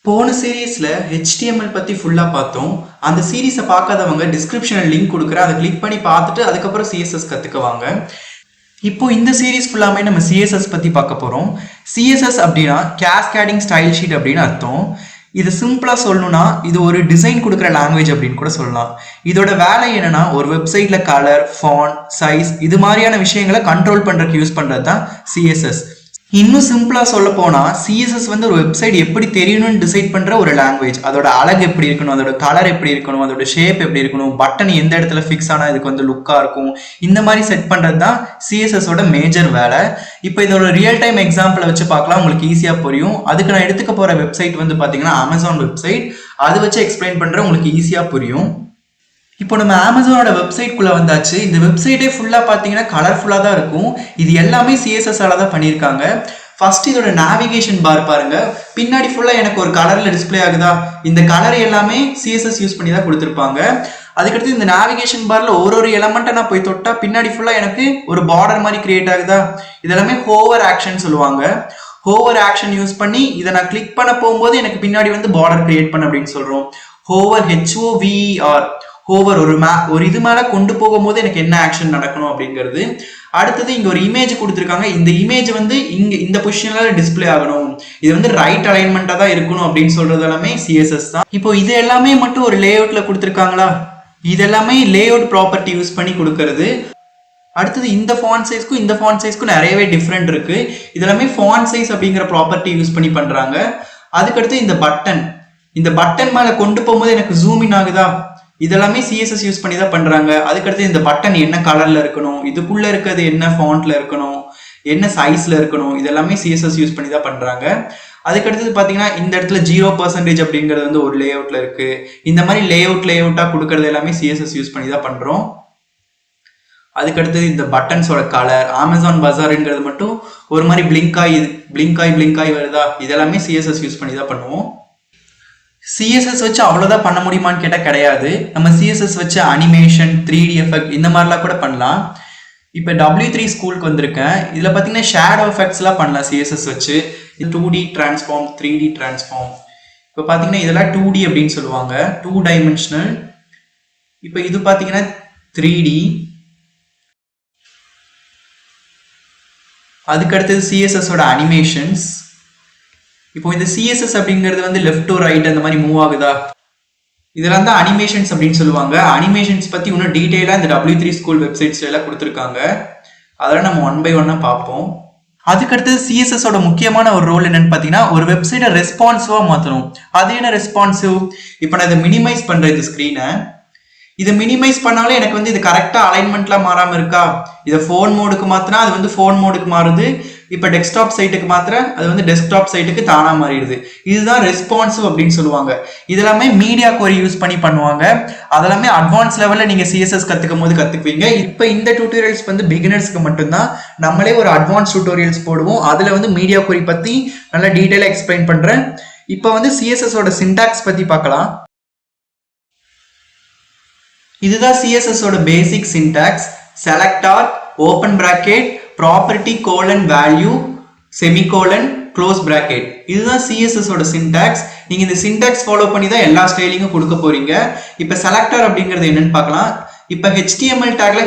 போன சீரீஸ்ல HTML பத்தி ஃபுல்லா பார்த்தோம். அந்த சீரீஸை பார்க்காதவங்க டிஸ்கிரிப்ஷனில் லிங்க் கொடுக்குறேன், அதை கிளிக் பண்ணி பார்த்துட்டு அதுக்கப்புறம் CSS கற்றுக்குவாங்க. இப்போ இந்த சீரீஸ் ஃபுல்லாமே நம்ம CSS பற்றி பார்க்க போகிறோம். CSS அப்படின்னா கேஸ்கேடிங் ஸ்டைல் ஷீட் அப்படின்னு அர்த்தம். இது சிம்பிளாக சொல்லணும்னா இது ஒரு டிசைன் கொடுக்குற லாங்குவேஜ் அப்படின்னு கூட சொல்லலாம். இதோட வேலை என்னன்னா ஒரு வெப்சைட்டில் கலர், ஃபாண்ட், சைஸ் இது மாதிரியான விஷயங்களை கண்ட்ரோல் பண்ணுறதுக்கு யூஸ் பண்ணுறது தான் CSS. இன்னும் சிம்பிளா சொல்ல போனா CSS வந்து ஒரு வெப்சைட் எப்படி தெரியணும்னு டிசைட் பண்ற ஒரு லாங்குவேஜ். அதோட அழகு எப்படி இருக்கணும், அதோட கலர் எப்படி இருக்கணும், அதோட ஷேப் எப்படி இருக்கணும், பட்டன் எந்த இடத்துல ஃபிக்ஸ் ஆனா இதுக்கு வந்து லுக்கா இருக்கும், இந்த மாதிரி செட் பண்றது தான் CSS ஓட மேஜர் வேலை. இப்போ இதோட ரியல் டைம் எக்ஸாம்பிளை வச்சு பார்க்கலாம், உங்களுக்கு ஈஸியா புரியும். அதுக்கு நான் எடுத்துக்க போற வெப்சைட் வந்து பாத்தீங்கன்னா Amazon வெப்சைட். அதை வச்சு எக்ஸ்பிளைன் பண்றேன், உங்களுக்கு ஈஸியா புரியும். இப்போ நம்ம அமேசானோட வெப்சைட்குள்ளே வந்தாச்சு. இந்த வெப்சைட்டே ஃபுல்லாக பார்த்தீங்கன்னா கலர்ஃபுல்லாக தான் இருக்கும். இது எல்லாமே CSS-ஆல தான் பண்ணியிருக்காங்க. ஃபர்ஸ்ட் இதோட நேவிகேஷன் பார் பாருங்க, பின்னாடி ஃபுல்லாக எனக்கு ஒரு கலரில் டிஸ்பிளே ஆகுதா, இந்த கலர் எல்லாமே CSS யூஸ் பண்ணி தான் கொடுத்துருப்பாங்க. அதுக்கடுத்து இந்த நேவிகேஷன் பார்ல ஒரு எலமெண்ட்டை நான் போய் தொட்டா பின்னாடி ஃபுல்லாக எனக்கு ஒரு பார்டர் மாதிரி கிரியேட் ஆகுதா, இதெல்லாமே ஹோவர் ஆக்ஷன் சொல்லுவாங்க. ஹோவர் ஆக்ஷன் யூஸ் பண்ணி இதை நான் கிளிக் பண்ண போகும்போது எனக்கு பின்னாடி வந்து பார்டர் கிரியேட் பண்ண அப்படின்னு சொல்கிறோம். ஹோவர் HOVER, ஹோவர் ஒரு இது மேல கொண்டு போகும்போது எனக்கு என்ன ஆக்ஷன் நடக்கணும் அப்படிங்கிறது. அடுத்தது இங்க ஒரு இமேஜ் கொடுத்துருக்காங்க, இந்த இமேஜ் வந்து இங்க இந்த பொசிஷன்ல டிஸ்பிளே ஆகணும், இது வந்து ரைட் அலைன்மெண்டா தான் இருக்கணும் அப்படின்னு சொல்றது எல்லாமே CSS தான். இப்போ இது எல்லாமே மட்டும் ஒரு லேஅவுட்ல கொடுத்துருக்காங்களா, இது எல்லாமே லேஅவுட் ப்ராப்பர்ட்டி யூஸ் பண்ணி கொடுக்கறது. அடுத்தது இந்த ஃபாண்ட் சைஸ்க்கும் இந்த ஃபாண்ட் சைஸ்க்கும் நிறையவே டிஃப்ரெண்ட் இருக்கு. இதெல்லாமே ஃபாண்ட் சைஸ் அப்படிங்கிற ப்ராப்பர்ட்டி யூஸ் பண்ணி பண்றாங்க. அதுக்கடுத்து இந்த பட்டன் மேல கொண்டு போகும்போது எனக்கு ஜூம் இன் ஆகுதா, இதெல்லாமே CSS யூஸ் பண்ணி தான் பண்றாங்க. அதுக்கடுத்து இந்த பட்டன் என்ன கலர்ல இருக்கணும், இதுக்குள்ள இருக்கிறது என்ன ஃபாண்ட்ல இருக்கணும், என்ன சைஸ்ல இருக்கணும், இதெல்லாமே CSS யூஸ் பண்ணி தான் பண்றாங்க. அதுக்கடுத்தது பாத்தீங்கன்னா இந்த இடத்துல 0% அப்படிங்கிறது வந்து ஒரு லேஅவுட்ல இருக்கு. இந்த மாதிரி லேஅவுட்டா கொடுக்கறது எல்லாமே CSS யூஸ் பண்ணி தான் பண்றோம். அதுக்கடுத்தது இந்த பட்டன்ஸோட கலர், Amazon பஜார்ங்கிறது மட்டும் ஒரு மாதிரி பிளிங்க் ஆகி வருதா, இதெல்லாமே CSS யூஸ் பண்ணி தான் பண்ணுவோம். CSS வச்சு அவ்வளோதான் பண்ண முடியுமான்னு கேட்டால் கிடையாது. நம்ம CSS வச்சு அனிமேஷன், 3D எஃபெக்ட் இந்த மாதிரிலாம் கூட பண்ணலாம். இப்போ W3 ஸ்கூலுக்கு வந்திருக்கேன். இதில் பார்த்தீங்கன்னா ஷேடோ எஃபெக்ட்ஸ்லாம் பண்ணலாம் CSS வச்சு. 2D transform, 3D transform. இப்போ பார்த்தீங்கன்னா இதெல்லாம் 2D அப்படின்னு சொல்லுவாங்க, 2 டைமென்ஷனல். இப்போ இது பார்த்தீங்கன்னா 3D. அதுக்கடுத்தது CSS-ஓட அனிமேஷன்ஸ். இப்போ இந்த CSS அப்படிங்கிறது வந்து லெஃப்ட் டு ரைட் அந்த மாதிரி மூவ் ஆகுதா, இதெல்லாம் தான் அனிமேஷன்ஸ் அப்படின்னு சொல்லுவாங்க. அனிமேஷன்ஸ் பற்றி இன்னும் டீட்டெயிலாக இந்த W3 ஸ்கூல் வெப்சைட்ஸ்ல எல்லாம் கொடுத்துருக்காங்க. அதெல்லாம் நம்ம 1 by 1 பார்ப்போம். அதுக்கடுத்து CSS-ஓட முக்கியமான ஒரு ரோல் என்னன்னு பார்த்தீங்கன்னா ஒரு வெப்சைட்டை ரெஸ்பான்சிவாக மாற்றணும். அது என்ன ரெஸ்பான்சிவ், இப்போ நான் இதை மினிமைஸ் பண்ணுறேன், இந்த ஸ்க்ரீனை இதை மினிமைஸ் பண்ணாலே எனக்கு வந்து இது கரெக்டாக அலைன்மெண்ட்லாம் மாறாமல் இருக்கா, இதை ஃபோன் மோடுக்கு மாற்றினா அது வந்து ஃபோன் மோடுக்கு மாறுது, இப்போ டெஸ்க்டாப் சைட்டுக்கு மாத்திர அது வந்து டெஸ்க்டாப் சைட்டுக்கு தானா மாறிடுது. இதுதான் ரெஸ்பான்சிவ் அப்படின்னு சொல்லுவாங்க. இதெல்லாமே மீடியா கோரி யூஸ் பண்ணி பண்ணுவாங்க. அதெல்லாமே அட்வான்ஸ் லெவலில் நீங்கள் CSS கற்றுக்கும் போது கற்றுக்குவீங்க. இப்போ இந்த டியூட்டோரியல்ஸ் வந்து பிகினர்ஸ்க்கு மட்டும்தான். நம்மளே ஒரு அட்வான்ஸ் டியூட்டோரியல்ஸ் போடுவோம், அதில் வந்து மீடியா கோரி பற்றி நல்லா டீட்டெயிலாக எக்ஸ்பிளைன் பண்ணுறேன். இப்போ வந்து CSS-ஓட சின்டாக்ஸ் பற்றி பார்க்கலாம். இதுதான் CSS-ஓட basic syntax. Selector, open bracket, property colon value, semicolon, close bracket. இதுதான் CSS-ஓட சின்டாக்ஸ். நீங்க இந்த சின்டாக்ஸ் ஃபாலோ பண்ணி தான் எல்லா ஸ்டைலிங்கும் கொடுக்க போறீங்க. இப்போ செலக்டார் அப்படிங்கிறது என்னன்னு பார்க்கலாம். இப்போ HTML டேக்ல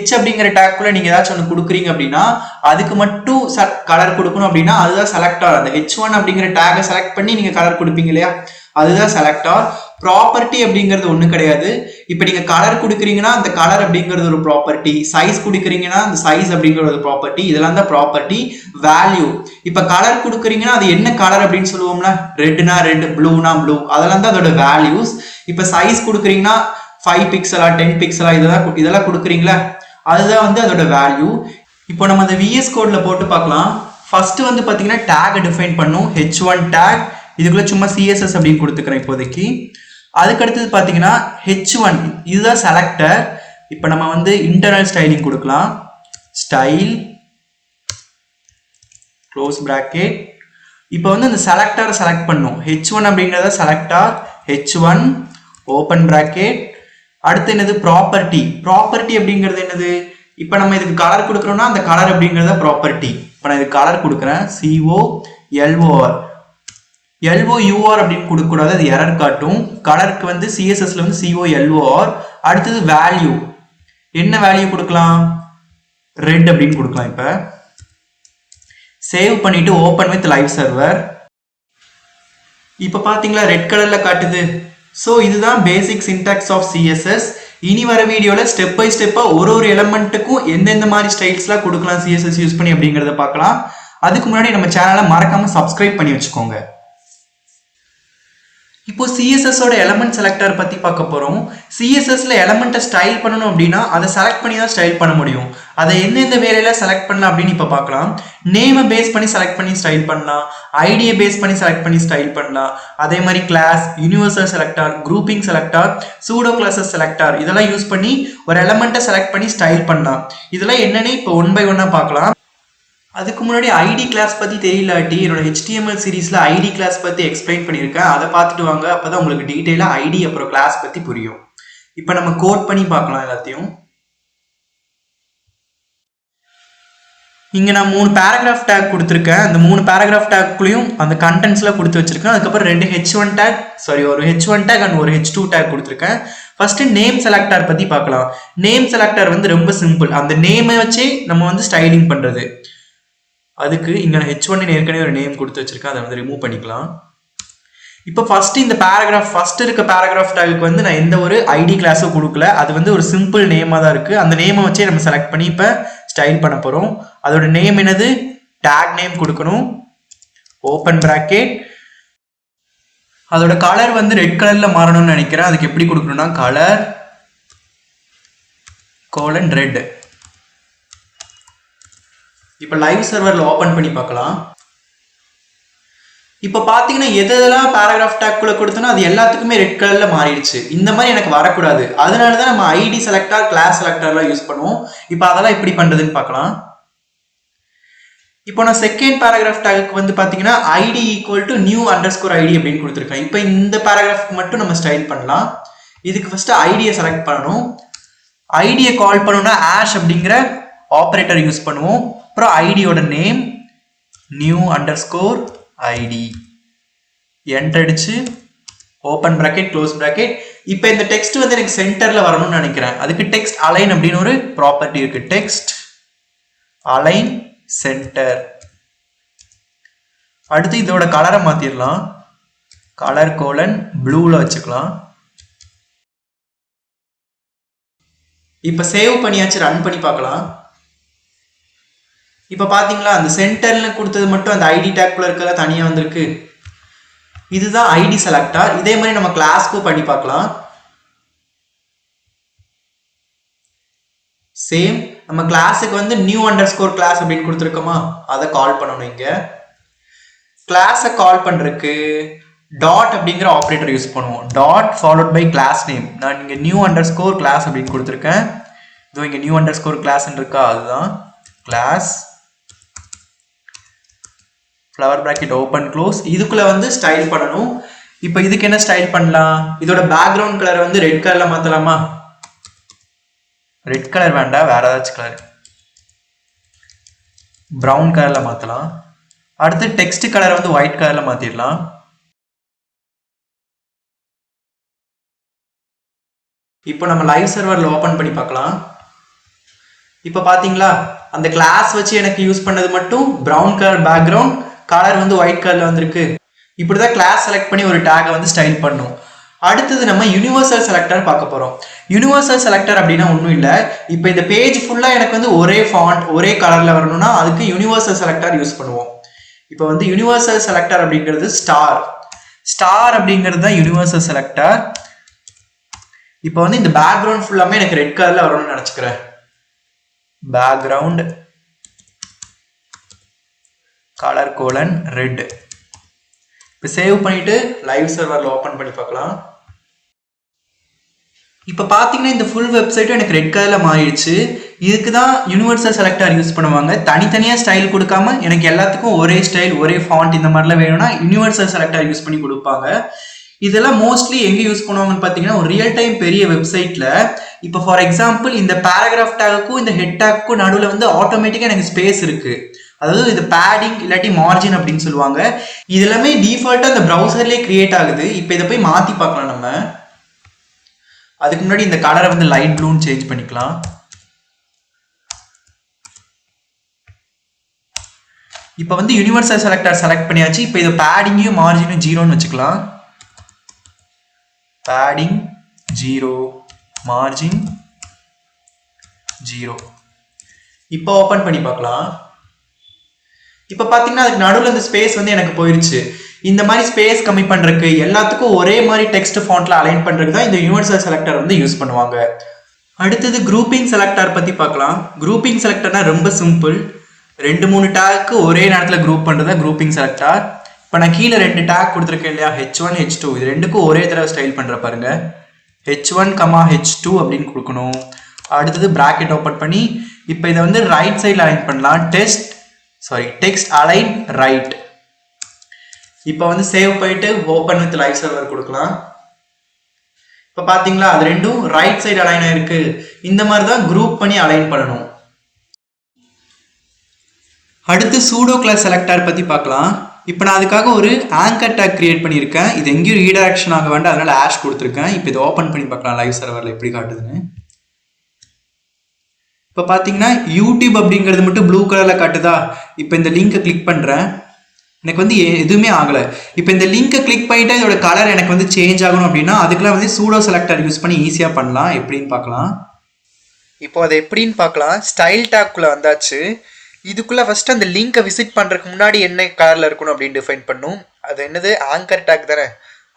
H அப்படிங்கிற டேக்குள்ள நீங்க ஏதாச்சும் ஒன்று கொடுக்குறீங்க அப்படின்னா அதுக்கு மட்டும் கலர் கொடுக்கணும் அப்படின்னா அதுதான் செலக்டார். அந்த H1 அப்படிங்கிற டேக்கை செலக்ட் பண்ணி நீங்க கலர் கொடுப்பீங்க இல்லையா, அதுதான் செலக்டார். ப்ராப்பர்ட்டி அப்படிங்கிறது ஒன்றும் கிடையாது. இப்போ நீங்கள் கலர் கொடுக்குறீங்கன்னா அந்த கலர் அப்படிங்கிறது ஒரு ப்ராப்பர்ட்டி, சைஸ் கொடுக்குறீங்கன்னா அந்த சைஸ் அப்படிங்கிறது ஒரு ப்ராப்பர்ட்டி, இதெல்லாம் தான் ப்ராப்பர்ட்டி. வேல்யூ, இப்போ கலர் கொடுக்குறீங்கன்னா அது என்ன கலர் அப்படின்னு சொல்லுவோம்னா, ரெட்னா ரெட், ப்ளூனா ப்ளூ, அதெல்லாம் தான் அதோட வேல்யூஸ். இப்போ சைஸ் கொடுக்குறீங்கன்னா 5 பிக்சலா 10 பிக்சலா இதெல்லாம் கொடுக்குறீங்களா, அதுதான் வந்து அதோட வேல்யூ. இப்போ நம்ம அந்த VS கோடில் போட்டு பார்க்கலாம். ஃபர்ஸ்ட் வந்து பார்த்தீங்கன்னா டேக் டிஃபைன் பண்ணும், H1 டேக். இதுக்குள்ள சும்மா CSS அப்படின்னு கொடுத்துக்கிறேன் இப்போதைக்கு. அதுக்கடுத்தது பார்த்தீங்கன்னா H1 இதுதான் செலக்டர். இப்போ நம்ம வந்து இன்டர்னல் ஸ்டைலிங் கொடுக்கலாம். Style, close bracket. இப்போ வந்து அந்த செலக்டரை செலக்ட் பண்ணும். H1 அப்படிங்கிறத செலக்டர், H1 ஓப்பன் பிராக்கெட். அடுத்து என்னது, ப்ராப்பர்ட்டி. ப்ராப்பர்ட்டி அப்படிங்கிறது என்னது, இப்போ நம்ம இதுக்கு கலர் கொடுக்குறோம்னா அந்த கலர் அப்படிங்கிறத ப்ராப்பர்ட்டி. இப்போ நான் இதுக்கு கலர் கொடுக்குறேன், COLOR. LOUR அப்படின்னு கொடுக்கக்கூடாது, அது எரர் காட்டும். கலருக்கு வந்து CSSல வந்து COLOR. அடுத்தது வேல்யூ, என்ன வேல்யூ கொடுக்கலாம், ரெட் அப்படின்னு கொடுக்கலாம். இப்போ சேவ் பண்ணிட்டு ஓப்பன் வித் லைவ் சர்வர். இப்போ பார்த்தீங்களா ரெட் கலரில் காட்டுது. ஸோ இதுதான் பேசிக் சின்டாக்ஸ் ஆஃப் CSS. இனி வர வீடியோவில் ஸ்டெப் பை ஸ்டெப்பாக ஒரு எலமெண்ட்டுக்கும் எந்தெந்த மாதிரி ஸ்டைல்ஸ்லாம் கொடுக்கலாம் CSS யூஸ் பண்ணி அப்படிங்கிறத பார்க்கலாம். அதுக்கு முன்னாடி நம்ம சேனலை மறக்காமல் சப்ஸ்கிரைப் பண்ணி வச்சுக்கோங்க. இப்போ CSSோட எலமெண்ட் செலக்டர் பற்றி பார்க்க போகிறோம். CSSல எலமெண்ட்டை ஸ்டைல் பண்ணணும் அப்படின்னா அதை செலக்ட் பண்ணி தான் ஸ்டைல் பண்ண முடியும். அதை எந்தெந்த வேலையில செலக்ட் பண்ணலாம் அப்படின்னு இப்போ பார்க்கலாம். நேமை பேஸ் பண்ணி செலக்ட் பண்ணி ஸ்டைல் பண்ணலாம், ஐடியை பேஸ் பண்ணி செலக்ட் பண்ணி ஸ்டைல் பண்ணலாம். அதே மாதிரி class, universal selector, grouping selector, pseudo classes selector இதெல்லாம் யூஸ் பண்ணி ஒரு எலமெண்ட்டை செலக்ட் பண்ணி ஸ்டைல் பண்ணலாம். இதெல்லாம் என்னன்னு இப்போ 1 by 1 பார்க்கலாம். அதுக்கு முன்னாடி ஐடி கிளாஸ் பற்றி தெரியலாட்டி என்னோட HTML சீரீஸில் ஐடி கிளாஸ் பற்றி எக்ஸ்பிளைன் பண்ணியிருக்கேன். அதை பார்த்துட்டு வாங்க, அப்போ தான் உங்களுக்கு டீட்டெயிலாக ஐடி அப்புறம் கிளாஸ் பற்றி புரியும். இப்போ நம்ம கோட் பண்ணி பார்க்கலாம் எல்லாத்தையும். இங்கே நான் 3 பேராகிராஃப் டேக் கொடுத்துருக்கேன். அந்த 3 பேராகிராஃப் டேக்குள்ளேயும் அந்த கண்டென்ட்ஸ்லாம் கொடுத்து வச்சிருக்கேன். அதுக்கப்புறம் 2 H1 டேக், ஒரு H1 டேக் அண்ட் ஒரு H2 டேக் கொடுத்துருக்கேன். ஃபர்ஸ்ட் நேம் செலக்டார் பற்றி பார்க்கலாம். நேம் செலக்டார் வந்து ரொம்ப சிம்பிள். அந்த நேமை வச்சே நம்ம வந்து ஸ்டைலிங் பண்ணுறது. அதுக்கு இங்கே நான் H1 ஏற்கனவே ஒரு நேம் கொடுத்து வச்சிருக்கேன், அதை வந்து ரிமூவ் பண்ணிக்கலாம். இப்போ ஃபர்ஸ்ட் இந்த பேராகிராஃப் ஃபர்ஸ்ட் இருக்க பேராகிராஃப் டேக்கு வந்து நான் எந்த ஒரு ஐடி கிளாஸும் கொடுக்கல. அது வந்து ஒரு சிம்பிள் நேமாக தான் இருக்குது. அந்த நேமை வச்சே நம்ம செலக்ட் பண்ணி இப்போ ஸ்டைல் பண்ண போகிறோம். அதோட நேம் என்னது, டேக் நேம் கொடுக்கணும், ஓப்பன் பிராக்கெட். அதோட கலர் வந்து ரெட் கலரில் மாறணும்னு நினைக்கிறேன். அதுக்கு எப்படி கொடுக்கணும்னா கலர் கோலன் ரெட். இப்போ லைவ் சர்வரில் ஓப்பன் பண்ணி பார்க்கலாம். இப்போ பார்த்தீங்கன்னா எதெல்லாம் பேராகிராஃப் டேக்குள்ளே கொடுத்தோன்னா அது எல்லாத்துக்குமே ரெட் கலரில் மாறிடுச்சு. இந்த மாதிரி எனக்கு வரக்கூடாது. அதனால தான் நம்ம ஐடி செலக்டார், கிளாஸ் செலக்டார்லாம் யூஸ் பண்ணுவோம். இப்போ அதெல்லாம் எப்படி பண்ணுறதுன்னு பார்க்கலாம். இப்போ நான் செகண்ட் பேராகிராஃப் டேக்கு வந்து பார்த்தீங்கன்னா ID equal to new underscore ID அப்படின்னு கொடுத்துருக்கேன். இப்போ இந்த பேராகிராஃப்க்கு மட்டும் நம்ம ஸ்டைல் பண்ணலாம். இதுக்கு ஃபர்ஸ்ட் ஐடியை செலக்ட் பண்ணணும். ஐடியை கால் பண்ணணும்னா ஆஷ் அப்படிங்கிற ஆப்ரேட்டர் யூஸ் பண்ணுவோம். அப்புறம் ஐடியோட name new underscore ID, enter அடிச்சு ஓப்பன் பிராக்கெட் க்ளோஸ் பிராக்கெட். இப்போ இந்த டெக்ஸ்ட் வந்து எனக்கு சென்டர்ல வரணும்னு நினைக்கிறேன். அதுக்கு டெக்ஸ்ட் அலைன் அப்படின்னு ஒரு ப்ராப்பர்ட்டி இருக்கு. Text align center. அடுத்து இதோட கலரை மாத்திரலாம். கலர் கோலன் ப்ளூல வச்சுக்கலாம். இப்போ சேவ் பண்ணியாச்சு, ரன் பண்ணி பார்க்கலாம். இப்போ பார்த்தீங்களா அந்த சென்டர்ல கொடுத்தது மட்டும் அந்த ஐடி டேக்குள்ள இருக்கிறத தனியாக வந்திருக்கு. இதுதான் ஐடி செலக்டார். இதே மாதிரி நம்ம கிளாஸ்க்கு பண்ணி பார்க்கலாம். சேம் நம்ம கிளாஸுக்கு வந்து நியூ அண்டர்ஸ்கோர் கிளாஸ் அப்படின்னு கொடுத்துருக்கோமா, அதை கால் பண்ணணும். இங்கே கிளாஸை கால் பண்ணுறதுக்கு டாட் அப்படிங்கிற ஆப்ரேட்டர் யூஸ் பண்ணுவோம். Dot followed by class name. நான் இங்கே நியூ அண்டர்ஸ்கோர் கிளாஸ் அப்படின்னு கொடுத்துருக்கேன். இதோ இங்கே நியூ அண்டர்ஸ்கோர் கிளாஸ்ன்னு இருக்கா, அதுதான் class. Flower bracket open close. இதுக்குள்ள வந்து ஸ்டைல் பண்ணணும். இப்போ இதுக்கு என்ன ஸ்டைல் பண்ணலாம், இதோட பேக்ரவுண்ட் கலர் வந்து ரெட் கலர்ல மாத்தலாமா? ரெட் கலர் வேண்டாம், வேற ஏதாச்சும் கலர், ப்ரௌன் கலர்ல மாத்தலாம். அடுத்து டெக்ஸ்ட் கலர் வந்து ஒயிட் கலர்ல மாத்திடலாம். இப்போ நம்ம லைவ் சர்வர்ல ஓபன் பண்ணி பார்க்கலாம். இப்போ பாத்தீங்களா அந்த கிளாஸ் வச்சு எனக்கு யூஸ் பண்ணது மட்டும் ப்ரௌன் கலர் பேக்ரவுண்ட், கலர் வந்து ஒயிட் கலர்ல வந்திருக்கு. இப்படிதான் கிளாஸ் செலக்ட் பண்ணி ஒரு டேகை வந்து ஸ்டைல் பண்ணும். அடுத்தது நம்ம யூனிவர்சல் செலக்டர் பார்க்க போறோம். யூனிவர்சல் செலக்டர் அப்படின்னா ஒன்றும் இல்லை. இப்போ இந்த பேஜ் ஃபுல்லா எனக்கு வந்து ஒரே ஃபாண்ட் ஒரே கலர்ல வரணும்னா அதுக்கு யூனிவர்சல் செலக்டர் யூஸ் பண்ணுவோம். இப்போ வந்து யூனிவர்சல் செலக்டர் அப்படிங்கிறது ஸ்டார் அப்படிங்கிறது தான் யூனிவர்சல் செலக்டர். இப்போ வந்து இந்த பேக்ரவுண்ட் ஃபுல்லாமே எனக்கு ரெட் கலர்ல வரணும்னு நினைச்சுக்கிறேன். Background colour colon red. இப்போ சேவ் பண்ணிட்டு லைவ் சர்வரில் ஓப்பன் பண்ணி பார்க்கலாம். இப்போ பார்த்தீங்கன்னா இந்த ஃபுல் வெப்சைட்டும் எனக்கு ரெட் கலரில் மாறிடுச்சு. இதுக்கு தான் யூனிவர்சல் செலக்டர் யூஸ் பண்ணுவாங்க. தனித்தனியாக ஸ்டைல் கொடுக்காம எனக்கு எல்லாத்துக்கும் ஒரே ஸ்டைல் ஒரே ஃபாண்ட் இந்த மாதிரிலாம் வேணும்னா யூனிவர்சல் செலக்டர் யூஸ் பண்ணி கொடுப்பாங்க. இதெல்லாம் மோஸ்ட்லி எங்கே யூஸ் பண்ணுவாங்கன்னு பார்த்தீங்கன்னா ஒரு ரியல் டைம் பெரிய வெப்சைட்டில். இப்போ ஃபார் எக்ஸாம்பிள் இந்த பேராகிராஃப் டேக்குக்கும் இந்த ஹெட் டேக்குக்கும் நடுவில் வந்து ஆட்டோமேட்டிக்காக எனக்கு ஸ்பேஸ் இருக்குது. அதாவது இது பேடிங் இல்லாட்டி மார்ஜின் அப்படின்னு சொல்லுவாங்க. இது எல்லாமே டிஃபால்ட்டாக அந்த ப்ரௌசர்லேயே கிரியேட் ஆகுது. இப்போ இதை போய் மாற்றி பார்க்கலாம் நம்ம. அதுக்கு முன்னாடி இந்த கலரை வந்து லைட் ப்ளூன்னு சேஞ்ச் பண்ணிக்கலாம். இப்போ வந்து யூனிவர்சல் செலக்டர் செலக்ட் பண்ணியாச்சு. இப்போ இது பேடிங்கையும் மார்ஜினும் 0ன்னு வச்சுக்கலாம். Padding 0, margin 0. இப்போ ஓப்பன் பண்ணி பார்க்கலாம். இப்போ பார்த்தீங்கன்னா அதுக்கு நடுவில் இந்த ஸ்பேஸ் வந்து எனக்கு போயிருச்சு. இந்த மாதிரி ஸ்பேஸ் கம்மி பண்ணுறதுக்கு எல்லாத்துக்கும் ஒரே மாதிரி டெக்ஸ்ட் ஃபாண்ட்ல அலைன் பண்ணுறதுக்கு தான் இந்த யூனிவர்சல் செலக்டர் வந்து யூஸ் பண்ணுவாங்க. அடுத்தது குரூப்பிங் செலக்டர் பற்றி பார்க்கலாம். குரூப்பிங் செலக்டர்னா ரொம்ப சிம்பிள். 2-3 டேக்கு ஒரே நேரத்தில் குரூப் பண்ணுறது குரூப்பிங் செலக்டர். இப்போ நான் கீழே 2 டேக் கொடுத்துருக்கேன் இல்லையா, H1 H2, இது ரெண்டுக்கும் ஒரே தடவை ஸ்டைல் பண்ணுற பாருங்க. H1, H2 அப்படின்னு கொடுக்கணும். அடுத்தது பிராக்கெட் ஓப்பன் பண்ணி இப்போ இதை வந்து ரைட் சைடில் அலைன் பண்ணலாம். Text align right. இப்போ வந்து சேவ் போயிட்டு ஓப்பன் வித் லைவ் சர்வர் கொடுக்கலாம். இப்போ பார்த்தீங்களா அது ரெண்டும் ரைட் சைடு அலைன் ஆயிருக்கு. இந்த மாதிரி தான் குரூப் பண்ணி அலைன் பண்ணணும். அடுத்து சூடோ கிளாஸ் செலக்டர் பற்றி பார்க்கலாம். இப்போ நான் அதுக்காக ஒரு ஆங்கர் டேக் கிரியேட் பண்ணியிருக்கேன். இது எங்கேயும் ரீடைரக்ஷன் ஆக வேண்டாம், அதனால ஆஷ் கொடுத்துருக்கேன். இப்போ இதை ஓப்பன் பண்ணி பார்க்கலாம் லைவ் சர்வரில் எப்படி காட்டுதுன்னு. இப்போ பார்த்தீங்கன்னா யூடியூப் அப்படிங்கிறது மட்டும் ப்ளூ கலரில் காட்டுதா. இப்போ இந்த லிங்கை கிளிக் பண்ணுறேன், எனக்கு வந்து எதுவுமே ஆகலை. இப்போ இந்த லிங்கை கிளிக் பண்ணிட்டா இதோட கலர் எனக்கு வந்து சேஞ்ச் ஆகணும் அப்படின்னா அதுக்கெல்லாம் வந்து சூடோ செலக்டர் யூஸ் பண்ணி ஈஸியாக பண்ணலாம். எப்படின்னு பார்க்கலாம். இப்போ அதை எப்படின்னு பார்க்கலாம். ஸ்டைல் டேக்குள்ளே வந்தாச்சு. இதுக்குள்ளே ஃபஸ்ட்டு அந்த லிங்கை விசிட் பண்ணுறதுக்கு முன்னாடி என்ன கலரில் இருக்கணும் அப்படின்னு டிஃபைன் பண்ணும். அது என்னது ஆங்கர் டேக் தானே.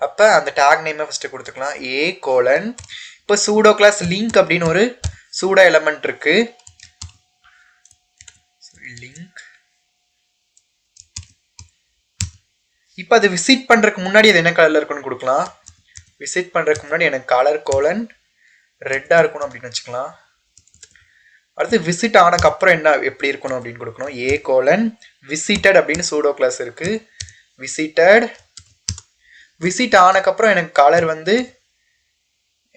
அப்போ அந்த டேக் நேமை ஃபஸ்ட்டு கொடுத்துக்கலாம், A:. இப்போ சூடோ கிளாஸ் லிங்க் அப்படின்னு ஒரு சூடோ எலமெண்ட் இருக்கு. லிங்க். இப்போ அது விசிட் பண்ணுறதுக்கு முன்னாடி அது என்ன கலரில் இருக்குன்னு கொடுக்கலாம். விசிட் பண்ணுறதுக்கு முன்னாடி எனக்கு கலர் : ரெட்டாக இருக்கணும் அப்படின்னு வச்சுக்கலாம். அடுத்து விசிட் ஆனக்கு அப்புறம் என்ன எப்படி இருக்கணும் அப்படின்னு கொடுக்கணும். A:, விசிட்டட் அப்படின்னு சூடோ கிளாஸ் இருக்கு. விசிட் ஆனக்கப்புறம் எனக்கு கலர் வந்து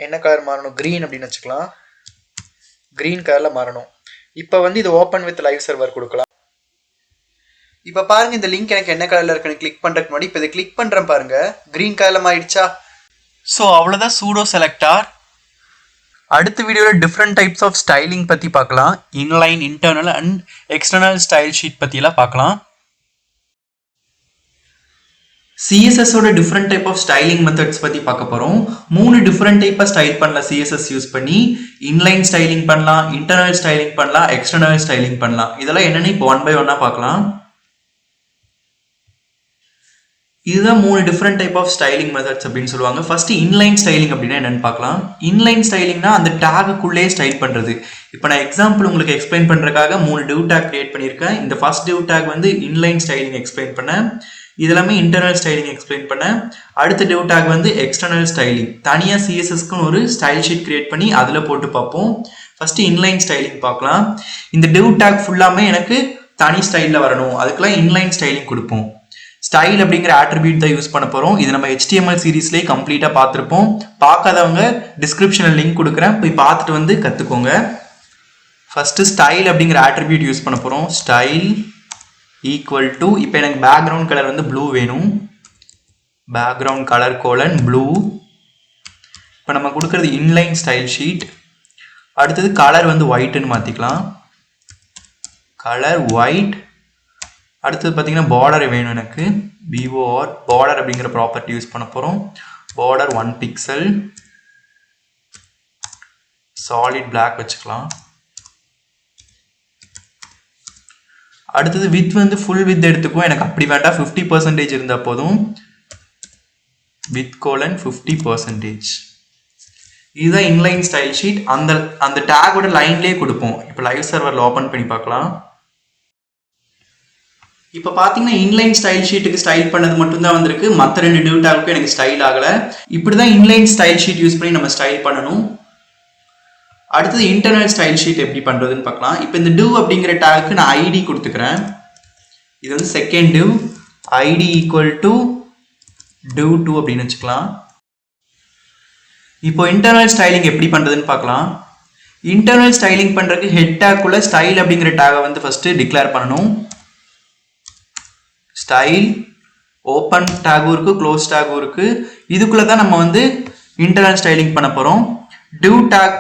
என்ன கலர் மாறணும், க்ரீன் அப்படின்னு வச்சுக்கலாம். க்ரீன் கலரில் மாறணும். இப்போ வந்து இது ஓப்பன் வித் லைவ் சர்வர் கொடுக்கலாம். இப்போ பாருங்க இந்த லிங்க் எனக்கு என்ன கலரில் இருக்குன்னு கிளிக் பண்ணுறதுக்கு முன்னாடி இப்போ இதை கிளிக் பண்ணுறேன் பாருங்க, க்ரீன் கலரில் மாறிடுச்சா. ஸோ அவ்வளோதான் சூடோ செலக்டர். அடுத்த வீடியோவில் டிஃப்ரெண்ட் டைப்ஸ் ஆஃப் ஸ்டைலிங் பற்றி பார்க்கலாம். Inline, internal and external style sheet பற்றியெல்லாம் பார்க்கலாம். சிஎஸ்எஸோட different type of styling methods பற்றி பார்க்க போகிறோம். 3 டிஃப்ரெண்ட் டைப்பாக ஸ்டைல் பண்ணலாம் சிஎஸ்எஸ் யூஸ் பண்ணி. இன்லைன் ஸ்டைலிங் பண்ணலாம், இன்டர்னல் ஸ்டைலிங் பண்ணலாம், எக்ஸ்டர்னல் ஸ்டைலிங் பண்ணலாம். இதெல்லாம் என்னென்னு இப்போ 1 by 1 பார்க்கலாம். இதுதான் 3 different type of styling methods அப்படின்னு சொல்லுவாங்க. ஃபர்ஸ்ட் இன்லைன் ஸ்டைலிங் அப்படின்னா என்னன்னு பார்க்கலாம். இன்லைன் ஸ்டைலிங்னா அந்த டேகுக்குள்ளே ஸ்டைல் பண்ணுறது. இப்போ நான் எக்ஸாம்பிள் உங்களுக்கு எக்ஸ்பிளைன் பண்ணுறதுக்காக 3 டிவ் டேக் கிரியேட் பண்ணியிருக்கேன். இந்த ஃபர்ஸ்ட் டிவ் டேக் வந்து இன்லைன் ஸ்டைலிங் எக்ஸ்பிளைன் பண்ணேன். இதெல்லாமே இன்டர்னல் ஸ்டைலிங் எக்ஸ்பிளைன் பண்ணேன். அடுத்த டிவ் டேக் வந்து எக்ஸ்டர்னல் ஸ்டைலிங். தனியாக சிஎஸ்எஸ்க்குன்னு ஒரு ஸ்டைல் ஷீட் கிரியேட் பண்ணி அதில் போட்டு பார்ப்போம். ஃபர்ஸ்ட் இன்லைன் ஸ்டைலிங் பார்க்கலாம். இந்த டிவ் டேக் ஃபுல்லாமே எனக்கு தனி ஸ்டைலில் வரணும், அதுக்கெல்லாம் இன்லைன் ஸ்டைலிங் கொடுப்போம். ஸ்டைல் அப்படிங்கிற ஆட்ரிபியூட் தான் யூஸ் பண்ண போகிறோம். இது நம்ம HTML சீரீஸ்லேயே கம்ப்ளீட்டாக பார்த்துருப்போம். பார்க்காதவங்க டிஸ்கிரிப்ஷனில் லிங்க் கொடுக்குறேன், போய் பார்த்துட்டு வந்து கற்றுக்கோங்க. ஃபஸ்ட்டு ஸ்டைல் அப்படிங்கிற ஆட்ரிபியூட் யூஸ் பண்ண போகிறோம். ஸ்டைல் ஈக்குவல் டு, இப்போ எனக்கு பேக்ரவுண்ட் கலர் வந்து ப்ளூ வேணும். Background colour : blue. இப்போ நம்ம கொடுக்குறது இன்லைன் ஸ்டைல் ஷீட். அடுத்தது கலர் வந்து ஒயிட்டுன்னு மாற்றிக்கலாம். Colour white. அடுத்தது பார்த்தீங்கன்னா பார்டர் வேணும் எனக்கு. BOR பார்டர் அப்படிங்கிற ப்ராப்பர்ட்டி யூஸ் பண்ண போகிறோம். Border 1 pixel. சாலிட் பிளாக் வச்சுக்கலாம். அடுத்தது வித் வந்து ஃபுல் வித் எடுத்துக்குவோம். எனக்கு அப்படி வேண்டாம், 50% இருந்தால் போதும். வித் : 50%. இதுதான் இன்லைன் ஸ்டைல் ஷீட். அந்த டேகோட லைன்லேயே கொடுப்போம். இப்போ லைவ் சர்வரில் ஓப்பன் பண்ணி பார்க்கலாம். இப்போ பார்த்தீங்கன்னா இன்லைன் ஸ்டைல் ஷீட்டுக்கு ஸ்டைல் பண்ணது மட்டும்தான் வந்திருக்கு. மற்ற 2 டிவ் டேக்குக்கும் எனக்கு ஸ்டைல் ஆகலை. இப்படி தான் இன்லைன் ஸ்டைல் ஷீட் யூஸ் பண்ணி நம்ம ஸ்டைல் பண்ணணும். அடுத்தது இன்டர்னல் ஸ்டைல் ஷீட் எப்படி பண்ணுறதுன்னு பார்க்கலாம். இப்போ இந்த டிவ் அப்படிங்கிற டேக்கு நான் ஐடி கொடுத்துக்கிறேன். இது வந்து second div. ID equal to div2 அப்படின்னு வச்சுக்கலாம். இப்போ இன்டர்னல் ஸ்டைலிங் எப்படி பண்ணுறதுன்னு பார்க்கலாம். இன்டர்னல் ஸ்டைலிங் பண்ணுறதுக்கு ஹெட் டேக்குள்ள ஸ்டைல் அப்படிங்கிற டேகை வந்து ஃபஸ்ட்டு டிக்ளேர் பண்ணணும். ஸ்டைல் ஓப்பன் டேகும் இருக்கு, க்ளோஸ் டேகும் இருக்கு. இதுக்குள்ள தான் நம்ம வந்து இன்டர்னல் ஸ்டைலிங் பண்ண போறோம். div டேக்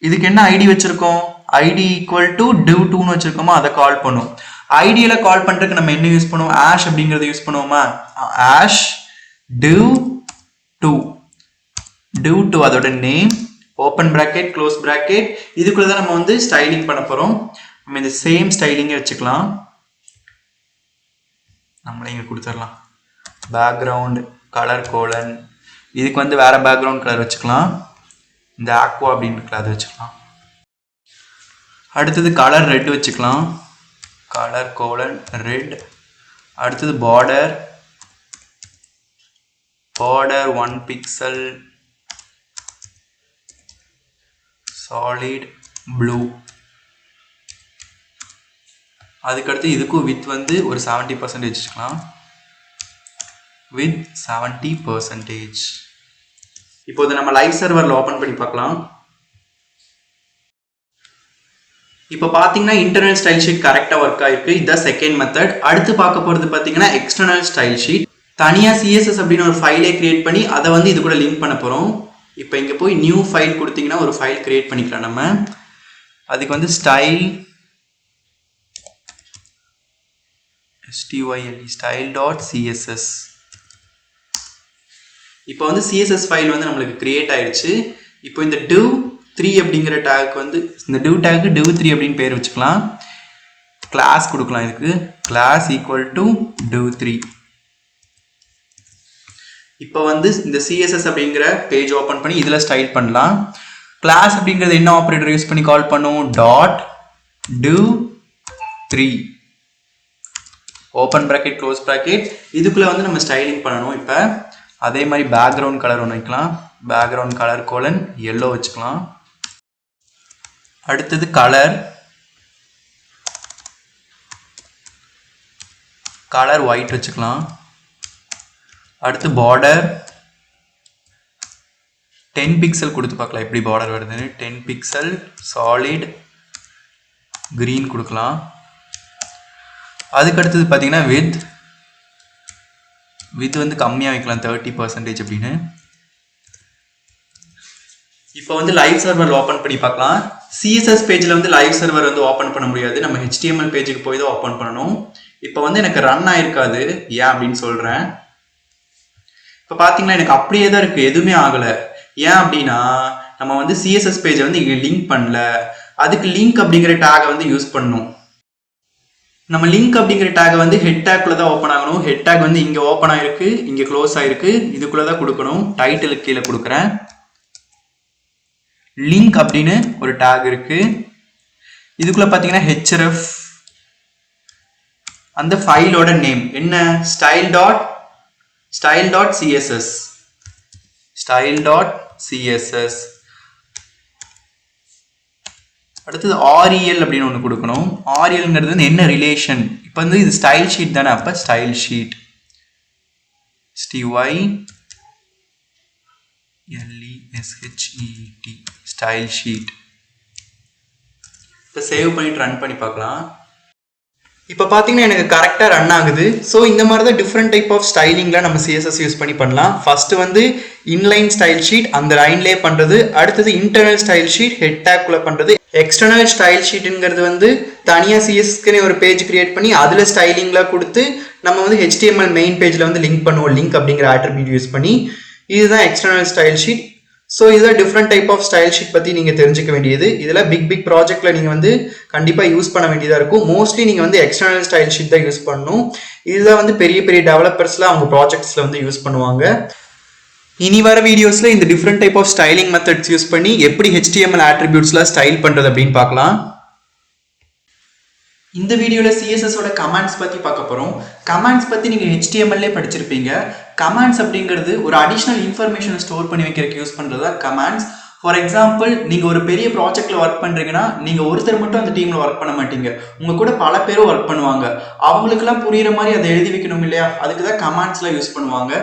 இதுக்கு என்ன ஐடி வச்சிருக்கோம்? ஐடி ஈக்குவல் டு div2ன்னு வச்சிருக்கோமா, அதை கால் பண்ணும். ஐடியில கால் பண்றதுக்கு நம்ம என்ன யூஸ் பண்ணுவோம்? ஆஷ் அப்படிங்கறத யூஸ் பண்ணுவோமா? ஆஷ் div2 அதோட name open bracket close bracket. இதுக்குள்ள தான் நம்ம வந்து ஸ்டைலிங் பண்ண போறோம். நம்ம இந்த சேம் ஸ்டைலிங்கே வச்சுக்கலாம். நம்மளே இங்க கொடுத்துடலாம். பேக்ரவுண்ட் கலர் கோலன், இதுக்கு வந்து வேற பேக்ரவுண்ட் கலர் வச்சுக்கலாம். இந்த ஆக்வா அப்படின்னு இருக்குல்ல அது வச்சுக்கலாம். அடுத்தது கலர் ரெட் வச்சுக்கலாம். Colour colon red. அடுத்தது பார்டர் 1 பிக்சல் சாலிட் ப்ளூ. அதுக்கடுத்து இதுக்கும் வித் வந்து ஒரு 70% வச்சுக்கலாம். வித் 70%. இப்போ இதை நம்ம லைவ் சர்வரில் ஓப்பன் பண்ணி பார்க்கலாம். இப்போ பார்த்தீங்கன்னா இன்டர்னல் ஸ்டைல் ஷீட் கரெக்டாக ஒர்க் ஆயிருக்கு. இதுதான் செகண்ட் மெத்தட். அடுத்து பார்க்க போகிறது பார்த்தீங்கன்னா எக்ஸ்டர்னல் ஸ்டைல் ஷீட். தனியாக சிஎஸ்எஸ் அப்படின்னு ஒரு ஃபைலே கிரியேட் பண்ணி அதை வந்து இது கூட லிங்க் பண்ண போகிறோம். இப்போ இங்கே போய் நியூ ஃபைல் கொடுத்தீங்கன்னா ஒரு ஃபைல் கிரியேட் பண்ணிக்கலாம் நம்ம. அதுக்கு வந்து style.css. இப்போ வந்து சிஎஸ்எஸ் ஃபைல் வந்து நம்மளுக்கு கிரியேட் ஆயிடுச்சு. இப்போ இந்த div3 அப்படிங்கிற டேக் வந்து இந்த div டேக்கு div3 அப்படின்னு பேர் வச்சுக்கலாம். கிளாஸ் கொடுக்கலாம். இதுக்கு கிளாஸ் ஈக்குவல் டு div3. இப்போ வந்து இந்த சிஎஸ்எஸ் அப்படிங்கிற பேஜ் ஓப்பன் பண்ணி இதில் ஸ்டைல் பண்ணலாம். கிளாஸ் அப்படிங்கிறது என்ன ஆப்ரேட்டர் யூஸ் பண்ணி கால் பண்ணும்? .div3 open bracket close bracket. இதுக்குள்ளே வந்து நம்ம ஸ்டைலிங் பண்ணணும். இப்போ அதே மாதிரி பேக்ரவுண்ட் கலர் ஒன்று வைக்கலாம். பேக்ரவுண்ட் கலர் கோலன் எல்லோ வச்சுக்கலாம். அடுத்தது கலர் ஒயிட் வச்சுக்கலாம். அடுத்து பார்டர் 10 பிக்சல் கொடுத்து பார்க்கலாம் எப்படி பார்டர் வருதுன்னு. 10 பிக்சல் சாலிட் கிரீன் கொடுக்கலாம். அதுக்கடுத்தது பார்த்தீங்கன்னா வித் வந்து கம்மியாக வைக்கலாம் 30% அப்படின்னு. இப்போ வந்து லைவ் சர்வர் ஓப்பன் பண்ணி பார்க்கலாம். சிஎஸ்எஸ் பேஜில் வந்து லைவ் சர்வர் வந்து ஓப்பன் பண்ண முடியாது. நம்ம ஹெச்டிஎம்எல் பேஜுக்கு போய் தான் ஓப்பன் பண்ணணும். இப்போ வந்து எனக்கு ரன் ஆயிருக்காது. ஏன் அப்படின்னு சொல்கிறேன். இப்போ பார்த்தீங்கன்னா எனக்கு அப்படியே தான் இருக்குது, எதுவுமே ஆகலை. ஏன் அப்படின்னா நம்ம வந்து சிஎஸ்எஸ் பேஜை வந்து இங்கே லிங்க் பண்ணல. அதுக்கு லிங்க் அப்படிங்கிற டேகை வந்து யூஸ் பண்ணணும். நம்ம லிங்க் அப்படிங்கிற டேகை வந்து ஹெட் டேக்குள்ள தான் ஓப்பன் ஆகணும். ஹெட் டேக் வந்து இங்கே ஓப்பன் ஆயிருக்கு, இங்கே க்ளோஸ் ஆயிருக்கு. இதுக்குள்ளே தான் கொடுக்கணும். டைட்டிலுக்கு கீழே கொடுக்குறேன். லிங்க் அப்படின்னு ஒரு டேக் இருக்கு. இதுக்குள்ள பார்த்தீங்கன்னா href அந்த ஃபைலோட நேம் என்ன? style.css. அடுத்தது rel அப்படின்னு ஒன்று கொடுக்கணும். rlங்கிறது வந்து என்ன ரிலேஷன்? இப்போ வந்து இது ஸ்டைல் ஷீட் தானே, அப்போ ஸ்டைல் ஷீட் ஸ்டைல் ஷீட். இப்போ சேவ் பண்ணிட்டு ரன் பண்ணி பார்க்கலாம். இப்போ பார்த்தீங்கன்னா எனக்கு கரெக்டாக ரன் ஆகுது. ஸோ இந்த மாதிரி தான் டிஃப்ரெண்ட் டைப் ஆஃப் ஸ்டைலிங்கில் நம்ம சிஎஸ்எஸ் யூஸ் பண்ணி பண்ணலாம். ஃபர்ஸ்ட் வந்து இன்லைன் ஸ்டைல் ஷீட் அந்த லைன்லேயே பண்ணுறது. அடுத்தது இன்டர்னல் ஸ்டைல் ஷீட் ஹெட் டேக்குள்ளே பண்ணுறது. எக்ஸ்டர்னல் ஸ்டைல் ஷீட்டுங்கிறது வந்து தனியாக சிஎஸ்எஸ்க்குன்னு ஒரு பேஜ் கிரியேட் பண்ணி அதில் ஸ்டைலிங்லாம் கொடுத்து நம்ம வந்து ஹெச்டிஎம்எல் மெயின் பேஜில் வந்து லிங்க் பண்ணுவோம். லிங்க் அப்படிங்கிற ஆட்ரிபியூட் யூஸ் பண்ணி. இதுதான் எக்ஸ்டர்னல் ஸ்டைல் ஷீட். ஸோ இதுதான் different type of style sheet பற்றி நீங்கள் தெரிஞ்சுக்க வேண்டியது. இதில் பிக் ப்ராஜெக்டில் நீங்கள் வந்து கண்டிப்பாக யூஸ் பண்ண வேண்டியதாக இருக்கும். மோஸ்ட்லி நீங்கள் வந்து எக்ஸ்டர்னல் ஸ்டைல் ஷீட் தான் யூஸ் பண்ணணும். இதுதான் வந்து பெரிய டெவலப்பர்ஸ்லாம் அவங்க ப்ராஜெக்ட்ஸில் வந்து யூஸ் பண்ணுவாங்க. இனி வர வீடியோஸில் இந்த different type of styling methods use பண்ணி எப்படி ஹெச்டிஎம்எல் ஆட்ரிபியூட்ஸ்லாம் ஸ்டைல் பண்ணுறது அப்படின்னு பார்க்கலாம். இந்த வீடியோவில் சிஎஸ்எஸோட கமாண்ட்ஸ் பற்றி பார்க்க போகிறோம். கமாண்ட்ஸ் பற்றி நீங்கள் ஹெச்டிஎம்எல்லே படிச்சிருப்பீங்க. கமாண்ட்ஸ் அப்படிங்கிறது ஒரு அடிஷ்னல் இன்ஃபர்மேஷனை ஸ்டோர் பண்ணி வைக்கிறதுக்கு யூஸ் பண்ணுறது தான் கமாண்ட்ஸ். ஃபார் எக்ஸாம்பிள், நீங்கள் ஒரு பெரிய ப்ராஜெக்டில் ஒர்க் பண்ணுறீங்கன்னா நீங்கள் ஒருத்தர் மட்டும் அந்த டீமில் ஒர்க் பண்ண மாட்டீங்க. உங்கள் கூட பல பேரும் ஒர்க் பண்ணுவாங்க. அவங்களுக்குலாம் புரிகிற மாதிரி அதை எழுதி வைக்கணும் இல்லையா? அதுக்கு தான் கமாண்ட்ஸ்லாம் யூஸ் பண்ணுவாங்க.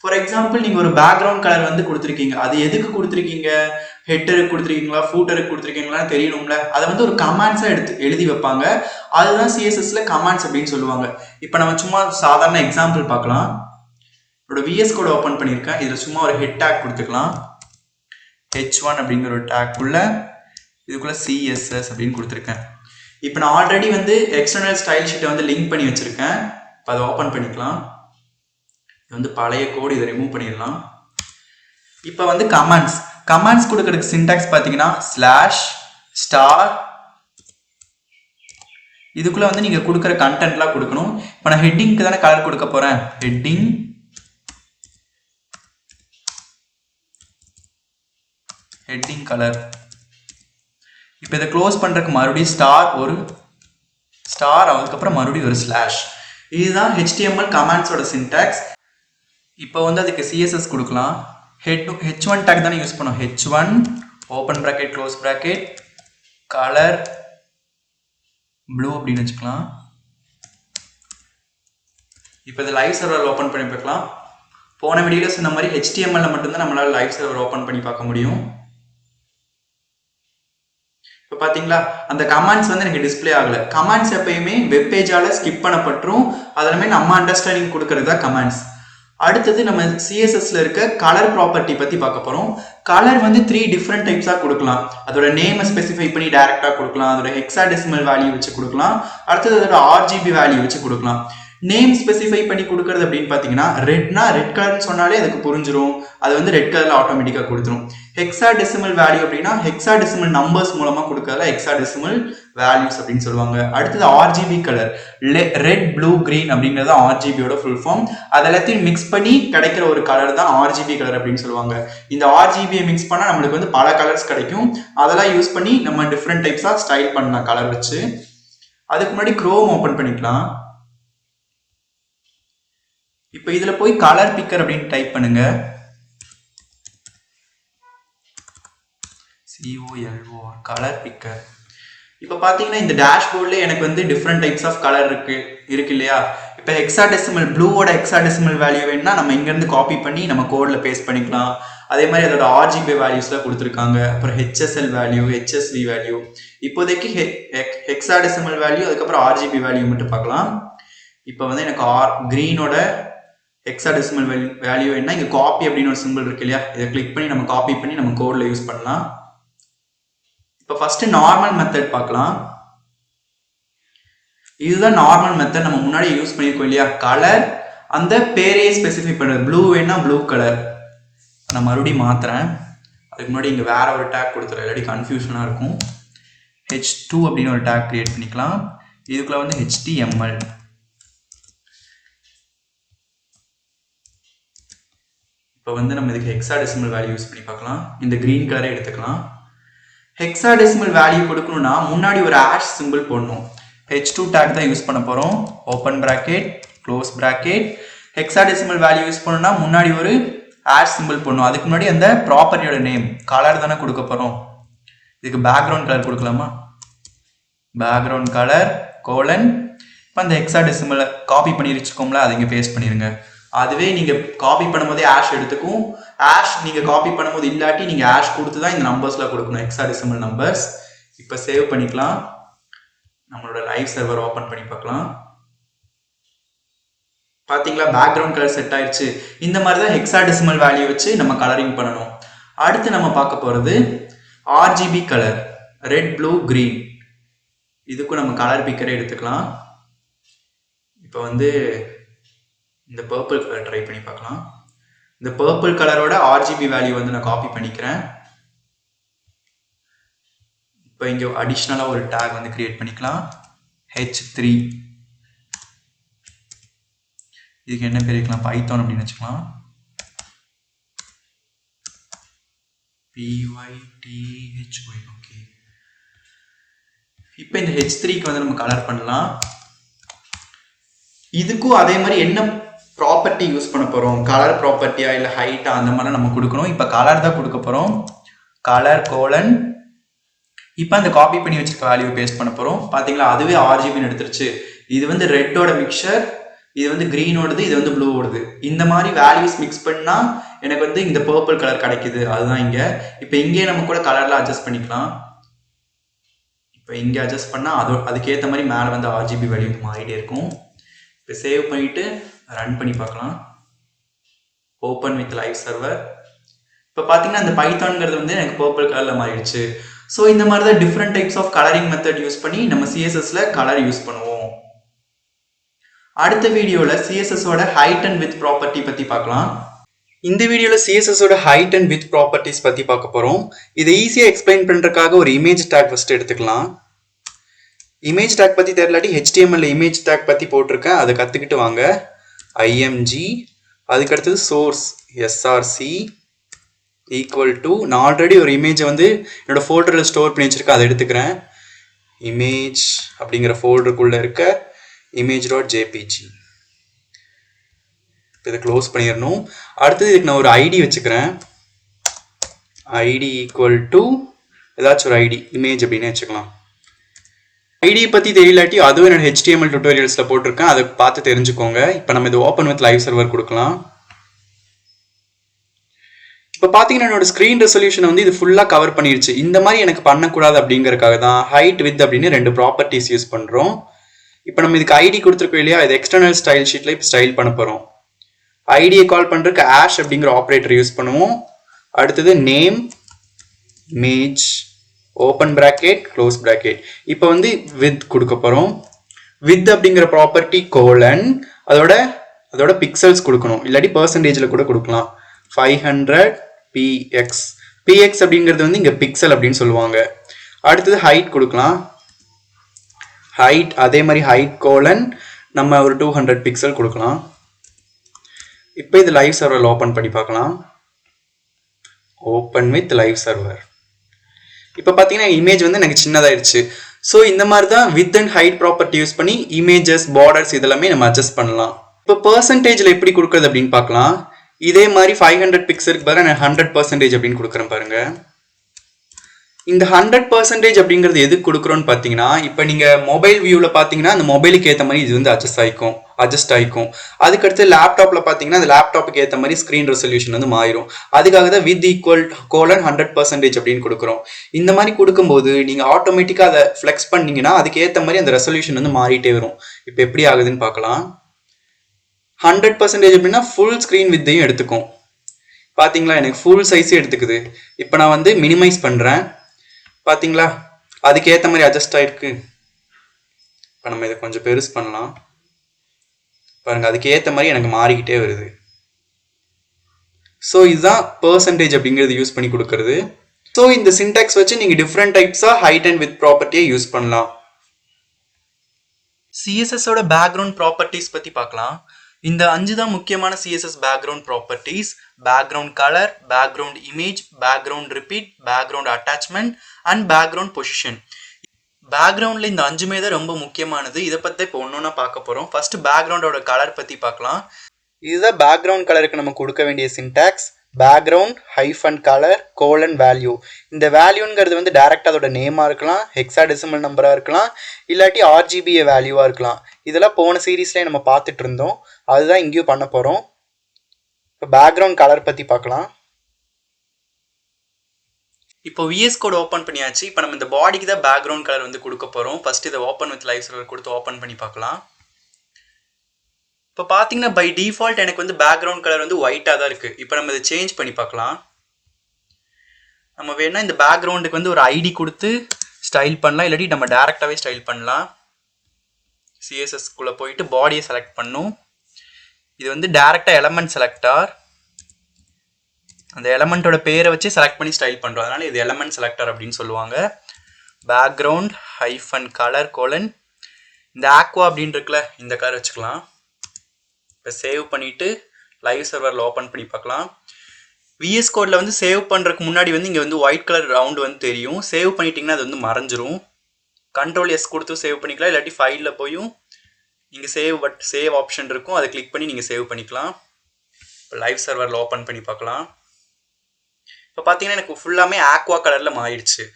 ஃபார் எக்ஸாம்பிள், நீங்கள் ஒரு பேக்ரவுண்ட் கலர் வந்து கொடுத்துருக்கீங்க. அது எதுக்கு கொடுத்துருக்கீங்க? ஹெட்டருக்கு கொடுத்துருக்கீங்களா ஃபூட்டருக்கு கொடுத்துருக்கீங்களான்னு தெரியணும்ல, அதை வந்து ஒரு கமாண்ட்ஸாக எழுதி வைப்பாங்க. அதுதான் சிஎஸ்எஸ்ல கமாண்ட்ஸ் அப்படின்னு சொல்லுவாங்க. இப்போ நம்ம சும்மா சாதாரண எக்ஸாம்பிள் பார்க்கலாம். என்னோட விஎஸ் கோட் ஓப்பன் பண்ணியிருக்கேன். இதில் சும்மா ஒரு ஹெட் டேக் கொடுத்துக்கலாம். h1 அப்படிங்கிற ஒரு டேக்குள்ள இதுக்குள்ள சிஎஸ்எஸ் அப்படின்னு கொடுத்துருக்கேன். இப்போ நான் ஆல்ரெடி வந்து எக்ஸ்டர்னல் ஸ்டைல் ஷீட்டை வந்து லிங்க் பண்ணி வச்சிருக்கேன். இப்போ அதை ஓப்பன் பண்ணிக்கலாம். இது வந்து பழைய கோடு, இதை ரிமூவ் பண்ணிடலாம். இப்போ வந்து கமாண்ட்ஸ் கொடுக்கறதுக்கு சின்டாக்ஸ் பார்த்தீங்கன்னா /* இதுக்குள்ள வந்து நீங்க கொடுக்குற கண்டென்ட்லாம் கொடுக்கணும். இப்போ நான் ஹெட்டிங்க்கு தானே கலர் கொடுக்க போறேன். Heading colour. இப்போ இதை க்ளோஸ் பண்றதுக்கு மறுபடியும் ஒரு ஸ்டார், அதுக்கப்புறம் மறுபடியும் ஒரு ஸ்லாஷ். இதுதான் HTML கமாண்ட்ஸோட சின்டாக்ஸ். இப்போ வந்து அதுக்கு சிஎஸ்எஸ் கொடுக்கலாம். h1 டேக் தானே யூஸ் பண்ணோம். h1 open bracket close bracket colour blue அப்படின்னு வச்சுக்கலாம். இப்போ இது லைவ் சர்வர் ஓப்பன் பண்ணி பார்க்கலாம். போன வீடியோல சொன்ன மாதிரி HTML மட்டும்தான் நம்மளால லைவ் சர்வர் ஓப்பன் பண்ணி பார்க்க முடியும். இப்போ பார்த்தீங்களா, அந்த கமாண்ட்ஸ் வந்து எனக்கு டிஸ்பிளே ஆகலை. கமாண்ட்ஸ் எப்பயுமே வெப் பேஜால ஸ்கிப் பண்ணப்பட்டுரும். அதெல்லாமே நம்ம அண்டர்ஸ்டாண்டிங் கொடுக்கறது தான் கமாண்ட்ஸ். அடுத்தது நம்ம சிஎஸ்எஸ்ல இருக்க கலர் ப்ராப்பர்ட்டி பத்தி பார்க்க போறோம். கலர் வந்து 3 டிஃப்ரெண்ட் டைப்ஸா கொடுக்கலாம். அதோட நேமை ஸ்பெசிஃபை பண்ணி டைரக்டா கொடுக்கலாம். அதோட ஹெக்ஸாடெசிமல் வேல்யூ வச்சு கொடுக்கலாம். அடுத்தது அதோட RGB வேல்யூ வச்சு கொடுக்கலாம். நேம் ஸ்பெசிஃபை பண்ணி கொடுக்கறது அப்படின்னு பார்த்தீங்கன்னா ரெட்னா ரெட் கலர்னு சொன்னாலே அதுக்கு புரிஞ்சிடும். அது வந்து ரெட் கலர்ல ஆட்டோமேட்டிக்கா கொடுத்துரும். ஹெக்ஸாடெசிமல் வேல்யூ அப்படின்னா ஹெக்ஸாடெசிமல் நம்பர்ஸ் மூலமா கொடுக்கறதுல ஹெக்ஸாடெசிமல் வேல்யூஸ் அப்படின்னு சொல்லுவாங்க. அடுத்தது RGB colour, red blue green அப்படிங்கிறது RGBயோட ஃபுல் ஃபார்ம். அது எல்லாத்தையும் மிக்ஸ் பண்ணி கிடைக்கிற ஒரு கலர் தான் RGB கலர் அப்படின்னு சொல்லுவாங்க. இந்த RGBயை மிக்ஸ் பண்ணா நம்மளுக்கு வந்து பல கலர்ஸ் கிடைக்கும். அதெல்லாம் யூஸ் பண்ணி நம்ம டிஃப்ரெண்ட் டைப்ஸா ஸ்டைல் பண்ணலாம் கலர் வச்சு. அதுக்கு முன்னாடி குரோம் ஓப்பன் பண்ணிக்கலாம். இப்போ இதுல போய் கலர் பிக்கர் அப்படின்னு டைப் பண்ணுங்க. COLOR colour bigger. இப்போ பார்த்தீங்கன்னா இந்த டேஷ்போர்ட்ல எனக்கு வந்து டிஃப்ரெண்ட் டைப்ஸ் ஆஃப் கலர் இருக்கு இல்லையா. இப்போ ஹெக்ஸாடெசிமல் ப்ளூவோட ஹெக்ஸாடெசிமல் வேல்யூ வேணும்னா நம்ம இங்கேருந்து காப்பி பண்ணி நம்ம கோடில் பேஸ்ட் பண்ணிக்கலாம். அதே மாதிரி அதோட RGB வேல்யூஸ்லாம் கொடுத்துருக்காங்க. அப்புறம் HSL வேல்யூ, HSV வேல்யூ. இப்போதைக்கு ஹெக்ஸாடெசிமல் வேல்யூ அதுக்கப்புறம் RGB வேல்யூ மட்டும் பார்க்கலாம். இப்போ வந்து எனக்கு கிரீனோட ஹெக்ஸாடெசிமல் வேல்யூ என்ன, இங்கே காப்பி அப்படின்னு ஒரு சிம்பிள் இருக்கு இல்லையா, இதை கிளிக் பண்ணி நம்ம காப்பி பண்ணி நம்ம கோடில் யூஸ் பண்ணலாம். இப்போ ஃபர்ஸ்ட் நார்மல் மெத்தட் பார்க்கலாம். இதுதான் நார்மல் மெத்தட், நம்ம முன்னாடி யூஸ் பண்ணியிருக்கோம் இல்லையா. கலர் அந்த பேரையே ஸ்பெசிஃபை பண்ணுறது. ப்ளூ வேணா ப்ளூ கலர். நான் மறுபடியும் மாத்துறேன். அதுக்கு முன்னாடி இங்கே வேற ஒரு டேக் கொடுத்துறேன், இல்லாட்டி கன்ஃபியூஷனாக இருக்கும். H2 அப்படின்னு ஒரு டேக் கிரியேட் பண்ணிக்கலாம். இதுக்குள்ள வந்து HTML. இப்போ வந்து நம்ம இதுக்கு ஹெக்ஸாடெசிமல் வேல்யூ யூஸ் பண்ணி பார்க்கலாம். இந்த கிரீன் கலரை எடுத்துக்கலாம். ஹெக்ஸாடெசிமல் வேல்யூ கொடுக்கணும்னா முன்னாடி ஒரு ஆஷ் சிம்பிள் போடணும். H2 டேக் தான் யூஸ் பண்ண போறோம். Open bracket close bracket. Hexadecimal value use பண்ணணும்னா முன்னாடி ஒரு ஆஷ் சிம்பிள் போடணும். அதுக்கு முன்னாடி அந்த ப்ராப்பர்ட்டியோட நேம் கலர் தானே கொடுக்க போறோம். இதுக்கு பேக்ரவுண்ட் கலர் கொடுக்கலாமா. Background colour colon. இப்போ அந்த ஹெக்ஸாடெசிமல் காப்பி பண்ணி வச்சுக்கோம்ல, அதை இங்கே பேஸ்ட் பண்ணிருங்க. அதுவே நீங்க காப்பி பண்ணும்போதே ஆஷ் எடுத்துக்கும். ஆஷ் நீங்க காப்பி பண்ணும்போது இல்லாட்டி நீங்க ஆஷ் கொடுத்து தான் இந்த நம்பர்ஸ்ல கொடுக்கணும், ஹெக்ஸாடெசிமல் நம்பர்ஸ். இப்போ சேவ் பண்ணிக்கலாம். நம்மளோட லைவ் சர்வர் ஓபன் பண்ணி பார்க்கலாம். பாத்தீங்களா, பேக்ரவுண்ட் கலர் செட் ஆயிடுச்சு. இந்த மாதிரி தான் ஹெக்ஸாடெசிமல் வேல்யூ வச்சு நம்ம கலரிங் பண்ணணும். அடுத்து நம்ம பார்க்க போறது RGB colour, red blue green. இதுக்கும் நம்ம கலர் பிக்கரே எடுத்துக்கலாம். இப்போ வந்து இந்த பர்பிள் கலர் ட்ரை பண்ணி பார்க்கலாம். இந்த பர்பிள் கலரோட RGB வேல்யூ வந்து நான் காப்பி பண்ணிக்கிறேன். இப்போ இங்கே அடிஷ்னலாக ஒரு டேக் வந்து கிரியேட் பண்ணிக்கலாம். H3. இதுக்கு என்ன பேர் வைக்கலாம், பைத்தான் அப்படின்னு வச்சுக்கலாம். PYTHY. ஓகே. இப்போ இந்த H3க்கு வந்து நம்ம கலர் பண்ணலாம். இதுக்கும் அதே மாதிரி என்ன ப்ராப்பர்ட்டி யூஸ் பண்ண போறோம், கலர் ப்ராப்பர்ட்டியா இல்லை ஹைட்டா அந்த மாதிரி நம்ம கொடுக்கணும். இப்போ கலர் தான் கொடுக்க போறோம். Colour colon. இப்போ அந்த காப்பி பண்ணி வச்சிருக்க வேல்யூ பேஸ்ட் பண்ண போறோம். பாத்தீங்களா, அதுவே RGBன்னு எடுத்துருச்சு. இது வந்து ரெட்டோட மிக்சர், இது வந்து கிரீனோடது, இது வந்து ப்ளூவோடது. இந்த மாதிரி வேல்யூஸ் மிக்ஸ் பண்ணா எனக்கு வந்து இந்த பர்பிள் கலர் கிடைக்குது, அதுதான் இங்கே. இப்போ இங்கேயே நம்ம கூட கலர்லாம் அட்ஜஸ்ட் பண்ணிக்கலாம். இப்போ இங்கே அட்ஜஸ்ட் பண்ணால் அதுக்கேற்ற மாதிரி மேலே வந்து ஆர்ஜிபி வேல்யூ மாறிட்டே இருக்கும். இப்போ சேவ் பண்ணிவிட்டு ரன் பண்ணி பார்க்கலாம். Open with live server. இப்போ பார்த்தீங்கன்னா இந்த பைத்தான்ங்கிறது வந்து எனக்கு பர்பிள் கலரில் மாறிடுச்சு. ஸோ இந்த மாதிரி தான் different types of colouring method use பண்ணி நம்ம சிஎஸ்எஸ்ல கலர் யூஸ் பண்ணுவோம். அடுத்த வீடியோவில் சிஎஸ்எஸோட ஹைட் அண்ட் வித் ப்ராப்பர்ட்டி பற்றி பார்க்கலாம். இந்த வீடியோவில் சிஎஸ்எஸோட ஹைட் அண்ட் வித் ப்ராப்பர்ட்டிஸ் பற்றி பார்க்க போகிறோம். இதை ஈஸியாக எக்ஸ்பிளைன் பண்ணுறதுக்காக ஒரு இமேஜ் டேக் ஃபஸ்ட் எடுத்துக்கலாம். இமேஜ் டேக் பற்றி தெரியலாட்டி HTML இமேஜ் டேக் பற்றி போட்டிருக்கேன், அதை கற்றுக்கிட்டு வாங்க. IMG, அதுக்கடுத்தது சோர்ஸ் SRC ஈக்குவல் டு, நான் ஆல்ரெடி ஒரு இமேஜை வந்து என்னோட ஃபோல்டரில் ஸ்டோர் பண்ணி வச்சுருக்கேன், அதை எடுத்துக்கிறேன். இமேஜ் அப்படிங்கிற ஃபோல்டருக்குள்ளே இருக்க image.jpg. இதை க்ளோஸ் பண்ணிடணும். அடுத்தது இதுக்கு நான் ஒரு ஐடி வச்சுக்கிறேன். ஐடி ஈக்குவல் டு ஏதாச்சும் ஒரு ஐடி, இமேஜ் அப்படின்னு வச்சுக்கலாம். ஐடியை பற்றி தெரியலாட்டி அதுவும் என்னோட HTML டுட்டோரியல்ஸில் போட்டிருக்கேன், அதை பார்த்து தெரிஞ்சுக்கோங்க. இப்போ நம்ம இது ஓப்பன் வித் லைவ் சர்வர் கொடுக்கலாம். இப்போ பார்த்தீங்கன்னா என்னோட ஸ்க்ரீன் ரெசல்யூஷனை வந்து இது ஃபுல்லாக கவர் பண்ணிருச்சு. இந்த மாதிரி எனக்கு பண்ணக்கூடாது அப்படிங்கறதுக்காக தான் ஹைட் வித் அப்படின்னு 2 ப்ராப்பர்ட்டிஸ் யூஸ் பண்ணுறோம். இப்போ நம்ம இதுக்கு ஐடி கொடுத்துருக்கோம் இல்லையா, இது எக்ஸ்டர்னல் ஸ்டைல் ஷீட்டில் இப்போ ஸ்டைல் பண்ண போகிறோம். ஐடியை கால் பண்ணுறதுக்கு ஆஷ் அப்படிங்கிற ஆப்ரேட்டர் யூஸ் பண்ணுவோம். அடுத்தது name image open bracket close bracket. இப்போ வந்து வித் கொடுக்க போகிறோம். வித் அப்படிங்கிற ப்ராப்பர்ட்டி கோலன் அதோட பிக்சல்ஸ் கொடுக்கணும், இல்லாட்டி பர்சன்டேஜில் கூட கொடுக்கலாம். 500 px. px அப்படிங்கிறது வந்து இங்கே பிக்சல் அப்படின்னு சொல்லுவாங்க. அடுத்தது ஹைட் கொடுக்கலாம். ஹைட் அதே மாதிரி ஹைட் கோலன் நம்ம ஒரு 200 பிக்சல் கொடுக்கலாம். இப்போ இது லைவ் சர்வரில் ஓப்பன் பண்ணி பார்க்கலாம். Open with live server. இப்போ பார்த்தீங்கன்னா இமேஜ் வந்து எனக்கு சின்னதாயிடுச்சு. ஸோ இந்த மாதிரி தான் width and height property use பண்ணி இமேஜஸ் பார்டர்ஸ் இதெல்லாமே நம்ம அட்ஜஸ்ட் பண்ணலாம். இப்போ பர்சன்டேஜில் எப்படி கொடுக்குறது அப்படின்னு பார்க்கலாம். இதே மாதிரி 500 பிக்சலுக்கு பதிலாக நான் 100% அப்படின்னு கொடுக்குறேன் பாருங்க. இந்த 100% அப்படிங்கிறது எதுக்கு கொடுக்குறோன்னு பார்த்தீங்கன்னா, இப்போ நீங்கள் மொபைல் வியூவில் பார்த்தீங்கன்னா அந்த மொபைலுக்கு ஏற்ற மாதிரி இது வந்து அட்ஜஸ்ட் ஆகிக்கும். அதுக்கடுத்து லேப்டாப்பில் பார்த்தீங்கன்னா அந்த லேப்டாப்புக்கு ஏற்ற மாதிரி ஸ்க்ரீன் ரெசல்யூஷன் வந்து மாறிடும். அதுக்காக தான் வித் ஈக்குவல் கோலன் 100% அப்படின்னு கொடுக்குறோம். இந்த மாதிரி கொடுக்கும்போது நீங்கள் ஆட்டோமேட்டிக்காக அதை ஃப்ளெக்ஸ் பண்ணீங்கன்னா அதுக்கு ஏற்ற மாதிரி அந்த ரெசல்யூஷன் வந்து மாறிட்டே வரும். இப்போ எப்படி ஆகுதுன்னு பார்க்கலாம். 100% அப்படின்னா ஃபுல் ஸ்க்ரீன் வித்தையும் எடுத்துக்கும். பார்த்தீங்களா, எனக்கு ஃபுல் சைஸே எடுத்துக்குது. இப்போ நான் வந்து மினிமைஸ் பண்ணுறேன். பார்த்தீங்களா, அதுக்கு ஏற்ற மாதிரி அட்ஜஸ்ட் ஆகிருக்கு. இப்போ நம்ம இதை கொஞ்சம் பெருசு பண்ணலாம். பாருங்கள், அதுக்கு ஏற்ற மாதிரி எனக்கு மாறிக்கிட்டே வருது. ஸோ இதுதான் பர்சன்டேஜ் அப்படிங்கிறது யூஸ் பண்ணி கொடுக்கறது. ஸோ இந்த சின்டாக்ஸ் வச்சு நீங்கள் டிஃப்ரெண்ட் டைப்ஸாக ஹைட் அண்ட் வித் ப்ராப்பர்ட்டியை யூஸ் பண்ணலாம். சிஎஸ்எஸோட பேக்ரவுண்ட் ப்ராப்பர்ட்டிஸ் பற்றி பார்க்கலாம். இந்த 5 தான் முக்கியமான CSS background properties. Background colour, background image, background repeat, background attachment and background position. பேக்ரவுண்டில் இந்த 5மே தான் ரொம்ப முக்கியமானது. இதை பற்றி இப்போ ஒன்று பார்க்க போகிறோம். ஃபர்ஸ்ட் பேக்ரவுண்டோட கலர் பற்றி பார்க்கலாம். இதுதான் பேக்ரவுண்ட் கலருக்கு நம்ம கொடுக்க வேண்டிய syntax. Background hyphen colour colon value. இந்த வேல்யூங்கிறது வந்து டைரக்ட் அதோட நேமாக இருக்கலாம், ஹெக்ஸாடெசிமல் நம்பராக இருக்கலாம், இல்லாட்டி RGBA வேல்யூவாக இருக்கலாம். இதெல்லாம் போன சீரீஸ்லேயே நம்ம பார்த்துட்டு இருந்தோம், அதுதான் இங்கேயும் பண்ண போகிறோம். இப்போ பேக்ரவுண்ட் கலர் பற்றி பார்க்கலாம். இப்போ VS கோட் ஓப்பன் பண்ணியாச்சு. இப்போ நம்ம இந்த பாடிக்கு தான் பேக்ரவுண்ட் கலர் வந்து கொடுக்க போகிறோம். ஃபர்ஸ்ட் இதை ஓப்பன் வித் லைவ் சர்வர் கொடுத்து ஓப்பன் பண்ணி பார்க்கலாம். இப்போ பார்த்தீங்கன்னா பை டிஃபால்ட் எனக்கு வந்து பேக்ரவுண்ட் கலர் வந்து ஒயிட்டாக தான் இருக்குது. இப்போ நம்ம இதை சேஞ்ச் பண்ணி பார்க்கலாம். நம்ம வேணால் இந்த பேக்ரவுண்டுக்கு வந்து ஒரு ஐடி கொடுத்து ஸ்டைல் பண்ணலாம், இல்லாட்டி நம்ம டேரெக்டாகவே ஸ்டைல் பண்ணலாம். CSSக்குள்ளே போயிட்டு பாடியை செலக்ட் பண்ணும். இது வந்து டேரெக்டாக எலமெண்ட் செலக்டார், அந்த எலமெண்ட்டோட பேரை வச்சு செலக்ட் பண்ணி ஸ்டைல் பண்ணுறோம். அதனால் இது எலமெண்ட் செலக்டர் அப்படின்னு சொல்லுவாங்க. பேக்ரவுண்ட் ஹைஃபன் கலர் கோலன் இந்த ஆக்வா அப்படின்னு இருக்குல்ல, இந்த கலர் வச்சுக்கலாம். இப்போ சேவ் பண்ணிவிட்டு லைவ் சர்வரில் ஓப்பன் பண்ணி பார்க்கலாம். VS கோடில் வந்து சேவ் பண்ணுறதுக்கு முன்னாடி வந்து இங்கே வந்து ஒயிட் கலர் ரவுண்டு வந்து தெரியும். சேவ் பண்ணிட்டீங்கன்னா அது வந்து மறைஞ்சிரும். Ctrl+S கொடுத்து சேவ் பண்ணிக்கலாம், இல்லாட்டி ஃபைலில் போயும் இங்கே சேவ் ஆப்ஷன் இருக்கும், அதை கிளிக் பண்ணி நீங்கள் சேவ் பண்ணிக்கலாம். இப்போ லைவ் சர்வரில் ஓப்பன் பண்ணி பார்க்கலாம். இப்போ பார்த்தீங்கன்னா எனக்கு ஃபுல்லாமே ஆக்வா கலரில் மாறிடுச்சு.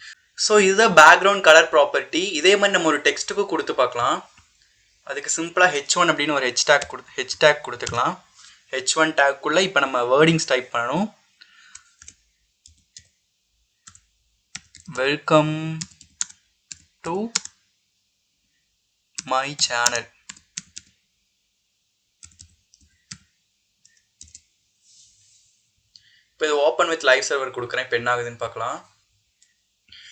ஸோ இதுதான் பேக்ரவுண்ட் கலர் ப்ராப்பர்ட்டி. இதே மாதிரி நம்ம ஒரு டெக்ஸ்ட்டுக்கு கொடுத்து பார்க்கலாம். அதுக்கு சிம்பிளாக H1 அப்படின்னு ஒரு ஹெச் டேக் கொடுத்துக்கலாம். h1 டேக்குள்ள இப்போ நம்ம வேர்டிங்ஸ் டைப் பண்ணணும். Welcome to my channel. இப்போ இது ஓப்பன் வித் லைவ் சர்வர் கொடுக்குறேன். இப்போ என்ன ஆகுதுன்னு பார்க்கலாம்.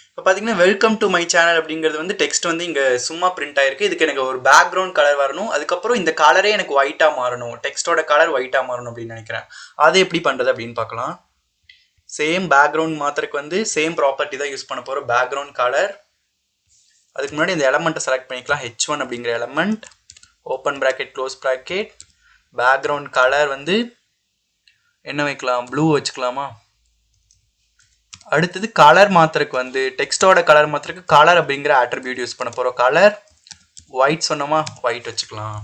இப்போ பார்த்தீங்கன்னா வெல்கம் டு மை சேனல் அப்படிங்கிறது வந்து டெக்ஸ்ட் வந்து இங்கே சும்மா பிரிண்ட் ஆயிருக்கு. இதுக்கு எனக்கு ஒரு பேக்ரவுண்ட் கலர் வரணும். அதுக்கப்புறம் இந்த கலரே எனக்கு ஒயிட்டாக மாறணும். டெக்ஸ்டோட கலர் ஒயிட்டாக மாறணும் அப்படின்னு நினைக்கிறேன். அதை எப்படி பண்ணுறது அப்படின்னு பார்க்கலாம். சேம் பேக்ரவுண்ட் மாத்திரக்கு வந்து சேம் ப்ராப்பர்ட்டி தான் யூஸ் பண்ண போகிறோம். Background colour. அதுக்கு முன்னாடி இந்த எலமெண்ட்டை செலக்ட் பண்ணிக்கலாம். h1 அப்படிங்கிற element, open bracket close bracket. Background colour வந்து என்ன வைக்கலாம், ப்ளூ வச்சுக்கலாமா. அடுத்தது கலர் மாத்திரக்கு வந்து டெக்ஸ்டோட கலர் மாத்திரக்கு கலர் அப்படிங்கிற ஆட்ரிபியூட் யூஸ் பண்ண போகிறோம். கலர் ஒயிட் சொன்னோமா, ஒயிட் வச்சுக்கலாம்.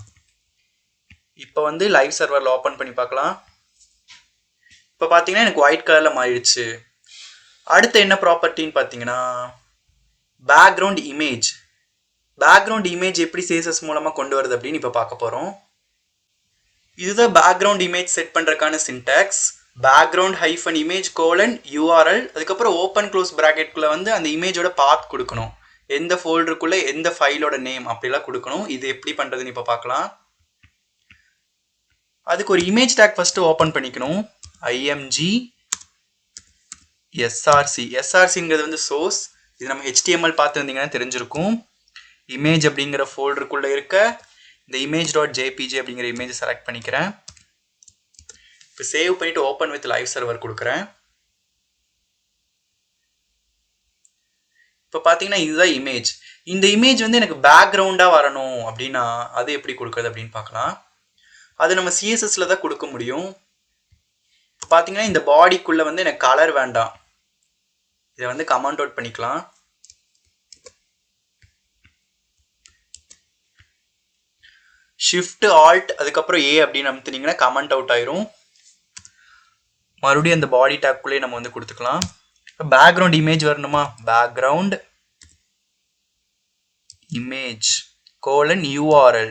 இப்போ வந்து லைவ் சர்வரில் ஓப்பன் பண்ணி பார்க்கலாம். இப்போ பார்த்தீங்கன்னா எனக்கு ஒயிட் கலரில் மாறிடுச்சு. அடுத்து என்ன ப்ராப்பர்ட்டின்னு பார்த்தீங்கன்னா பேக்ரவுண்ட் இமேஜ். பேக்ரவுண்ட் இமேஜ் எப்படி CSS மூலமாக கொண்டு வருது அப்படின்னு இப்போ பார்க்க போகிறோம். இதுதான் பேக்ரவுண்ட் இமேஜ் செட் பண்ணுறதுக்கான syntax. Background hyphen image colon URL, அதுக்கப்புறம் ஓப்பன் க்ளோஸ் ப்ராக்கெட்குள்ளே வந்து அந்த இமேஜோட பாத் கொடுக்கணும். எந்த ஃபோல்டருக்குள்ளே எந்த ஃபைலோட நேம் அப்படிலாம் கொடுக்கணும். இது எப்படி பண்ணுறதுன்னு இப்போ பார்க்கலாம். அதுக்கு ஒரு இமேஜ் டேக் ஃபஸ்ட்டு ஓப்பன் பண்ணிக்கணும். img src. srcங்கிறது வந்து சோர்ஸ். இது நம்ம HTML பார்த்துருந்தீங்கன்னா தெரிஞ்சிருக்கும். இமேஜ் அப்படிங்கிற ஃபோல்டருக்குள்ளே இருக்க இந்த image.jpg அப்படிங்கிற இமேஜை செலக்ட் பண்ணிக்கிறேன். இப்போ சேவ் பண்ணிட்டு ஓப்பன் வித் லைவ் சர்வர் கொடுக்குறேன். இப்போ பார்த்தீங்கன்னா இதுதான் இமேஜ். இந்த இமேஜ் வந்து எனக்கு பேக்ரவுண்டாக வரணும் அப்படின்னா அது எப்படி கொடுக்குறது அப்படின்னு பார்க்கலாம். அது நம்ம CSSல தான் கொடுக்க முடியும். இப்போ பார்த்தீங்கன்னா இந்த பாடிக்குள்ளே வந்து எனக்கு கலர் வேண்டாம். இதை வந்து கமெண்ட் அவுட் பண்ணிக்கலாம். ஷிஃப்ட் ஆல்ட் அதுக்கப்புறம் A அப்படின்னு அமுத்துனீங்கன்னா கமெண்ட் அவுட் ஆயிரும். மறுபடியும் அந்த பாடி டேக்குள்ளே நம்ம வந்து கொடுத்துக்கலாம். இப்போ பேக்ரவுண்ட் இமேஜ் வரணுமா, பேக்ரவுண்ட் இமேஜ் கோலன் URL.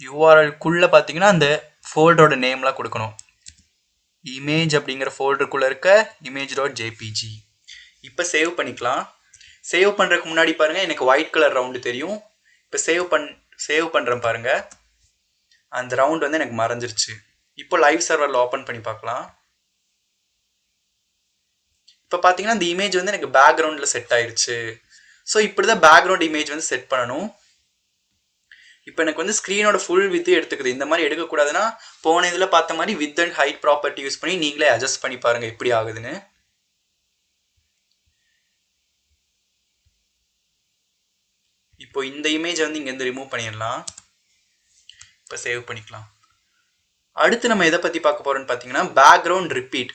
URLக்குள்ளே பார்த்தீங்கன்னா அந்த ஃபோல்டரோட நேம்லாம் கொடுக்கணும். இமேஜ் அப்படிங்கிற ஃபோல்டருக்குள்ளே இருக்க image.jpg. இப்போ சேவ் பண்ணிக்கலாம். சேவ் பண்ணுறதுக்கு முன்னாடி பாருங்கள் எனக்கு ஒயிட் கலர் ரவுண்டு தெரியும். இப்போ சேவ் பண்ணுறேன் பாருங்கள், அந்த ரவுண்ட் வந்து எனக்கு மறைஞ்சிருச்சு. இப்போ லைவ் சர்வரில் ஓப்பன் பண்ணி பார்க்கலாம். இப்போ பார்த்தீங்கன்னா இந்த இமேஜ் வந்து எனக்கு பேக்ரவுண்டில் செட் ஆயிடுச்சு. ஸோ இப்படி தான் பேக்ரவுண்ட் இமேஜ் வந்து செட் பண்ணணும். இப்போ எனக்கு வந்து ஸ்க்ரீனோட ஃபுல் வித்து எடுத்துக்குது. இந்த மாதிரி எடுக்கக்கூடாதுன்னா போன இதில் பார்த்த மாதிரி width and height property use பண்ணி நீங்களே அட்ஜஸ்ட் பண்ணி பாருங்கள் எப்படி ஆகுதுன்னு. இப்போ இந்த இமேஜை வந்து இங்கேருந்து ரிமூவ் பண்ணிடலாம். இப்போ சேவ் பண்ணிக்கலாம். அடுத்து நம்ம எதை பற்றி பார்க்க போகிறோம்னு பார்த்தீங்கன்னா பேக்ரவுண்ட் ரிப்பீட்.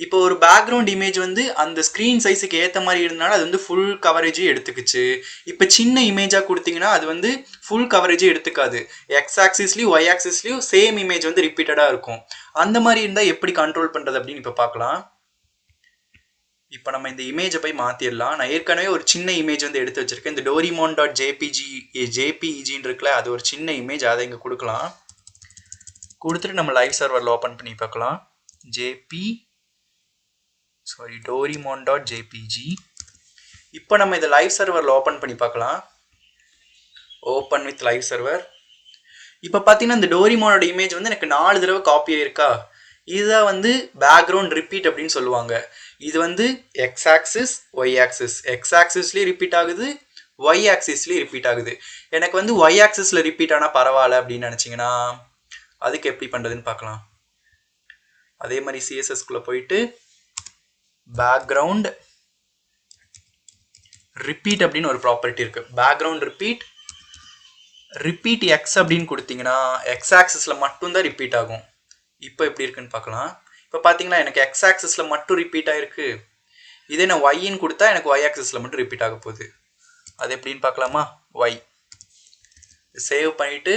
இப்போ ஒரு பேக்ரவுண்ட் இமேஜ் வந்து அந்த ஸ்க்ரீன் சைஸுக்கு ஏற்ற மாதிரி இருந்தாலும் அது வந்து ஃபுல் கவரேஜே எடுத்துக்குச்சு. இப்போ சின்ன இமேஜாக கொடுத்தீங்கன்னா அது வந்து ஃபுல் கவரேஜே எடுத்துக்காது. எக்ஸ் ஆக்சிஸ்லையும் ஒய் ஆக்சிஸ்லையும் சேம் இமேஜ் வந்து ரிப்பீட்டடாக இருக்கும். அந்த மாதிரி இருந்தால் எப்படி கண்ட்ரோல் பண்ணுறது அப்படின்னு இப்போ பார்க்கலாம். இப்போ நம்ம இந்த இமேஜை போய் மாற்றிடலாம். நான் ஏற்கனவே ஒரு சின்ன இமேஜ் வந்து எடுத்து வச்சுருக்கேன். இந்த doraemon.jpgன்னு இருக்குல்ல, அது ஒரு சின்ன இமேஜ். அதை இங்கே கொடுக்கலாம். கொடுத்துட்டு நம்ம லைவ் சர்வரில் ஓப்பன் பண்ணி பார்க்கலாம். doraemon.jpg. இப்போ நம்ம இதை லைவ் சர்வரில் ஓப்பன் பண்ணி பார்க்கலாம். Open with live server. இப்போ பார்த்தீங்கன்னா இந்த டோரிமானோட இமேஜ் வந்து எனக்கு 4 தடவை காப்பி ஆயிருக்கா. இதுதான் வந்து பேக்ரவுண்ட் ரிப்பீட் அப்படின்னு சொல்லுவாங்க. இது வந்து X axis Y axis, X ஆக்சிஸ்லேயும் ரிப்பீட் ஆகுது, ஒய் ஆக்சிஸ்லேயும் ரிப்பீட் ஆகுது. எனக்கு வந்து ஒய் ஆக்சிஸில் ரிப்பீட் ஆனால் பரவாயில்ல அப்படின்னு நினச்சிங்கன்னா அதுக்கு எப்படி பண்ணுறதுன்னு பார்க்கலாம். அதே மாதிரி CSSக்குள்ளே போயிட்டு பேக்ரவுண்ட் ரிப்பீட் அப்படின்னு ஒரு ப்ராப்பர்ட்டி இருக்குது. பேக்ரவுண்ட் ரிப்பீட் எக்ஸ் அப்படின்னு கொடுத்தீங்கன்னா எக்ஸ் ஆக்சிஸில் மட்டும்தான் ரிப்பீட் ஆகும். இப்போ எப்படி இருக்குன்னு பார்க்கலாம். இப்போ பார்த்தீங்கன்னா எனக்கு எக்ஸ் ஆக்சிஸில் மட்டும் ரிப்பீட் ஆகிருக்கு. இதே நான் ஒய்ன்னு கொடுத்தா எனக்கு ஒய் ஆக்சிஸில் மட்டும் ரிப்பீட் ஆக போகுது. அது எப்படின்னு பார்க்கலாமா. ஒய் சேவ் பண்ணிவிட்டு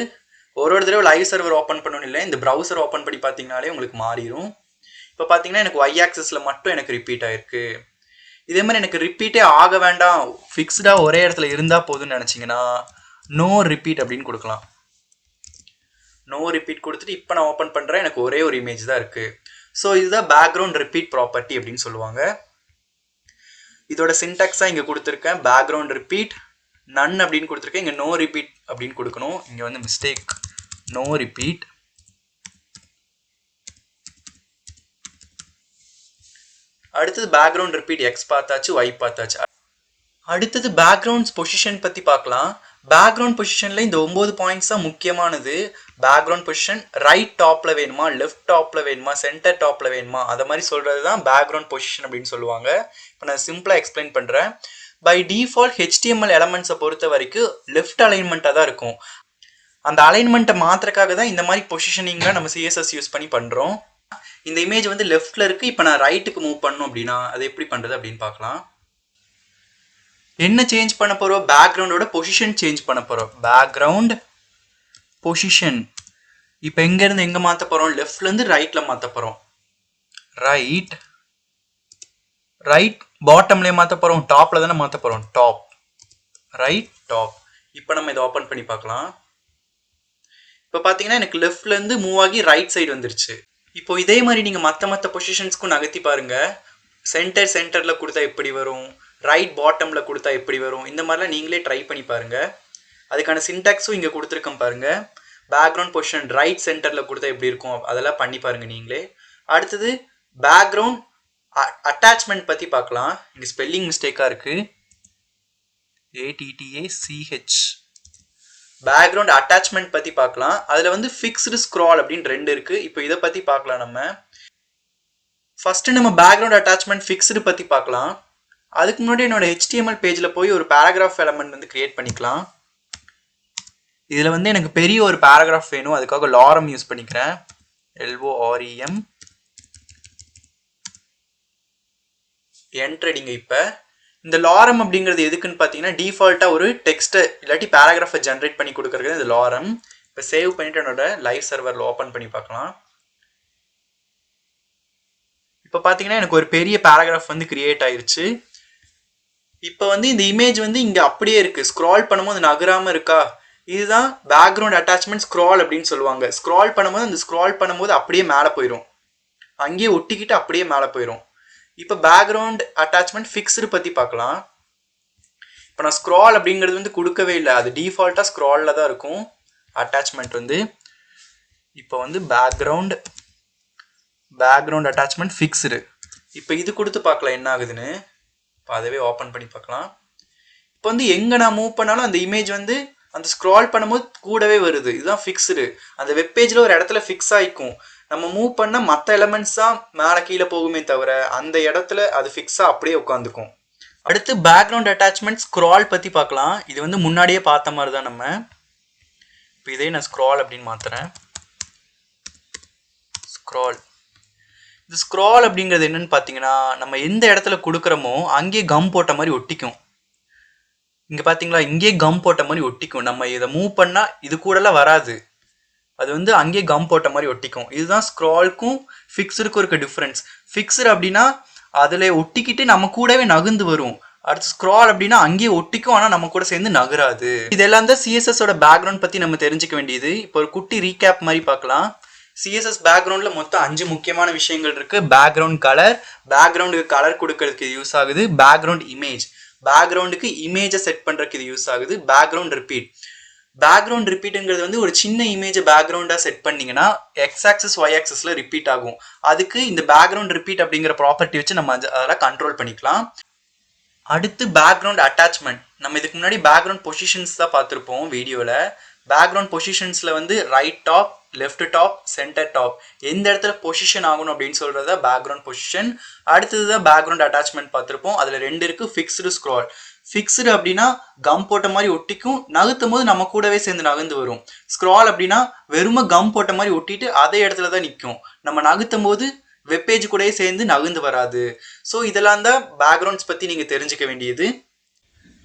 ஒரு தடவை லைவ் சர்வர் ஓப்பன் பண்ணணும் இல்லை, இந்த ப்ரௌசர் ஓப்பன் பண்ணி பார்த்தீங்கனாலே உங்களுக்கு மாறிடும். இப்போ பார்த்தீங்கன்னா எனக்கு ஒய் ஆக்சிஸில் மட்டும் எனக்கு ரிப்பீட் ஆகிருக்கு. இதே மாதிரி எனக்கு ரிப்பீட்டே ஆக வேண்டாம், ஃபிக்ஸ்டாக ஒரே இடத்துல இருந்தால் போதும்னு நினச்சிங்கன்னா நோ ரிப்பீட் அப்படின்னு கொடுக்கலாம். நோ ரிப்பீட் கொடுத்துட்டு இப்போ நான் ஓப்பன் பண்ணுறேன், எனக்கு ஒரே ஒரு இமேஜ் தான் இருக்குது. ஸோ இதுதான் பேக்ரவுண்ட் ரிப்பீட் ப்ராப்பர்ட்டி அப்படின்னு சொல்லுவாங்க. இதோட சின்டாக்ஸாக இங்கே கொடுத்துருக்கேன், பேக்ரவுண்ட் ரிப்பீட் நன் அப்படின்னு கொடுத்துருக்கேன். இங்கே நோ ரிப்பீட் அப்படின்னு கொடுக்கணும். இங்கே வந்து மிஸ்டேக், நோ ரிப்பீட். அடுத்தது பேக்ரவுண்ட் ரிப்பீட் எக்ஸ் பார்த்தாச்சு, ஒய் பார்த்தாச்சு. அடுத்தது பேக்ரவுண்ட்ஸ் பொசிஷன் பற்றி பார்க்கலாம். பேக்ரவுண்ட் பொசிஷனில் இந்த 9 பாயிண்ட்ஸ் தான் முக்கியமானது. பேக்ரவுண்ட் பொசிஷன் ரைட் டாப்பில் வேணுமா, லெஃப்ட் டாப்பில் வேணுமா, சென்டர் டாப்பில் வேணுமா, அதை மாதிரி சொல்கிறது தான் பேக்ரவுண்ட் பொசிஷன் அப்படின்னு சொல்லுவாங்க. இப்போ நான் சிம்பிளாக எக்ஸ்பிளைன் பண்ணுறேன். பை டிஃபால்ட் HTML எலமெண்ட்ஸை பொறுத்த வரைக்கும் லெஃப்ட் அலைன்மெண்ட்டாக தான் இருக்கும். அந்த அலைன்மெண்ட்டை மாத்திரக்காக தான் இந்த மாதிரி பொசிஷனிங்காக நம்ம CSS யூஸ் பண்ணி பண்ணுறோம். இந்த இமேஜ் வந்து லெஃப்டில் இருக்குது, இப்போ நான் ரைட்டுக்கு மூவ் பண்ணணும் அப்படின்னா அது எப்படி பண்ணுறது அப்படின்னு பார்க்கலாம். என்ன சேஞ்ச் பண்ண போகிறோம், பேக்ரவுண்டோட பொசிஷன் சேஞ்ச் பண்ண போகிறோம். பேக்ரவுண்ட் பொசிஷன் இப்போ எங்கேருந்து எங்கே மாற்ற போகிறோம், லெஃப்ட்லேருந்து ரைட்டில் மாற்ற போகிறோம். ரைட் பாட்டம்லேயே மாற்ற போகிறோம், டாப்பில் தானே மாற்ற போகிறோம், டாப், ரைட் டாப். இப்போ நம்ம இதை ஓப்பன் பண்ணி பார்க்கலாம். இப்போ பார்த்தீங்கன்னா எனக்கு லெஃப்ட்லேருந்து மூவ் ஆகி ரைட் சைடு வந்துருச்சு. இப்போ இதே மாதிரி நீங்கள் மற்ற பொசிஷன்ஸ்க்கும் நகர்த்தி பாருங்கள். சென்டரில் கொடுத்தா எப்படி வரும், ரைட் பாட்டமில் கொடுத்தா எப்படி வரும், இந்த மாதிரிலாம் நீங்களே ட்ரை பண்ணி பாருங்கள். அதுக்கான சின்டாக்ஸும் இங்கே கொடுத்துருக்கேன் பாருங்கள். பேக்ரவுண்ட் பொசிஷன் ரைட் சென்டரில் கொடுத்தா எப்படி இருக்கும், அதெல்லாம் பண்ணி பாருங்கள் நீங்களே. அடுத்தது பேக்ரவுண்ட் அட்டாச்மெண்ட் பற்றி பார்க்கலாம். இங்கே ஸ்பெல்லிங் மிஸ்டேக்காக இருக்குது, ATTACH. பேக்ரவுண்ட் அட்டாச்மெண்ட் பற்றி பார்க்கலாம். அதில் வந்து ஃபிக்ஸ்டு ஸ்க்ரால் அப்படின்னு 2 இருக்குது. இப்போ இதை பற்றி பார்க்கலாம். நம்ம ஃபஸ்ட்டு நம்ம பேக்ரவுண்ட் அட்டாச்மெண்ட் ஃபிக்ஸ்டு பற்றி பார்க்கலாம். அதுக்கு முன்னாடி என்னோட HTML பேஜில் போய் ஒரு பேராகிராஃப் எலமெண்ட் வந்து கிரியேட் பண்ணிக்கலாம். இதில் வந்து எனக்கு பெரிய ஒரு பேராகிராஃப் வேணும், அதுக்காக lorem யூஸ் பண்ணிக்கிறேன், LOREM. என்ட்ரடிங்க. இப்போ இந்த lorem அப்படிங்கிறது எதுக்குன்னு பார்த்தீங்கன்னா டிஃபால்ட்டாக ஒரு டெக்ஸ்ட்டை இல்லாட்டி பேராகிராஃபை ஜென்ரேட் பண்ணி கொடுக்குறது இந்த lorem. இப்போ சேவ் பண்ணிவிட்டு என்னோட லைவ் சர்வரில் ஓப்பன் பண்ணி பார்க்கலாம். இப்போ பார்த்தீங்கன்னா எனக்கு ஒரு பெரிய பேராகிராஃப் வந்து கிரியேட் ஆயிடுச்சு. இப்போ வந்து இந்த இமேஜ் வந்து இங்கே அப்படியே இருக்குது, ஸ்க்ரால் பண்ணும்போது நகராமல் இருக்கா, இதுதான் பேக்ரவுண்ட் அட்டாச்மெண்ட் ஸ்க்ரால் அப்படின்னு சொல்லுவாங்க. ஸ்க்ரால் பண்ணும்போது அந்த ஸ்க்ரால் பண்ணும்போது அப்படியே மேலே போயிடும், அங்கேயே ஒட்டிக்கிட்டு அப்படியே மேலே போயிடும். இப்போ பேக்ரவுண்ட் அட்டாச்மெண்ட் ஃபிக்ஸ்டு பற்றி பார்க்கலாம். இப்போ நான் ஸ்க்ரால் அப்படிங்கிறது வந்து கொடுக்கவே இல்லை, அது டிஃபால்ட்டாக ஸ்க்ராலில் தான் இருக்கும் அட்டாச்மெண்ட் வந்து. இப்போ வந்து பேக்ரவுண்ட் அட்டாச்மெண்ட் ஃபிக்ஸ்டு. இப்போ இது கொடுத்து பார்க்கலாம் என்ன ஆகுதுன்னு. இப்போ அதவே ஓப்பன் பண்ணி பார்க்கலாம். இப்போ வந்து எங்கே நான் மூவ் பண்ணாலும் அந்த இமேஜ் வந்து அந்த ஸ்க்ரால் பண்ணும்போது கூடவே வருது. இதுதான் ஃபிக்ஸ்டு. அந்த வெப்பேஜில் ஒரு இடத்துல ஃபிக்ஸ் ஆகிக்கும். நம்ம மூவ் பண்ணால் மற்ற எலமெண்ட்ஸ் தான் மேலே கீழே போகுமே தவிர அந்த இடத்துல அது ஃபிக்ஸாக அப்படியே உட்காந்துக்கும். அடுத்து பேக்ரவுண்ட் அட்டாச்மெண்ட் ஸ்க்ரால் பற்றி பார்க்கலாம். இது வந்து முன்னாடியே பார்த்த மாதிரி தான் நம்ம. இப்போ இதே நான் ஸ்க்ரால் அப்படின்னு மாற்றுறேன். ஸ்க்ரால், இந்த ஸ்க்ரால் அப்படிங்கிறது என்னன்னு பார்த்தீங்கன்னா நம்ம எந்த இடத்துல கொடுக்குறோமோ அங்கேயே கம் போட்ட மாதிரி ஒட்டிக்கும். இங்கே பார்த்தீங்களா, இங்கேயே கம் போட்ட மாதிரி ஒட்டிக்கும். நம்ம இதை மூவ் பண்ணால் இது கூடலாம் வராது, அது வந்து அங்கேயே கம் போட்ட மாதிரி ஒட்டிக்கும். இதுதான் ஸ்க்ரால்க்கும் ஃபிக்ஸருக்கும் இருக்க டிஃப்ரென்ஸ். ஃபிக்ஸர் அப்படின்னா அதில் ஒட்டிக்கிட்டு நம்ம கூடவே நகர்ந்து வரும். அடுத்து ஸ்க்ரால் அப்படின்னா அங்கேயே ஒட்டிக்கும், ஆனால் நம்ம கூட சேர்ந்து நகராது. இதெல்லாம் தான் CSSோட பேக்ரவுண்ட் பற்றி நம்ம தெரிஞ்சுக்க வேண்டியது. இப்போ ஒரு குட்டி ரீகேப் மாதிரி பார்க்கலாம். CSS பேக்ரவுண்டில் மொத்தம் 5 முக்கியமான விஷயங்கள் இருக்குது. பேக்ரவுண்ட் கலர், பேக்ரவுண்டுக்கு கலர் கொடுக்கறதுக்கு இது யூஸ் ஆகுது. பேக்ரவுண்ட் இமேஜ், பேக்ரவுண்டுக்கு இமேஜை செட் பண்ணுறதுக்கு இது யூஸ் ஆகுது. பேக்ரவுண்ட் ரிப்பீட், பேக்ரவுண்ட் ரிப்பீட்டுங்கிறது வந்து ஒரு சின்ன இமேஜை பேக்ரவுண்டாக செட் பண்ணிங்கன்னா எக்ஸ் ஆக்சஸ் ஒய் ஆக்சஸில் ரிப்பீட் ஆகும். அதுக்கு இந்த பேக்ரவுண்ட் ரிப்பீட் அப்படிங்கிற ப்ராப்பர்ட்டி வச்சு நம்ம அதெல்லாம் கண்ட்ரோல் பண்ணிக்கலாம். அடுத்து பேக்ரவுண்ட் அட்டாச்மெண்ட். நம்ம இதுக்கு முன்னாடி பேக்ரவுண்ட் பொசிஷன்ஸ் தான் பார்த்துருப்போம் வீடியோவில். பேக்ரவுண்ட் பொசிஷன்ஸில் வந்து right top, left top, centre top, எந்த இடத்துல பொசிஷன் ஆகணும் அப்படின்னு சொல்கிறது தான் பேக்ரவுண்ட் பொசிஷன். அடுத்தது தான் பேக்ரவுண்ட் அட்டாச்மெண்ட் பார்த்துருப்போம். அதில் 2 இருக்குது, ஃபிக்ஸ்டு, ஸ்க்ரால். ஃபிக்ஸ்டு அப்படின்னா கம் போட்ட மாதிரி ஒட்டிக்கும், நகர்த்தும் போது நம்ம கூடவே சேர்ந்து நகர்ந்து வரும். ஸ்க்ரால் அப்படின்னா வெறுமை கம் போட்ட மாதிரி ஒட்டிட்டு அதே இடத்துல தான் நிற்கும், நம்ம நகர்த்தும் போது வெப்பேஜ் கூடயே சேர்ந்து நகர்ந்து வராது. ஸோ இதெல்லாம் தான் பேக்ரவுண்ட்ஸ் பற்றி நீங்கள் தெரிஞ்சுக்க வேண்டியது.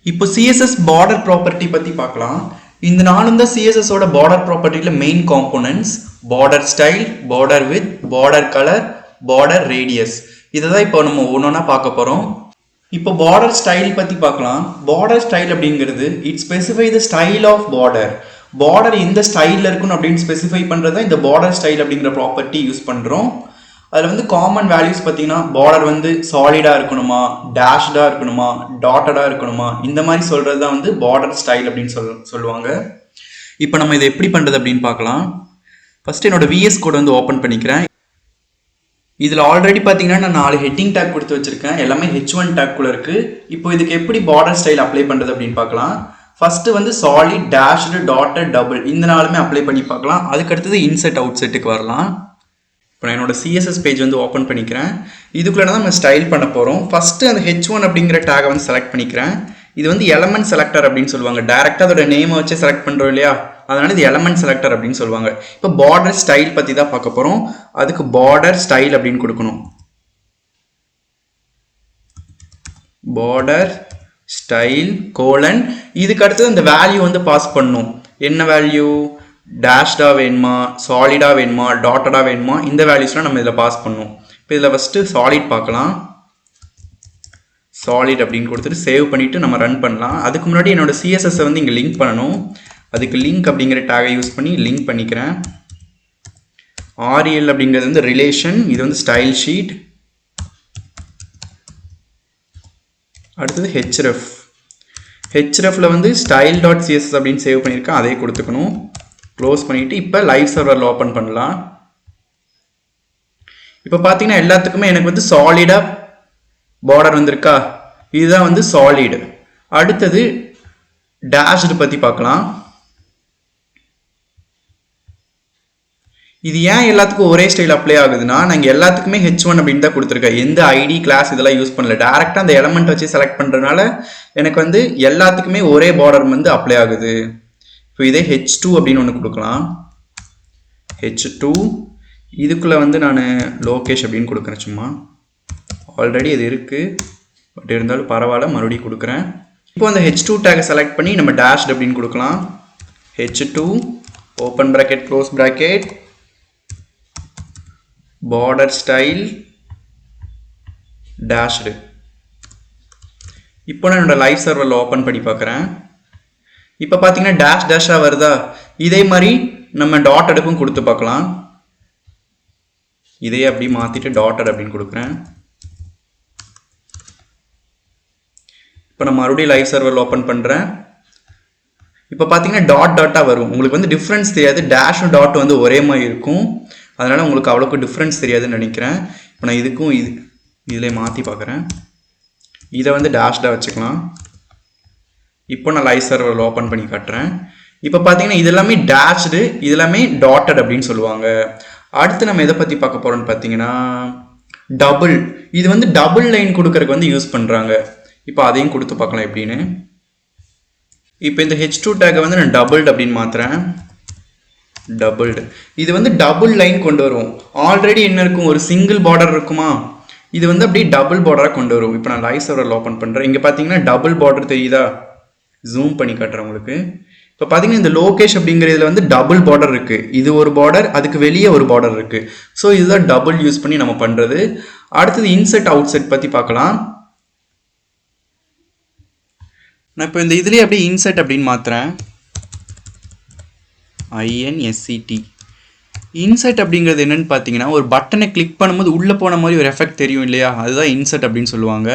இப்போ CSS பார்டர் ப்ராப்பர்ட்டி பற்றி பார்க்கலாம். இந்த 4 தான் CSSோட பார்டர் ப்ராப்பர்ட்டியில் main components. Border style, border width, border colour, border radius. இதை தான் இப்போ நம்ம ஒன்றா பார்க்க போகிறோம். இப்போ பார்டர் ஸ்டைல் பற்றி பார்க்கலாம். பார்டர் ஸ்டைல் அப்படிங்கிறது it specify the style of border. Border இந்த ஸ்டைலில் இருக்கணும் அப்படின்னு ஸ்பெசிஃபை பண்ணுறது தான் இந்த பார்டர் ஸ்டைல் அப்படிங்கிற ப்ராப்பர்ட்டி யூஸ் பண்ணுறோம். அதில் வந்து காமன் வேல்யூஸ் பார்த்தீங்கன்னா பார்டர் வந்து சாலிடாக இருக்கணுமா, டேஷ்டாக இருக்கணுமா, டாட்டடாக இருக்கணுமா, இந்த மாதிரி சொல்கிறது தான் வந்து பார்டர் ஸ்டைல் அப்படின்னு சொல்லுவாங்க. இப்போ நம்ம இதை எப்படி பண்ணுறது அப்படின்னு பார்க்கலாம். ஃபஸ்ட்டு என்னோட விஎஸ் கோட் வந்து ஓப்பன் பண்ணிக்கிறேன். இதில் ஆல்ரெடி பார்த்தீங்கன்னா நான் 4 ஹெட்டிங் டேக் கொடுத்து வச்சுருக்கேன். எல்லாமே H1 டேக்குள்ளே இருக்குது. இப்போ இதுக்கு எப்படி பார்டர் ஸ்டைல் அப்ளை பண்ணுறது அப்படின்னு பார்க்கலாம். ஃபஸ்ட்டு வந்து சாலிட், டேஷ்டு, டாட்டட், டபுள் இந்த 4மே அப்ளை பண்ணி பார்க்கலாம். அதுக்கடுத்தது இன்செட் அவுட் செட்டுக்கு வரலாம். இப்போ நான் என்னோட CSS பேஜ் வந்து ஓப்பன் பண்ணிக்கிறேன். இதுக்குள்ளே தான் நம்ம ஸ்டைல் பண்ண போகிறோம். ஃபஸ்ட்டு அந்த H1 அப்படிங்கிற டேகை வந்து செலக்ட் பண்ணிக்கிறேன். இது வந்து எலமெண்ட் செலக்டர் அப்படின்னு சொல்லுவாங்க. டேரெக்டாக அதோட நேமை வச்சு செலக்ட் பண்ணுறோம் இல்லையா, அதனால இது எலமெண்ட் செலக்டர் அப்படின்னு சொல்லுவாங்க. இப்போ பார்டர் ஸ்டைல் பற்றி தான் பார்க்க போகிறோம். அதுக்கு பார்டர் ஸ்டைல் அப்படின்னு கொடுக்கணும். பார்டர் ஸ்டைல் கோலன், இதுக்கு அடுத்தது இந்த வேல்யூ வந்து பாஸ் பண்ணணும். என்ன வேல்யூ? டேஷ்டாக வேணுமா, சாலிடாக வேணுமா, டாட்டடாக வேணுமா, இந்த வேல்யூஸ்லாம் நம்ம இதில் பாஸ் பண்ணணும். இப்போ இதில் ஃபஸ்ட்டு சாலிட் பார்க்கலாம். சாலிட் அப்படின்னு கொடுத்துட்டு சேவ் பண்ணிவிட்டு நம்ம ரன் பண்ணலாம். அதுக்கு முன்னாடி என்னோட CSS வந்து இங்கே லிங்க் பண்ணணும். அதுக்கு லிங்க் அப்படிங்கிற டேகை யூஸ் பண்ணி லிங்க் பண்ணிக்கிறேன். REL அப்படிங்கிறது வந்து ரிலேஷன், இது வந்து ஸ்டைல் ஷீட். அடுத்தது href வந்து style.css அப்படின்னு சேவ் பண்ணியிருக்கேன், அதே கொடுத்துக்கணும். க்ளோஸ் பண்ணிவிட்டு இப்போ லைவ் சர்வரில் ஓப்பன் பண்ணலாம். இப்போ பார்த்தீங்கன்னா எல்லாத்துக்குமே எனக்கு வந்து சாலிடாக பார்டர் வந்திருக்கா, இதுதான் வந்து சாலிடு. அடுத்தது டேஷ்டு பற்றி பார்க்கலாம். இது ஏன் எல்லாத்துக்கும் ஒரே ஸ்டைல் அப்ளை ஆகுதுன்னா, நாங்கள் எல்லாத்துக்குமே H1 அப்படின்னு தான் கொடுத்துருக்கேன். எந்த ஐடி கிளாஸ் இதெல்லாம் யூஸ் பண்ணல, டேரெக்டாக அந்த எலமெண்ட் வச்சு செலக்ட் பண்ணுறதுனால எனக்கு வந்து எல்லாத்துக்குமே ஒரே பார்டர் வந்து அப்ளை ஆகுது. இப்போ இதே H2 அப்படின்னு ஒன்று கொடுக்கலாம். H2 இதுக்குள்ளே வந்து நான் லோகேஷ் அப்படின்னு கொடுக்குறேன். சும்மா ஆல்ரெடி இது இருக்குது, பட் இருந்தாலும் பரவாயில்ல, மறுபடியும் கொடுக்குறேன். இப்போ அந்த H2 டேகை செலக்ட் பண்ணி நம்ம டேஷ்டு அப்படின்னு கொடுக்கலாம். H2 open bracket close bracket border style dashed. இப்போ நான் என்னோட லைவ் சர்வரில் ஓப்பன் பண்ணி பார்க்குறேன். இப்போ பார்த்தீங்கன்னா டேஷாக வருதா, இதே மாதிரி நம்ம டாட்டடுக்கும் கொடுத்து பார்க்கலாம். இதையே அப்படி மாற்றிட்டு டாட்டட் அப்படின்னு கொடுக்குறேன். இப்போ நான் மறுபடியும் லைவ் சர்வரில் ஓப்பன் பண்ணுறேன். இப்போ பார்த்தீங்கன்னா டாட்டாக வரும். உங்களுக்கு வந்து டிஃப்ரென்ஸ் தெரியாது, டேஷும் டாட் வந்து ஒரே மாதிரி இருக்கும், அதனால் உங்களுக்கு அவ்வளோக்கு டிஃப்ரென்ஸ் தெரியாதுன்னு நினைக்கிறேன். இப்போ நான் இதுக்கும் இதில் மாற்றி பார்க்குறேன். இதை வந்து டேஷ்டாக வச்சுக்கலாம். இப்போ நான் லைவ் சர்வரில் ஓப்பன் பண்ணி காட்டுறேன். இப்போ பார்த்தீங்கன்னா இது எல்லாமே டேஷ்டு, இது எல்லாமே டாட்டட் அப்படின்னு சொல்லுவாங்க. அடுத்து நம்ம எதை பற்றி பார்க்க போகிறோம்னு பார்த்தீங்கன்னா டபுள். இது வந்து டபுள் லைன் கொடுக்கறதுக்கு வந்து யூஸ் பண்ணுறாங்க. இப்போ அதையும் கொடுத்து பார்க்கலாம் எப்படின்னு. இப்போ இந்த H2 டேகை வந்து நான் டபுள்டு அப்படின்னு மாற்றுறேன். டபுள்டு இது வந்து டபுள் லைன் கொண்டு வரும். ஆல்ரெடி என்ன இருக்கும், ஒரு சிங்கிள் பார்டர் இருக்குமா, இது வந்து அப்படியே டபுள் பார்டராக கொண்டு வரும். இப்போ நான் லைவ் சர்வரில் ஓப்பன் பண்ணுறேன். இங்கே பார்த்தீங்கன்னா டபுள் பார்டர் தெரியுதா, ஜூம் பண்ணி காட்டுறேன் உங்களுக்கு. இப்போ பார்த்தீங்கன்னா இந்த லோகேஷ் அப்படிங்கிறதுல வந்து டபுள் பார்டர் இருக்குது. இது ஒரு பார்டர், அதுக்கு வெளியே ஒரு பார்டர் இருக்குது. ஸோ இதுதான் டபுள் யூஸ் பண்ணி நம்ம பண்ணுறது. அடுத்தது இன்செட் அவுட் செட் பற்றி பார்க்கலாம். நான் இப்போ இந்த இதுலேயே அப்படியே இன்செட் அப்படின்னு மாற்றுறேன். INSET. இன்செட் அப்படிங்கிறது என்னென்னு பார்த்தீங்கன்னா, ஒரு பட்டனை கிளிக் பண்ணும்போது உள்ளே போன மாதிரி ஒரு எஃபெக்ட் தெரியும் இல்லையா, அதுதான் இன்செட் அப்படின்னு சொல்லுவாங்க.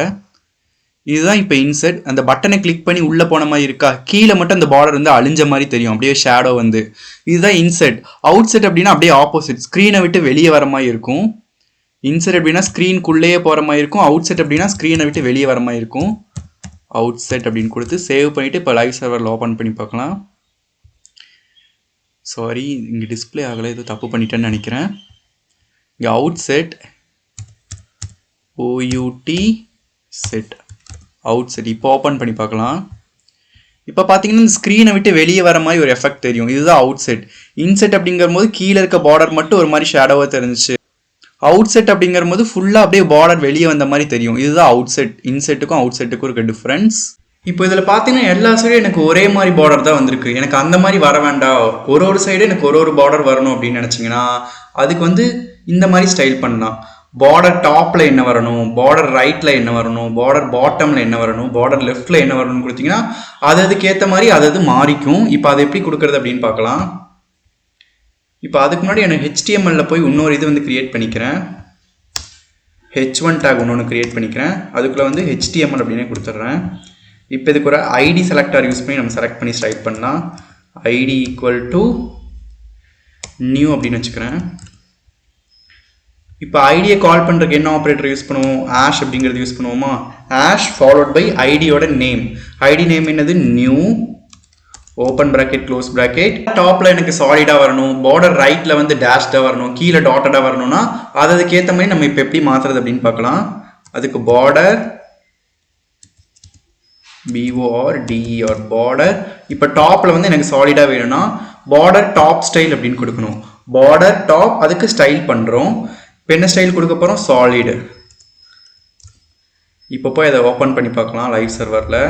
இதுதான் இப்போ இன்செட். அந்த பட்டனை கிளிக் பண்ணி உள்ளே போன மாதிரி இருக்கா, கீழே மட்டும் அந்த பார்டர் வந்து அழிஞ்ச மாதிரி தெரியும், அப்படியே ஷேடோ வந்து. இதுதான் இன்செட். அவுட் செட் அப்படின்னா அப்படியே ஆப்போசிட், ஸ்க்ரீனை விட்டு வெளியே வர மாதிரி இருக்கும். இன்செட் அப்படின்னா ஸ்க்ரீனுக்குள்ளேயே போகிற மாதிரி இருக்கும். அவுட் செட் அப்படின்னா ஸ்க்ரீனை விட்டு வெளியே வர மாதிரி இருக்கும். அவுட் செட் அப்படின்னு கொடுத்து சேவ் பண்ணிவிட்டு இப்போ லைவ் சர்வரில் ஓப்பன் பண்ணி பார்க்கலாம். சாரி, இங்கே டிஸ்பிளே ஆகலை, ஏதோ தப்பு பண்ணிட்டேன்னு நினைக்கிறேன். இங்கே out set OUT set out set இப்போ ஓப்பன் பண்ணி பார்க்கலாம். இப்போ பார்த்தீங்கன்னா இந்த ஸ்க்ரீனை விட்டு வெளியே வர மாதிரி ஒரு எஃபெக்ட் தெரியும், இதுதான் அவுட் செட். இன்செட் அப்படிங்கிற போது கீழே இருக்க பார்டர் மட்டும் ஒரு மாதிரி ஷேடோவாக தெரிஞ்சிச்சு. அவுட் செட் அப்படிங்கிற போது ஃபுல்லாக அப்படியே பார்டர் வெளியே வந்த மாதிரி தெரியும், இதுதான் அவுட் செட். இன்செட்டுக்கும் அவுட் செட்டுக்கும் இருக்க டிஃப்ரென்ஸ். இப்போ இதில் பார்த்தீங்கன்னா எல்லா சைடும் எனக்கு ஒரே மாதிரி பார்டர் தான் வந்திருக்கு. எனக்கு அந்த மாதிரி வர வேண்டாம், ஒரு சைடு எனக்கு ஒரு பார்டர் வரணும் அப்படின்னு நினச்சிங்கன்னா அதுக்கு வந்து இந்த மாதிரி ஸ்டைல் பண்ணலாம். பார்டர் டாப்பில் என்ன வரணும், பார்டர் ரைட்டில் என்ன வரணும், பார்டர் பாட்டமில் என்ன வரணும், பார்டர் லெஃப்டில் என்ன வரணும்னு கொடுத்தீங்கன்னா அதுக்கேற்ற மாதிரி அது மாறிக்கும். இப்போ அதை எப்படி கொடுக்குறது அப்படின்னு பார்க்கலாம். இப்போ அதுக்கு முன்னாடி எனக்கு HTML போய் இன்னொரு இது வந்து கிரியேட் பண்ணிக்கிறேன். h1 டேக் ஒன்று கிரியேட் பண்ணிக்கிறேன். அதுக்குள்ளே வந்து HTML அப்படின்னே கொடுத்துட்றேன். இப்போ இதுக்கு ஒரு ஐடி செலக்டர் யூஸ் பண்ணி நம்ம செலக்ட் பண்ணி ஸ்டைப் பண்ணலாம். ஐடி ஈக்குவல் டு நியூ அப்படின்னு வச்சுக்கிறேன். இப்போ ஐடியை கால் பண்ணுறதுக்கு என்ன ஆப்ரேட்டர் யூஸ் பண்ணுவோம், ஆஷ் அப்படிங்கிறது யூஸ் பண்ணுவோமா. ஆஷ் ஃபாலோட் பை ஐடியோட நேம். ஐடி நேம் என்னது, new, open bracket close bracket. டாப்பில் எனக்கு சாலிடாக வரணும், பார்டர் ரைட்டில் வந்து டேஷ்டாக வரணும், கீழே டாட்டடாக வரணும்னா அதுக்கேற்ற மாதிரி நம்ம இப்போ எப்படி மாற்றுறது அப்படின்னு பார்க்கலாம். அதுக்கு பார்டர் BORDER பார்டர். இப்போ டாப்பில் வந்து எனக்கு சாலிடாக வேணும்னா பார்டர் டாப் ஸ்டைல் அப்படின்னு கொடுக்கணும். பார்டர் டாப், அதுக்கு ஸ்டைல் பண்ணுறோம். இப்போ என்ன ஸ்டைல் கொடுக்க போகிறோம், சாலிடு. இப்போ போய் அதை ஓப்பன் பண்ணி பார்க்கலாம் லைவ் சர்வரில்.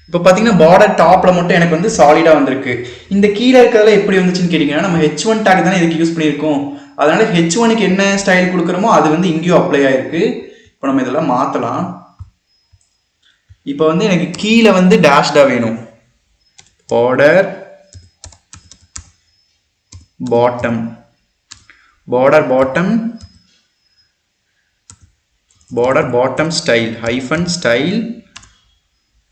இப்போ பார்த்தீங்கன்னா பார்டர் டாப்பில் மட்டும் எனக்கு வந்து சாலிடாக வந்திருக்கு. இந்த கீழே இருக்கிறதுல எப்படி வந்துச்சுன்னு கேட்டிங்கன்னா நம்ம H1 டேக் தானே இதுக்கு யூஸ் பண்ணியிருக்கோம். அதனால் H1க்கு என்ன ஸ்டைல் கொடுக்குறோமோ அது வந்து இங்கேயும் அப்ளை ஆகிருக்கு. இப்போ நம்ம இதெல்லாம் மாற்றலாம். இப்போ வந்து எனக்கு கீழே வந்து டேஷ்டாக வேணும். Border bottom, border bottom, border bottom style hyphen style,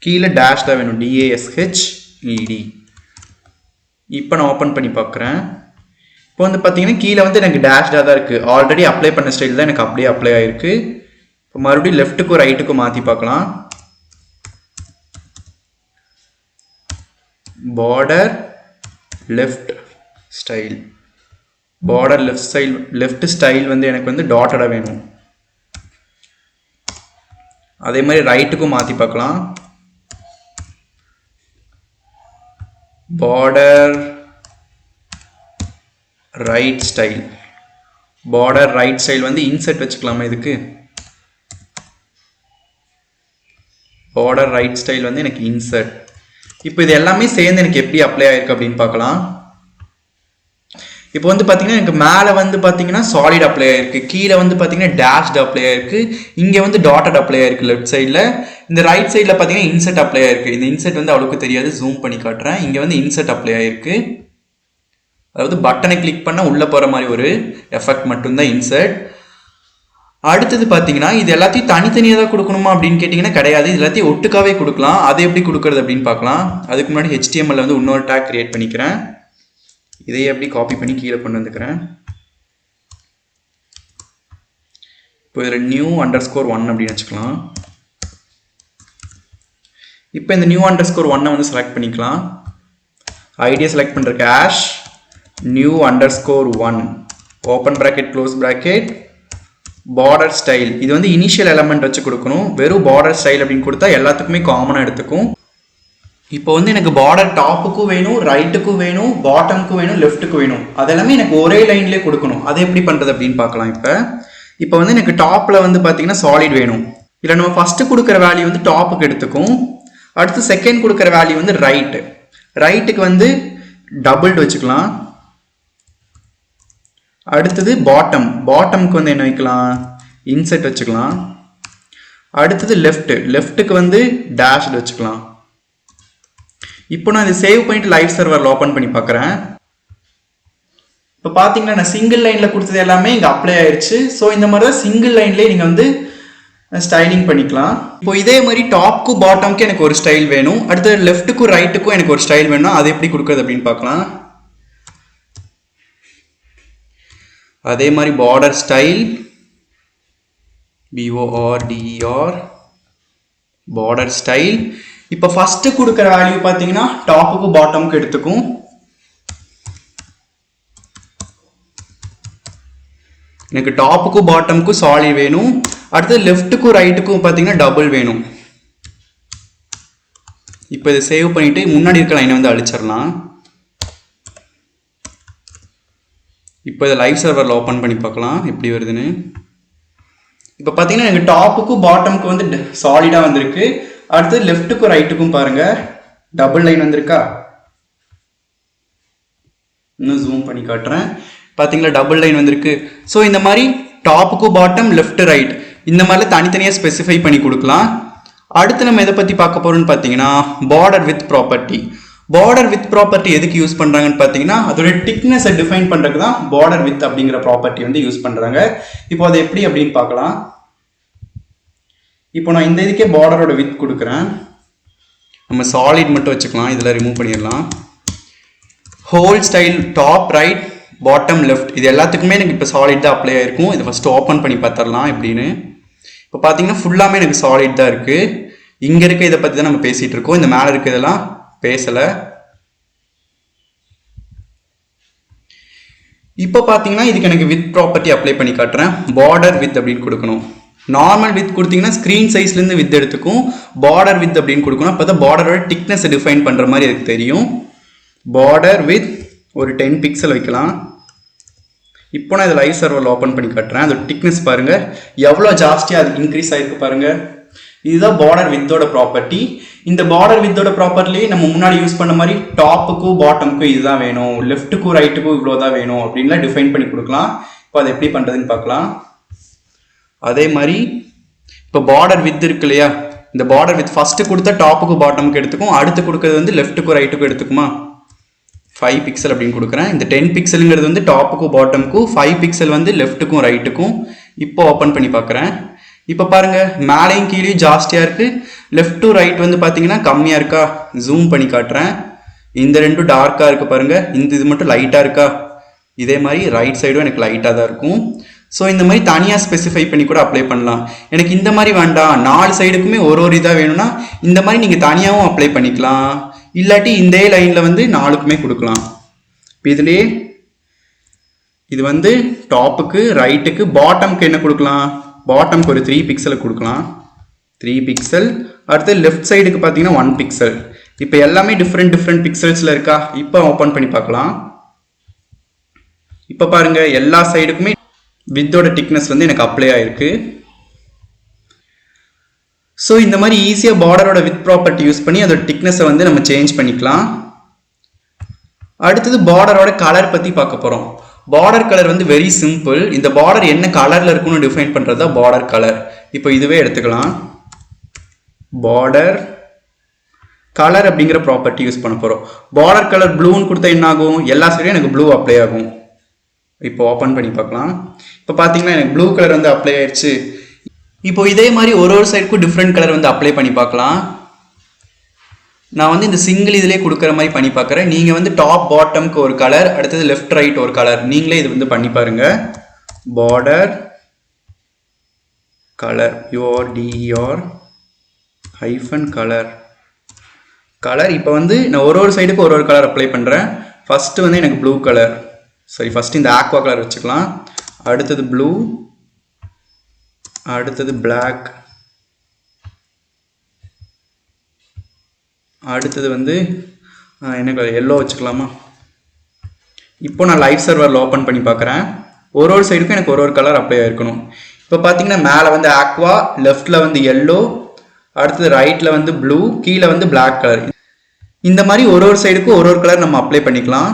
கீழே டேஷ்டாக வேணும், DASHED. இப்போ நான் ஓப்பன் பண்ணி பார்க்குறேன். இப்போ வந்து பார்த்தீங்கன்னா கீழே வந்து எனக்கு டேஷ்டாக தான் இருக்குது. ஆல்ரெடி அப்ளை பண்ண ஸ்டைல் தான் எனக்கு அப்படியே அப்ளை ஆகிருக்கு. இப்போ மறுபடியும் லெஃப்ட்டுக்கும் ரைட்டுக்கும் மாற்றி பார்க்கலாம். Border left style, border left style வந்து எனக்கு வந்து டாட்டடாக வேணும். அதே மாதிரி ரைட்டுக்கும் மாற்றி பார்க்கலாம். Border right style, border right style வந்து இன்செர்ட் வச்சுக்கலாமா இதுக்கு. பார்டர் ரைட் ஸ்டைல் வந்து எனக்கு இன்செர்ட். இப்போ இது எல்லாமே சேர்ந்து எனக்கு எப்படி அப்ளை ஆயிருக்கு அப்படின்னு பார்க்கலாம். இப்போ வந்து பார்த்தீங்கன்னா எனக்கு மேலே வந்து பார்த்தீங்கன்னா சாலிட் அப்ளை ஆயிருக்கு, கீழே வந்து பார்த்தீங்கன்னா டேஷ்ட் அப்ளை ஆயிருக்கு, இங்கே வந்து டாட்டட் அப்ளை ஆயிருக்கு லெஃப்ட் சைடில். இந்த ரைட் சைடில் பார்த்தீங்கன்னா இன்செர்ட் அப்ளை ஆயிருக்கு. இந்த இன்செர்ட் வந்து அவ்வளோக்கு தெரியாது, ஜூம் பண்ணி காட்டுறேன். இங்கே வந்து இன்செர்ட் அப்ளை ஆயிருக்கு. அதாவது பட்டனை கிளிக் பண்ணால் உள்ளே போகிற மாதிரி ஒரு எஃபெக்ட் மட்டும்தான் இன்செர்ட். அடுத்தது பார்த்தீங்கன்னா இது எல்லாத்தையும் தனித்தனியாக தான் கொடுக்கணுமா அப்படின்னு கேட்டிங்கன்னா கிடையாது, இது எல்லாத்தையும் ஒட்டுக்காவே கொடுக்கலாம். அதை எப்படி கொடுக்குறது அப்படின்னு பார்க்கலாம். அதுக்கு முன்னாடி HTML வந்து இன்னொரு டேக் கிரியேட் பண்ணிக்கிறேன். இதையே எப்படி காப்பி பண்ணி கீழே கொண்டு வந்துக்கிறேன். இப்போ இதில் new_1 அப்படின்னு வச்சுக்கலாம். இப்போ இந்த new_1 வந்து செலக்ட் பண்ணிக்கலாம். ஐடியை செலக்ட் பண்ணுறதுக்கு ash new_1 open bracket close bracket border style. இது வந்து இனிஷியல் எலமெண்ட் வச்சு கொடுக்கணும். வெறும் பார்டர் ஸ்டைல் அப்படின்னு கொடுத்தா எல்லாத்துக்குமே காமனாக எடுத்துக்கும். இப்போ வந்து எனக்கு பார்டர் டாப்புக்கும் வேணும், ரைட்டுக்கும் வேணும், பாட்டமுக்கும் வேணும், லெஃப்ட்டுக்கும் வேணும். அதெல்லாமே எனக்கு ஒரே லைன்லேயே கொடுக்கணும். அதை எப்படி பண்ணுறது அப்படின்னு பார்க்கலாம். இப்போ வந்து எனக்கு டாப்பில் வந்து பார்த்தீங்கன்னா சாலிட் வேணும். இல்லை நம்ம ஃபஸ்ட்டு கொடுக்குற வேல்யூ வந்து டாப்புக்கு எடுத்துக்கும். அடுத்து செகண்ட் கொடுக்குற வேல்யூ வந்து ரைட்டுக்கு வந்து டபுள்டு வச்சுக்கலாம். அடுத்தது பாட்டமுக்கு வந்து என்ன வைக்கலாம், இன்செர்ட் வச்சுக்கலாம். அடுத்தது லெஃப்ட்டுக்கு வந்து டேஷ்டு வச்சுக்கலாம். இப்போ நான் இதை சேவ் பண்ணிட்டு லைவ் சர்வரில் ஓப்பன் பண்ணி பார்க்குறேன். இப்போ பார்த்தீங்கன்னா நான் சிங்கிள் லைனில் கொடுத்தது எல்லாமே இங்கே அப்ளை ஆயிடுச்சு. ஸோ இந்த மாதிரி தான் சிங்கிள் லைன்லேயே நீங்கள் வந்து ஸ்டைலிங் பண்ணிக்கலாம். இப்போ இதே மாதிரி டாப்க்கும் பாட்டமுக்கும் எனக்கு ஒரு ஸ்டைல் வேணும், அடுத்து லெஃப்ட்டுக்கும் ரைட்டுக்கும் எனக்கு ஒரு ஸ்டைல் வேணும். அது எப்படி கொடுக்குறது அப்படின்னு பார்க்கலாம். அதே மாதிரி border style BORDER border style. இப்போ ஃபர்ஸ்ட் கொடுக்குற வேல்யூ பார்த்தீங்கன்னா டாப்புக்கும் பாட்டமுக்கும் எடுத்துக்கும். எனக்கு டாப்புக்கும் பாட்டமுக்கும் சாலிட் வேணும். அடுத்து லெஃப்ட்டுக்கும் ரைட்டுக்கும் பார்த்தீங்கன்னா டபுள் வேணும். இப்போ இதை சேவ் பண்ணிட்டு முன்னாடி இருக்க லைனை வந்து அழிச்சிடலாம். இப்போ இதை லைவ் சர்வரில் ஓப்பன் பண்ணி பார்க்கலாம் எப்படி வருதுன்னு. இப்போ பார்த்தீங்கன்னா எனக்கு டாப்புக்கும் பாட்டமுக்கும் வந்து சாலிடாக வந்திருக்கு. அடுத்து லெஃப்ட்டுக்கும் ரைட்டுக்கும் பாருங்க டபுள் லைன் வந்திருக்கா. இன்னும் ஜூம் பண்ணி காட்டுறேன். பார்த்தீங்களா டபுள் லைன் வந்திருக்கு. ஸோ இந்த மாதிரி டாப்புக்கு பாட்டம் லெஃப்ட் ரைட் இந்த மாதிரிலாம் தனித்தனியாக ஸ்பெசிஃபை பண்ணி கொடுக்கலாம். அடுத்து நம்ம எதை பற்றி பார்க்க போகிறோம்னு பார்த்தீங்கன்னா border with property. Border with property எதுக்கு யூஸ் பண்ணுறாங்கன்னு பார்த்தீங்கன்னா அதோட திக்னஸை டிஃபைன் பண்ணுறதுக்கு தான் பார்டர் வித் அப்படிங்கிற ப்ராப்பர்ட்டி வந்து யூஸ் பண்ணுறாங்க. இப்போ அது எப்படி அப்படின்னு பார்க்கலாம். இப்போ நான் இந்த இதுக்கே பார்டரோட வித் கொடுக்குறேன். நம்ம சாலிட் மட்டும் வச்சுக்கலாம், இதில் ரிமூவ் பண்ணிடலாம். Whole style top right bottom left இது எல்லாத்துக்குமே எனக்கு இப்போ சாலிட் தான் அப்ளை ஆயிருக்கும். இதை ஃபஸ்ட்டு ஓப்பன் பண்ணி பார்த்துடலாம் எப்படின்னு. இப்போ பார்த்தீங்கன்னா ஃபுல்லாமே எனக்கு சாலிட் தான் இருக்குது. இங்கே இருக்க இதை பற்றி தான் நம்ம பேசிகிட்டு இருக்கோம், இந்த மேலே இருக்க இதெல்லாம் பேசலை. இப்போ பார்த்தீங்கன்னா இதுக்கு எனக்கு வித் ப்ராப்பர்ட்டி அப்ளை பண்ணி காட்டுறேன். பார்டர் வித் அப்படின்னு கொடுக்கணும். நார்மல் வித் கொடுத்தீங்கன்னா ஸ்க்ரீன் சைஸ்லேருந்து வித் எடுத்துக்கும். பார்டர் வித் அப்படின்னு கொடுக்கணும், அப்போ தான் பார்டரோட திக்னஸை டிஃபைன் பண்ணுற மாதிரி எனக்கு தெரியும். பார்டர் வித் ஒரு 10 பிக்சல் வைக்கலாம். இப்போ நான் இதை லைவ் சர்வரில் ஓப்பன் பண்ணி காட்டுறேன். அதோட திக்னஸ் பாருங்கள் எவ்வளோ ஜாஸ்தியாக அது இன்க்ரீஸ் ஆகிருக்கு பாருங்கள். இதுதான் பார்டர் வித்தோட ப்ராப்பர்ட்டி. இந்த பார்டர் வித்தோட ப்ராப்பர்ட்டிலேயே நம்ம முன்னாடி யூஸ் பண்ண மாதிரி டாப்புக்கும் பாட்டமுக்கும் இதுதான் வேணும், லெஃப்ட்டுக்கும் ரைட்டுக்கும் இவ்வளோ தான் வேணும் அப்படின்லாம் டிஃபைன் பண்ணி கொடுக்கலாம். இப்போ அதை எப்படி பண்ணுறதுன்னு பார்க்கலாம். அதே மாதிரி இப்போ பார்டர் வித் இருக்கு இல்லையா, இந்த பார்டர் வித் ஃபஸ்ட்டு கொடுத்தா டாப்புக்கும் பாட்டமுக்கு எடுத்துக்கும், அடுத்து கொடுக்கறது வந்து லெஃப்ட்டுக்கும் ரைட்டுக்கும் எடுத்துக்குமா. 5 பிக்சல் அப்படின்னு கொடுக்குறேன். இந்த 10 பிக்சலுங்கிறது வந்து டாப்புக்கும் பாட்டமுக்கும், 5 பிக்சல் வந்து லெஃப்ட்டுக்கும் ரைட்டுக்கும். இப்போ ஓப்பன் பண்ணி பார்க்குறேன். இப்போ பாருங்கள் மேலேயும் கீழேயும் ஜாஸ்தியாக இருக்குது, லெஃப்ட் டு ரைட் வந்து பார்த்தீங்கன்னா கம்மியாக இருக்கா. ஜூம் பண்ணி காட்டுறேன். இந்த ரெண்டும் டார்க்காக இருக்குது பாருங்கள், இந்த இது மட்டும் லைட்டாக இருக்கா. இதே மாதிரி ரைட் சைடும் எனக்கு லைட்டாக தான் இருக்கும். ஸோ இந்த மாதிரி தனியாக ஸ்பெசிஃபை பண்ணி கூட அப்ளை பண்ணலாம். எனக்கு இந்த மாதிரி வேண்டாம், 4 சைடுக்குமே ஒரு இதாக வேணும்னா இந்த மாதிரி நீங்கள் தனியாகவும் அப்ளை பண்ணிக்கலாம். இல்லாட்டி இந்த லைனில் வந்து 4க்குமே கொடுக்கலாம். இப்போ இதுலேயே இது வந்து டாப்புக்கு ரைட்டுக்கு பாட்டமுக்கு என்ன கொடுக்கலாம், பாட்டமுக்கு ஒரு 3 பிக்சலை கொடுக்கலாம். 3 பிக்சல். அடுத்து லெஃப்ட் சைடுக்கு பார்த்தீங்கன்னா 1 பிக்சல். இப்போ எல்லாமே டிஃப்ரெண்ட் பிக்சல்ஸில் இருக்கா. இப்போ ஓப்பன் பண்ணி பார்க்கலாம். இப்போ பாருங்கள் எல்லா சைடுக்குமே வித்தோட திக்னஸ் வந்து எனக்கு அப்ளை ஆயிருக்கு. ஸோ இந்த மாதிரி ஈஸியாக பார்டரோட வித் ப்ராப்பர்ட்டி யூஸ் பண்ணி அதோட திக்னஸை வந்து நம்ம சேஞ்ச் பண்ணிக்கலாம். அடுத்தது பார்டரோட கலர் பற்றி பார்க்க போகிறோம். பார்டர் கலர் வந்து வெரி சிம்பிள். இந்த பார்டர் என்ன கலரில் இருக்குன்னு டிஃபைன் பண்ணுறது தான் பார்டர் கலர். இப்போ இதுவே எடுத்துக்கலாம். பார்டர் கலர் அப்படிங்கிற ப்ராப்பர்ட்டி யூஸ் பண்ண போகிறோம். பார்டர் கலர் ப்ளூன்னு கொடுத்தா என்ன ஆகும், எல்லா சைடும் எனக்கு ப்ளூ அப்ளை ஆகும். இப்போ ஓப்பன் பண்ணி பார்க்கலாம். இப்போ பார்த்தீங்கன்னா எனக்கு ப்ளூ கலர் வந்து அப்ளை ஆயிடுச்சு. இப்போ இதே மாதிரி ஒரு சைடுக்கும் டிஃப்ரெண்ட் கலர் வந்து அப்ளை பண்ணி பார்க்கலாம். நான் வந்து இந்த சிங்கிள் இதிலே கொடுக்குற மாதிரி பண்ணி பார்க்குறேன். நீங்கள் வந்து டாப் பாட்டமுக்கு ஒரு கலர், அடுத்தது லெஃப்ட் ரைட் ஒரு கலர், நீங்களே இது வந்து பண்ணி பாருங்கள். பார்டர் கலர் யூஆர்டிஆர் ஹைஃபன் கலர் கலர். இப்போ வந்து நான் ஒரு சைடுக்கு ஒரு கலர் அப்ளை பண்ணுறேன். ஃபஸ்ட்டு வந்து எனக்கு ப்ளூ கலர், சரி ஃபஸ்ட்டு இந்த ஆக்வா கலர் வச்சுக்கலாம். அடுத்தது ப்ளூ, அடுத்தது பிளாக், அடுத்தது வந்து என்ன கலர், எல்லோ வச்சுக்கலாமா. இப்போ நான் லைவ் சர்வரில் ஓப்பன் பண்ணி பார்க்குறேன். ஒரு சைடுக்கும் எனக்கு ஒரு கலர் அப்ளை ஆயிருக்கணும். இப்போ பார்த்தீங்கன்னா மேலே வந்து ஆக்வா, லெஃப்டில் வந்து எல்லோ, அடுத்தது ரைட்டில் வந்து ப்ளூ, கீழே வந்து பிளாக் கலர். இந்த மாதிரி ஒரு சைடுக்கும் ஒரு கலர் நம்ம அப்ளை பண்ணிக்கலாம்.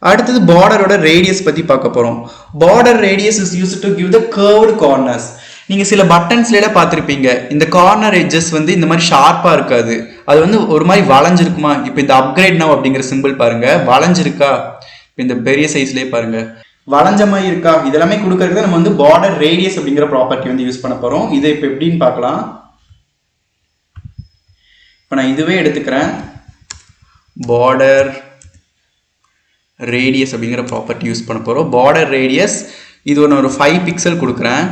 அடுத்தது பார்டரோட ரேடியஸ் பற்றி பார்க்க போகிறோம். Border radius is used to give the curved corners. நீங்கள் சில பட்டன்ஸ்லாம் பார்த்துருப்பீங்க, இந்த கார்னர் எட்ஜஸ் வந்து இந்த மாதிரி ஷார்ப்பாக இருக்காது, அது வந்து ஒரு மாதிரி வளைஞ்சிருக்குமா. இப்போ இந்த அப்கிரேட் நவ் அப்படிங்கிற சிம்பிள் பாருங்கள், வளைஞ்சிருக்கா. இப்போ இந்த பெரிய சைஸ்லேயே பாருங்கள் வளைஞ்ச மாதிரி இருக்கா. இதெல்லாமே கொடுக்கறதுக்கு நம்ம வந்து பார்டர் ரேடியஸ் அப்படிங்கிற ப்ராப்பர்ட்டி வந்து யூஸ் பண்ண போகிறோம். இதை இப்போ எப்படின்னு பார்க்கலாம். இப்போ நான் இதுவே எடுத்துக்கிறேன். பார்டர் ரேடியஸ் அப்படிங்கிற ப்ராப்பர்ட்டி யூஸ் பண்ண போகிறோம். பார்டர் ரேடியஸ் இது நான் ஒரு 5 பிக்சல் கொடுக்குறேன்.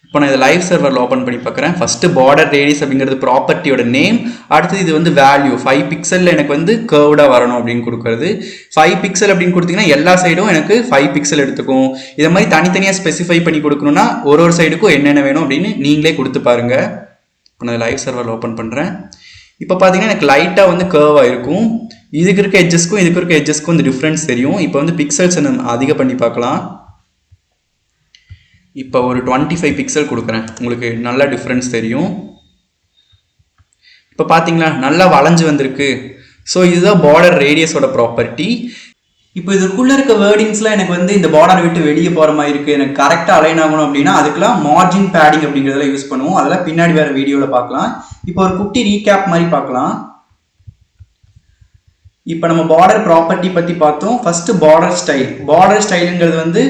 இப்போ நான் இதை லைவ் சர்வரில் ஓப்பன் பண்ணி பார்க்குறேன். ஃபஸ்ட்டு பார்டர் ரேடியஸ் அப்படிங்கிறது ப்ராப்பர்ட்டியோட நேம், அடுத்தது இது வந்து வேல்யூ 5 பிக்சலில் எனக்கு வந்து கர்வ்டாக வரணும் அப்படின்னு கொடுக்குறது. 5 பிக்சல் அப்படின்னு கொடுத்தீங்கன்னா எல்லா சைடும் எனக்கு 5 பிக்சல் எடுத்துக்கும். இதை மாதிரி தனித்தனியாக ஸ்பெசிஃபை பண்ணி கொடுக்கணும்னா ஒரு சைடுக்கும் என்னென்ன வேணும் அப்படின்னு நீங்களே கொடுத்து பாருங்கள். இப்போ நான் லைவ் சர்வரில் ஓப்பன் பண்ணுறேன். இப்போ பார்த்தீங்கன்னா எனக்கு லைட்டாக வந்து கர்வாக இருக்கும். இதுக்கு இருக்க எட்ஜஸ்க்கும் இதுக்கு இருக்க எட்ஜஸ்க்கும் இந்த டிஃப்ரென்ஸ் தெரியும். இப்போ வந்து பிக்சல்ஸ் நம்ம அதிகம் பண்ணி பார்க்கலாம். இப்போ ஒரு 25 பிக்சல் கொடுக்குறேன், உங்களுக்கு நல்ல டிஃப்ரென்ஸ் தெரியும். இப்போ பார்த்தீங்களா நல்லா வளைஞ்சு வந்திருக்கு. ஸோ இதுதான் பார்டர் ரேடியஸோட ப்ராப்பர்ட்டி. இப்போ இதுக்குள்ள இருக்க வேர்டிங்ஸ்லாம் எனக்கு வந்து இந்த பார்டர் விட்டு வெளியே போற மாதிரி இருக்கு, எனக்கு கரெக்டா அலைன் ஆகணும் அப்படின்னா அதுக்கெல்லாம் மார்ஜின் பேடிங் அப்படிங்கிறதுல யூஸ் பண்ணுவோம். அதெல்லாம் பின்னாடி வேற வீடியோல பார்க்கலாம். இப்போ ஒரு குட்டி ரீகேப் மாதிரி பார்க்கலாம். இப்போ நம்ம பார்டர் ப்ராப்பர்ட்டி பத்தி பார்த்தோம். First border style. பார்டர் ஸ்டைலுங்கிறது வந்து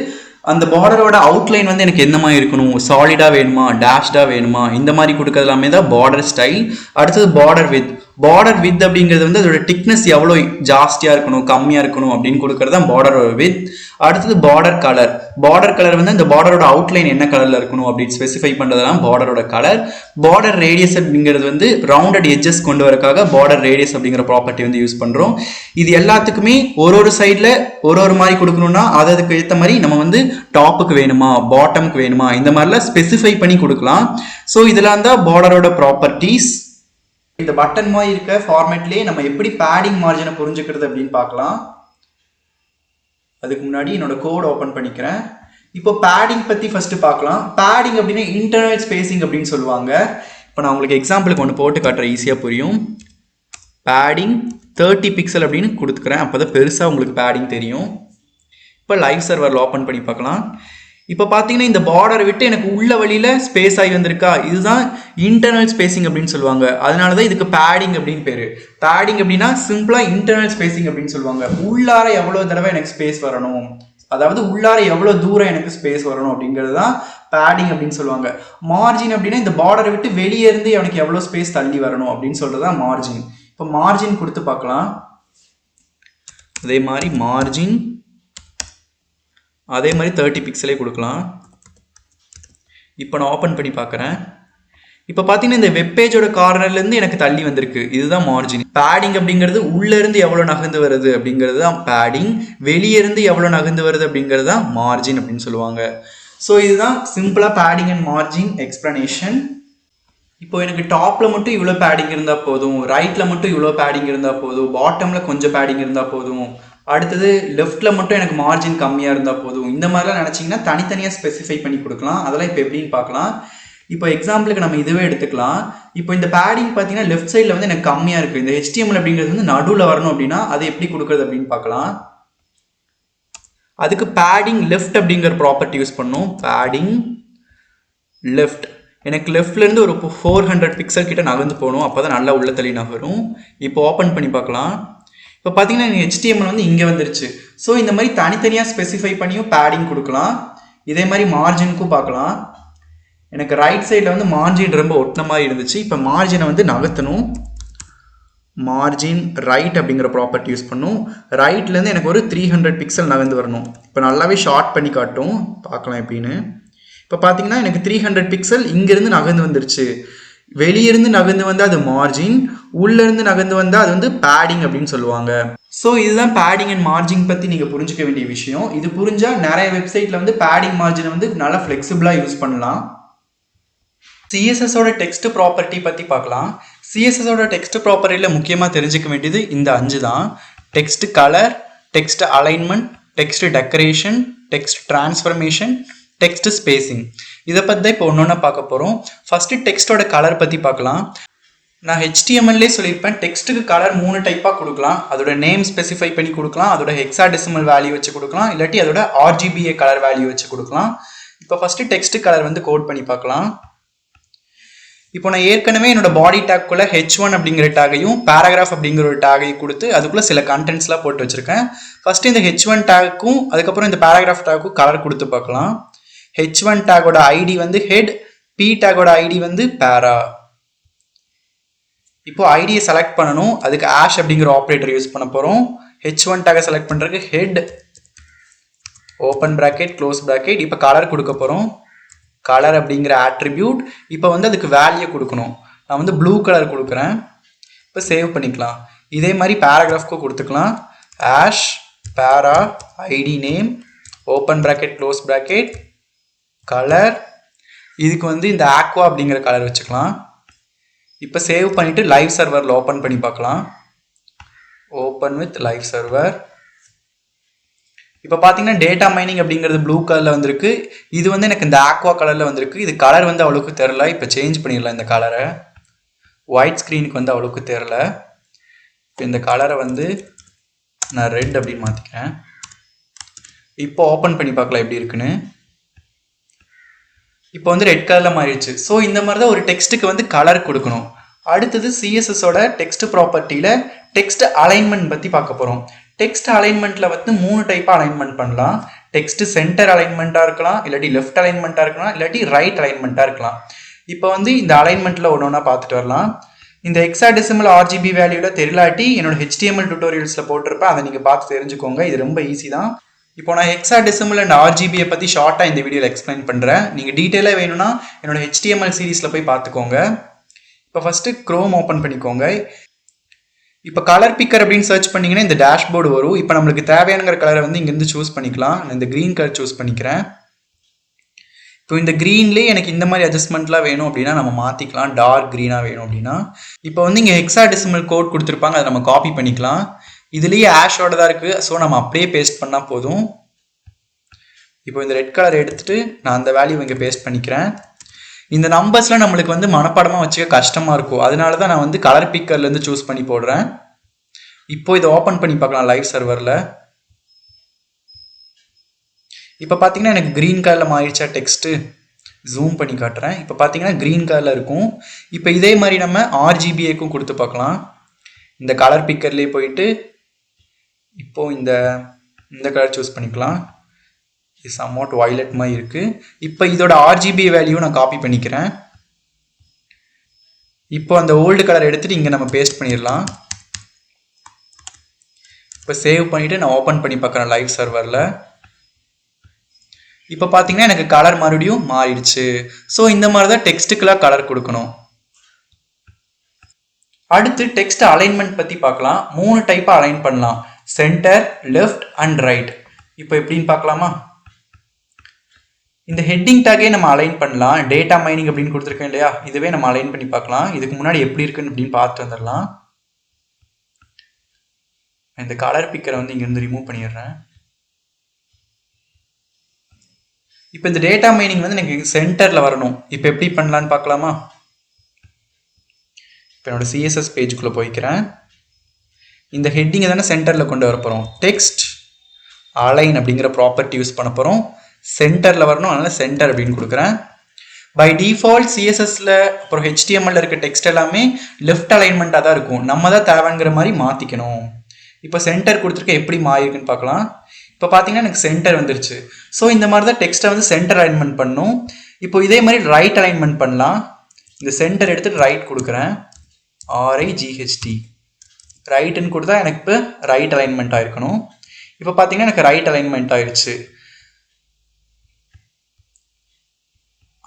அந்த பார்டரோட அவுட்லைன் வந்து எனக்கு எந்த மாதிரி இருக்கணும், சாலிடா வேணுமா, டேஷ்டா வேணுமா, இந்த மாதிரி கொடுக்கறது எல்லாமே தான் பார்டர் ஸ்டைல். அடுத்தது பார்டர் வித். பார்டர் வித் அப்படிங்கிறது வந்து அதோட திக்னஸ் எவ்வளோ ஜாஸ்தியாக இருக்கணும் கம்மியாக இருக்கணும் அப்படின்னு கொடுக்கறது தான் பார்டர் வித். அடுத்தது பார்டர் கலர். பார்டர் கலர் வந்து இந்த பார்டரோட அவுட்லைன் என்ன கலரில் இருக்கணும் அப்படின்னு ஸ்பெசிஃபை பண்ணுறதுலாம் பார்டரோட கலர். பார்டர் ரேடியஸ் அப்படிங்கிறது வந்து ரவுண்டட் எட்ஜஸ் கொண்டு வரக்காக பார்டர் ரேடியஸ் அப்படிங்கிற ப்ராப்பர்ட்டி வந்து யூஸ் பண்ணுறோம். இது எல்லாத்துக்குமே ஒரு சைடில் ஒரு மாதிரி கொடுக்கணும்னா அதுக்கு ஏற்ற மாதிரி நம்ம வந்து டாப்புக்கு வேணுமா பாட்டமுக்கு வேணுமா இந்த மாதிரிலாம் ஸ்பெசிஃபை பண்ணி கொடுக்கலாம். ஸோ இதெல்லாம் தான் பார்டரோட ப்ராப்பர்ட்டிஸ். இந்த பட்டன் மாதிரி இருக்க ஃபார்மேட்லேயே நம்ம எப்படி பேடிங் மார்ஜினை புரிஞ்சுக்கிறது அப்படின்னு பார்க்கலாம். அதுக்கு முன்னாடி என்னோட கோட் ஓப்பன் பண்ணிக்கிறேன். இப்போ பேடிங் பற்றி ஃபர்ஸ்ட் பார்க்கலாம். பேடிங் அப்படின்னா இன்டர்னல் ஸ்பேசிங் அப்படின்னு சொல்லுவாங்க. இப்போ நான் உங்களுக்கு எக்ஸாம்பிளுக்கு ஒன்று போட்டு காட்டுறேன், ஈஸியாக புரியும். பேடிங் 30 பிக்சல் அப்படின்னு கொடுத்துக்கிறேன், அப்போ தான் பெருசாக உங்களுக்கு பேடிங் தெரியும். இப்போ லைவ் சர்வரில் ஓப்பன் பண்ணி பார்க்கலாம். இப்போ பார்த்தீங்கன்னா இந்த பார்டரை விட்டு எனக்கு உள்ள வழியில் ஸ்பேஸ் ஆகி வந்திருக்கா, இதுதான் இன்டர்னல் ஸ்பேசிங் அப்படின்னு சொல்லுவாங்க. அதனால தான் இதுக்கு பேடிங் அப்படின்னு பேர். பேடிங் அப்படின்னா சிம்பிளாக இன்டர்னல் ஸ்பேசிங் அப்படின்னு சொல்லுவாங்க. உள்ளார எவ்வளோ தடவை எனக்கு ஸ்பேஸ் வரணும், அதாவது உள்ளார எவ்வளோ தூரம் எனக்கு ஸ்பேஸ் வரணும் அப்படிங்கிறது தான் பேடிங் அப்படின்னு சொல்லுவாங்க. மார்ஜின் அப்படின்னா இந்த பார்டரை விட்டு வெளியே இருந்து எனக்கு எவ்வளோ ஸ்பேஸ் தள்ளி வரணும் அப்படின்னு சொல்கிறது தான் மார்ஜின். இப்போ மார்ஜின் கொடுத்து பார்க்கலாம். அதே மாதிரி மார்ஜின் அதே மாதிரி 30 பிக்சலே கொடுக்கலாம். இப்போ நான் ஓப்பன் பண்ணி பார்க்குறேன். இப்போ பார்த்தீங்கன்னா இந்த வெப்பேஜோட கார்னர்லேருந்து எனக்கு தள்ளி வந்திருக்கு, இதுதான் மார்ஜின். பேடிங் அப்படிங்கிறது உள்ளேருந்து எவ்வளோ நகர்ந்து வருது அப்படிங்கிறது தான் பேடிங், வெளியேருந்து எவ்வளோ நகர்ந்து வருது அப்படிங்கிறது தான் மார்ஜின் அப்படின்னு சொல்லுவாங்க. ஸோ இதுதான் சிம்பிளாக பேடிங் அண்ட் மார்ஜின் எக்ஸ்பிளனேஷன். இப்போ எனக்கு டாப்பில் மட்டும் இவ்வளோ பேடிங் இருந்தால் போதும், ரைட்டில் மட்டும் இவ்வளோ பேடிங் இருந்தால் போதும், பாட்டமில் கொஞ்சம் பேடிங் இருந்தால் போதும், அடுத்தது லெஃப்ட்டில் மட்டும் எனக்கு மார்ஜின் கம்மியாக இருந்தால் போதும், இந்த மாதிரிலாம் நினச்சிங்கன்னா தனித்தனியாக ஸ்பெசிஃபை பண்ணி கொடுக்கலாம். அதெல்லாம் இப்போ எப்படின்னு பார்க்கலாம். இப்போ எக்ஸாம்பிளுக்கு நம்ம இதுவே எடுத்துக்கலாம். இப்போ இந்த பேடிங் பார்த்தீங்கன்னா லெஃப்ட் சைடில் வந்து எனக்கு கம்மியாக இருக்குது. இந்த HTML அப்படிங்கிறது வந்து நடுவில் வரணும் அப்படின்னா அதை எப்படி கொடுக்குறது அப்படின்னு பார்க்கலாம். அதுக்கு பேடிங் லெஃப்ட் அப்படிங்கிற ப்ராப்பர்ட்டி யூஸ் பண்ணணும். Padding left. எனக்கு லெஃப்ட்லேருந்து ஒரு 400 பிக்சல் கிட்ட நகர்ந்து போகணும், அப்போ தான் நல்லா உள்ள தள்ளி நகரும். இப்போ ஓப்பன் பண்ணி பார்க்கலாம். இப்போ பார்த்தீங்கன்னா எனக்கு HTML வந்து இங்கே வந்துருச்சு. ஸோ இந்த மாதிரி தனித்தனியாக ஸ்பெசிஃபை பண்ணியும் பேடிங் கொடுக்கலாம். இதே மாதிரி மார்ஜினுக்கும் பார்க்கலாம். எனக்கு ரைட் சைடில் வந்து மார்ஜின் ரொம்ப ஒட்டின மாதிரி இருந்துச்சு, இப்போ மார்ஜினை வந்து நகர்த்தணும். மார்ஜின் ரைட் அப்படிங்கிற ப்ராப்பர்ட்டி யூஸ் பண்ணும். ரைட்லேருந்து எனக்கு ஒரு 300 பிக்சல் நகர்ந்து வரணும். இப்போ நல்லாவே ஷார்ட் பண்ணி காட்டும், பார்க்கலாம் எப்படின்னு. இப்போ பார்த்தீங்கன்னா எனக்கு 300 பிக்சல் இங்கேருந்து நகர்ந்து வந்துருச்சு. வெளியிருந்து நகர்ந்து வந்தால் அது மார்ஜின், உள்ளேருந்து நகர்ந்து வந்தால் அது வந்து பேடிங் அப்படின்னு சொல்லுவாங்க. ஸோ இதுதான் பேடிங் அண்ட் மார்ஜின் பற்றி நீங்கள் புரிஞ்சிக்க வேண்டிய விஷயம். இது புரிஞ்சால் நிறைய வெப்சைட்டில் வந்து பேடிங் மார்ஜினை வந்து நல்லா ஃப்ளெக்சிபிளாக யூஸ் பண்ணலாம். சிஎஸ்எஸோட டெக்ஸ்ட் ப்ராப்பர்ட்டி பற்றி பார்க்கலாம். சிஎஸ்எஸோட டெக்ஸ்ட் ப்ராப்பர்ட்டியில் முக்கியமாக தெரிஞ்சுக்க வேண்டியது இந்த 5 தான். Text colour, text alignment, text decoration, text transformation, text spacing. இதை பற்றி தான் இப்போ ஒன்று பார்க்க போகிறோம். ஃபஸ்ட்டு டெக்ஸ்ட்டோட கலர் பற்றி பார்க்கலாம். நான் HTMLலே சொல்லியிருப்பேன், டெக்ஸ்ட்டுக்கு கலர் 3 டைப்பாக கொடுக்கலாம். அதோட நேம் ஸ்பெசிஃபை பண்ணி கொடுக்கலாம், அதோட ஹெக்ஸாடெசிமல் வேல்யூ வச்சு கொடுக்கலாம், இல்லாட்டி அதோட RGBA கலர் வேல்யூ வச்சு கொடுக்கலாம். இப்போ ஃபஸ்ட்டு டெக்ஸ்ட் கலர் வந்து கோட் பண்ணி பார்க்கலாம். இப்போ நான் ஏற்கனவே என்னோட பாடி டேக்குள்ளே H1 அப்படிங்கிற டேகையும் பேராகிராஃப் அப்படிங்கிற ஒரு டேகையும் கொடுத்து அதுக்குள்ளே சில கண்டென்ட்ஸ்லாம் போட்டு வச்சுருக்கேன். ஃபஸ்ட்டு இந்த H1 டேக்கும் அதுக்கப்புறம் இந்த பேராகிராஃப் டேக்கும் கலர் கொடுத்து பார்க்கலாம். H1 டேகோட ஐடி வந்து ஹெட், P டேகோட ஐடி வந்து பேரா. இப்போ ஐடியை செலக்ட் பண்ணணும், அதுக்கு ஆஷ் அப்படிங்கிற ஆப்ரேட்டர் யூஸ் பண்ண போகிறோம். H1 டேகை செலக்ட் பண்ணுறதுக்கு head open bracket close bracket. இப்போ கலர் கொடுக்க போகிறோம். கலர் அப்படிங்கிற ஆட்ரிபியூட். இப்போ வந்து அதுக்கு வேல்யூ கொடுக்கணும். நான் வந்து ப்ளூ கலர் கொடுக்குறேன். இப்போ சேவ் பண்ணிக்கலாம். இதே மாதிரி பேராகிராஃப்க்கு கொடுத்துக்கலாம். Hash para ID name open bracket close bracket colour. இதுக்கு வந்து இந்த ஆக்வா அப்படிங்கிற கலர் வச்சுக்கலாம். இப்போ சேவ் பண்ணிவிட்டு லைவ் சர்வரில் ஓப்பன் பண்ணி பார்க்கலாம். Open with live server. இப்போ பார்த்தீங்கன்னா டேட்டா மைனிங் அப்படிங்கிறது ப்ளூ கலரில் வந்திருக்கு. இது வந்து எனக்கு இந்த ஆக்வா கலரில் வந்திருக்கு. இது கலர் வந்து அவ்வளோக்கு தெரில. இப்போ சேஞ்ச் பண்ணிடலாம் இந்த கலரை. ஒயிட் ஸ்க்ரீனுக்கு வந்து அவ்வளோக்கு தெரில. இப்போ இந்த கலரை வந்து நான் ரெட் அப்படின்னு மாற்றிக்கிறேன். இப்போ ஓப்பன் பண்ணி பார்க்கலாம் எப்படி இருக்குன்னு. இப்போ வந்து ரெட் கலரில் மாறிடுச்சு. ஸோ இந்த மாதிரி தான் ஒரு டெக்ஸ்ட்டுக்கு வந்து கலர் கொடுக்கணும். அடுத்தது சிஎஸ்எஸோட டெக்ஸ்ட் ப்ராப்பர்ட்டியில் டெக்ஸ்ட் அலைன்மெண்ட் பற்றி பார்க்க போகிறோம். டெக்ஸ்ட் அலைன்மெண்ட்டில் வந்து 3 டைப்பாக அலைன்மெண்ட் பண்ணலாம். டெக்ஸ்ட் சென்டர் அலைன்மெண்ட்டாக இருக்கலாம், இல்லாட்டி லெஃப்ட் அலைன்மெண்ட்டாக இருக்கலாம், இல்லாட்டி ரைட் அலைன்மெண்ட்டாக இருக்கலாம். இப்போ வந்து இந்த அலைன்மெண்ட்டில் ஒன்று ஒன்றா பார்த்துட்டு வரலாம். இந்த ஹெக்ஸாடெசிமல் ஆர்ஜிபி வேல்யூவில் தெரியலாட்டி என்னோட HTML டியூட்டோரியல்ஸில் போட்டிருப்பேன், அதை நீங்கள் பார்த்து தெரிஞ்சுக்கோங்க. இது ரொம்ப ஈஸி தான். இப்போ நான் ஹெக்ஸாடெசிமல் அண்ட் ஆர்ஜிபியை பற்றி ஷார்ட்டாக இந்த வீடியோவில் எக்ஸ்பிளைன் பண்ணுறேன். நீங்கள் டீட்டெயிலாக வேணும்னா என்னோட HTML சீரீஸில் போய் பார்த்துக்கோங்க. இப்போ ஃபஸ்ட்டு க்ரோம் ஓப்பன் பண்ணிக்கோங்க. இப்போ கலர் பிக்கர் அப்படின்னு சர்ச் பண்ணிங்கன்னா இந்த டேஷ்போர்டு வரும். இப்போ நம்மளுக்கு தேவையான கலரை வந்து இங்கேருந்து சூஸ் பண்ணிக்கலாம். நான் இந்த க்ரீன் கலர் சூஸ் பண்ணிக்கிறேன். இப்போ இந்த க்ரீன்லேயே எனக்கு இந்த மாதிரி அட்ஜஸ்ட்மெண்ட்லாம் வேணும் அப்படின்னா நம்ம மாற்றிக்கலாம். டார்க் க்ரீனாக வேணும் அப்படின்னா இப்போ வந்து இங்கே ஹெக்ஸாடெசிமல் கோட் கொடுத்துருப்பாங்க, அதை நம்ம காப்பி பண்ணிக்கலாம். இதுலேயே ஆஷோட தான் இருக்குது, ஸோ நம்ம அப்படியே பேஸ்ட் பண்ணால் போதும். இப்போ இந்த ரெட் கலர் எடுத்துகிட்டு நான் அந்த வேல்யூ இங்கே பேஸ்ட் பண்ணிக்கிறேன். இந்த நம்பர்ஸ்லாம் நம்மளுக்கு வந்து மனப்பாடமாக வச்சுக்க கஷ்டமாக இருக்கும், அதனால தான் நான் வந்து கலர் பிக்கர்லேருந்து சூஸ் பண்ணி போடுறேன். இப்போ இதை ஓப்பன் பண்ணி பார்க்கலாம் லைவ் சர்வரில். இப்போ பார்த்தீங்கன்னா எனக்கு க்ரீன் கலரில் மாறிடுச்சா டெக்ஸ்ட்டு. ஜூம் பண்ணி காட்டுறேன். இப்போ பார்த்தீங்கன்னா க்ரீன் கலரில் இருக்கும். இப்போ இதே மாதிரி நம்ம ஆர்ஜிபிஏக்கும் கொடுத்து பார்க்கலாம். இந்த கலர் பிக்கர்லேயே போயிட்டு இப்போது இந்த கலர் சூஸ் பண்ணிக்கலாம். இது சம்வாட் வயலட் மாதிரி இருக்குது. இப்போ இதோட ஆர்ஜிபி வேல்யூ நான் காப்பி பண்ணிக்கிறேன். இப்போ அந்த ஓல்டு கலர் எடுத்துகிட்டு இங்கே நம்ம பேஸ்ட் பண்ணிடலாம். இப்போ சேவ் பண்ணிவிட்டு நான் ஓப்பன் பண்ணி பார்க்குறேன் லைவ் சர்வரில். இப்போ பார்த்தீங்கன்னா எனக்கு கலர் மறுபடியும் மாறிடுச்சு. ஸோ இந்த மாதிரி தான் டெக்ஸ்ட்டுக்கெல்லாம் கலர் கொடுக்கணும். அடுத்து டெக்ஸ்ட் அலைன்மெண்ட் பற்றி பார்க்கலாம். 3 டைப்பாக அலைன் பண்ணலாம், சென்டர், லெஃப்ட் அண்ட் ரைட். இப்போ எப்படின்னு பார்க்கலாமா? இந்த ஹெட்டிங் டேக்கே நம்ம அலைன் பண்ணலாம். டேட்டா மைனிங் அப்படின்னு கொடுத்துருக்கேன் இல்லையா, இதுவே நம்ம அலைன் பண்ணி பார்க்கலாம். இதுக்கு முன்னாடி எப்படி இருக்குன்னு அப்படின்னு பார்த்துட்டு வந்துடலாம். இந்த கலர் பிக்கரை வந்து இங்கேருந்து ரிமூவ் பண்ணிடுறேன். இப்போ இந்த டேட்டா மைனிங் வந்து எனக்கு சென்டரில் வரணும். இப்போ எப்படி பண்ணலான்னு பார்க்கலாமா? இப்போ என்னோட சிஎஸ்எஸ் பேஜுக்குள்ளே போய்க்கிறேன். இந்த ஹெட்டிங்கை தானே சென்டரில் கொண்டு வர போகிறோம். டெக்ஸ்ட் அலைன் அப்படிங்கிற ப்ராப்பர்ட்டி யூஸ் பண்ண போகிறோம். சென்டரில் வரணும், அதனால் சென்டர் அப்படின்னு கொடுக்குறேன். பை டிஃபால்ட் சிஎஸ்எஸ்ல அப்புறம் HTML இருக்க டெக்ஸ்ட் எல்லாமே லெஃப்ட் அலைன்மெண்ட்டாக தான் இருக்கும். நம்ம தான் தேவைங்கிற மாதிரி மாற்றிக்கணும். இப்போ சென்டர் கொடுத்துருக்க எப்படி மாறிருக்குன்னு பார்க்கலாம். இப்போ பார்த்தீங்கன்னா எனக்கு சென்டர் வந்துருச்சு. ஸோ இந்த மாதிரி தான் டெக்ஸ்ட்டை வந்து சென்டர் அலைன்மெண்ட் பண்ணணும். இப்போ இதே மாதிரி ரைட் அலைன்மெண்ட் பண்ணலாம். இந்த சென்டர் எடுத்துகிட்டு ரைட் கொடுக்குறேன். RIGHT ரைட்டுன்னு கொடுத்தா எனக்கு இப்போ ரைட் அலைன்மெண்ட் ஆகிருக்கணும். இப்போ பார்த்தீங்கன்னா எனக்கு ரைட் அலைன்மெண்ட் ஆயிடுச்சு.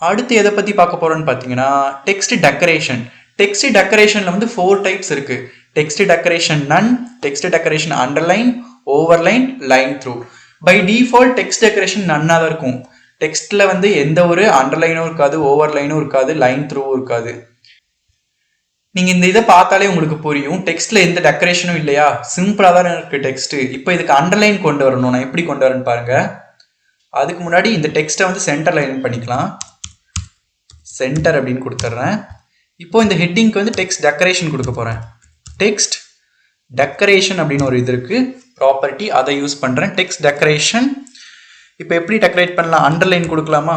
அடுத்து எதை பற்றி பார்க்க போகிறோன்னு பார்த்தீங்கன்னா டெக்ஸ்ட் டெக்கரேஷன். டெக்ஸ்ட் டெக்கரேஷனில் வந்து 4 டைப்ஸ் இருக்குது. Text decoration none, text decoration underline, overline, line through. By default text decoration நன்னாக தான் இருக்கும். டெக்ஸ்ட்டில் வந்து எந்த ஒரு அண்டர்லைனும் இருக்காது, ஓவர்லைனும் இருக்காது, லைன் த்ரூவும் இருக்காது. நீங்கள் இந்த இதை பார்த்தாலே உங்களுக்கு புரியும், டெக்ஸ்ட்டில் எந்த டெக்கரேஷனும் இல்லையா, சிம்பிளாக தான் இருக்குது டெக்ஸ்ட்டு. இப்போ இதுக்கு அண்டர்லைன் கொண்டு வரணும். நான் எப்படி கொண்டு வரேன்னு பாருங்கள். அதுக்கு முன்னாடி இந்த டெக்ஸ்ட்டை வந்து சென்டர் லைன் பண்ணிக்கலாம். சென்டர் அப்படின்னு கொடுத்துட்றேன். இப்போ இந்த ஹெட்டிங்க்கு வந்து டெக்ஸ்ட் டெக்கரேஷன் கொடுக்க போகிறேன். டெக்ஸ்ட் டெக்கரேஷன் அப்படின்னு ஒரு இது இருக்குது ப்ராப்பர்ட்டி, அதை யூஸ் பண்ணுறேன். Text decoration. இப்போ எப்படி டெக்கரேட் பண்ணலாம்? அண்டர்லைன் கொடுக்கலாமா?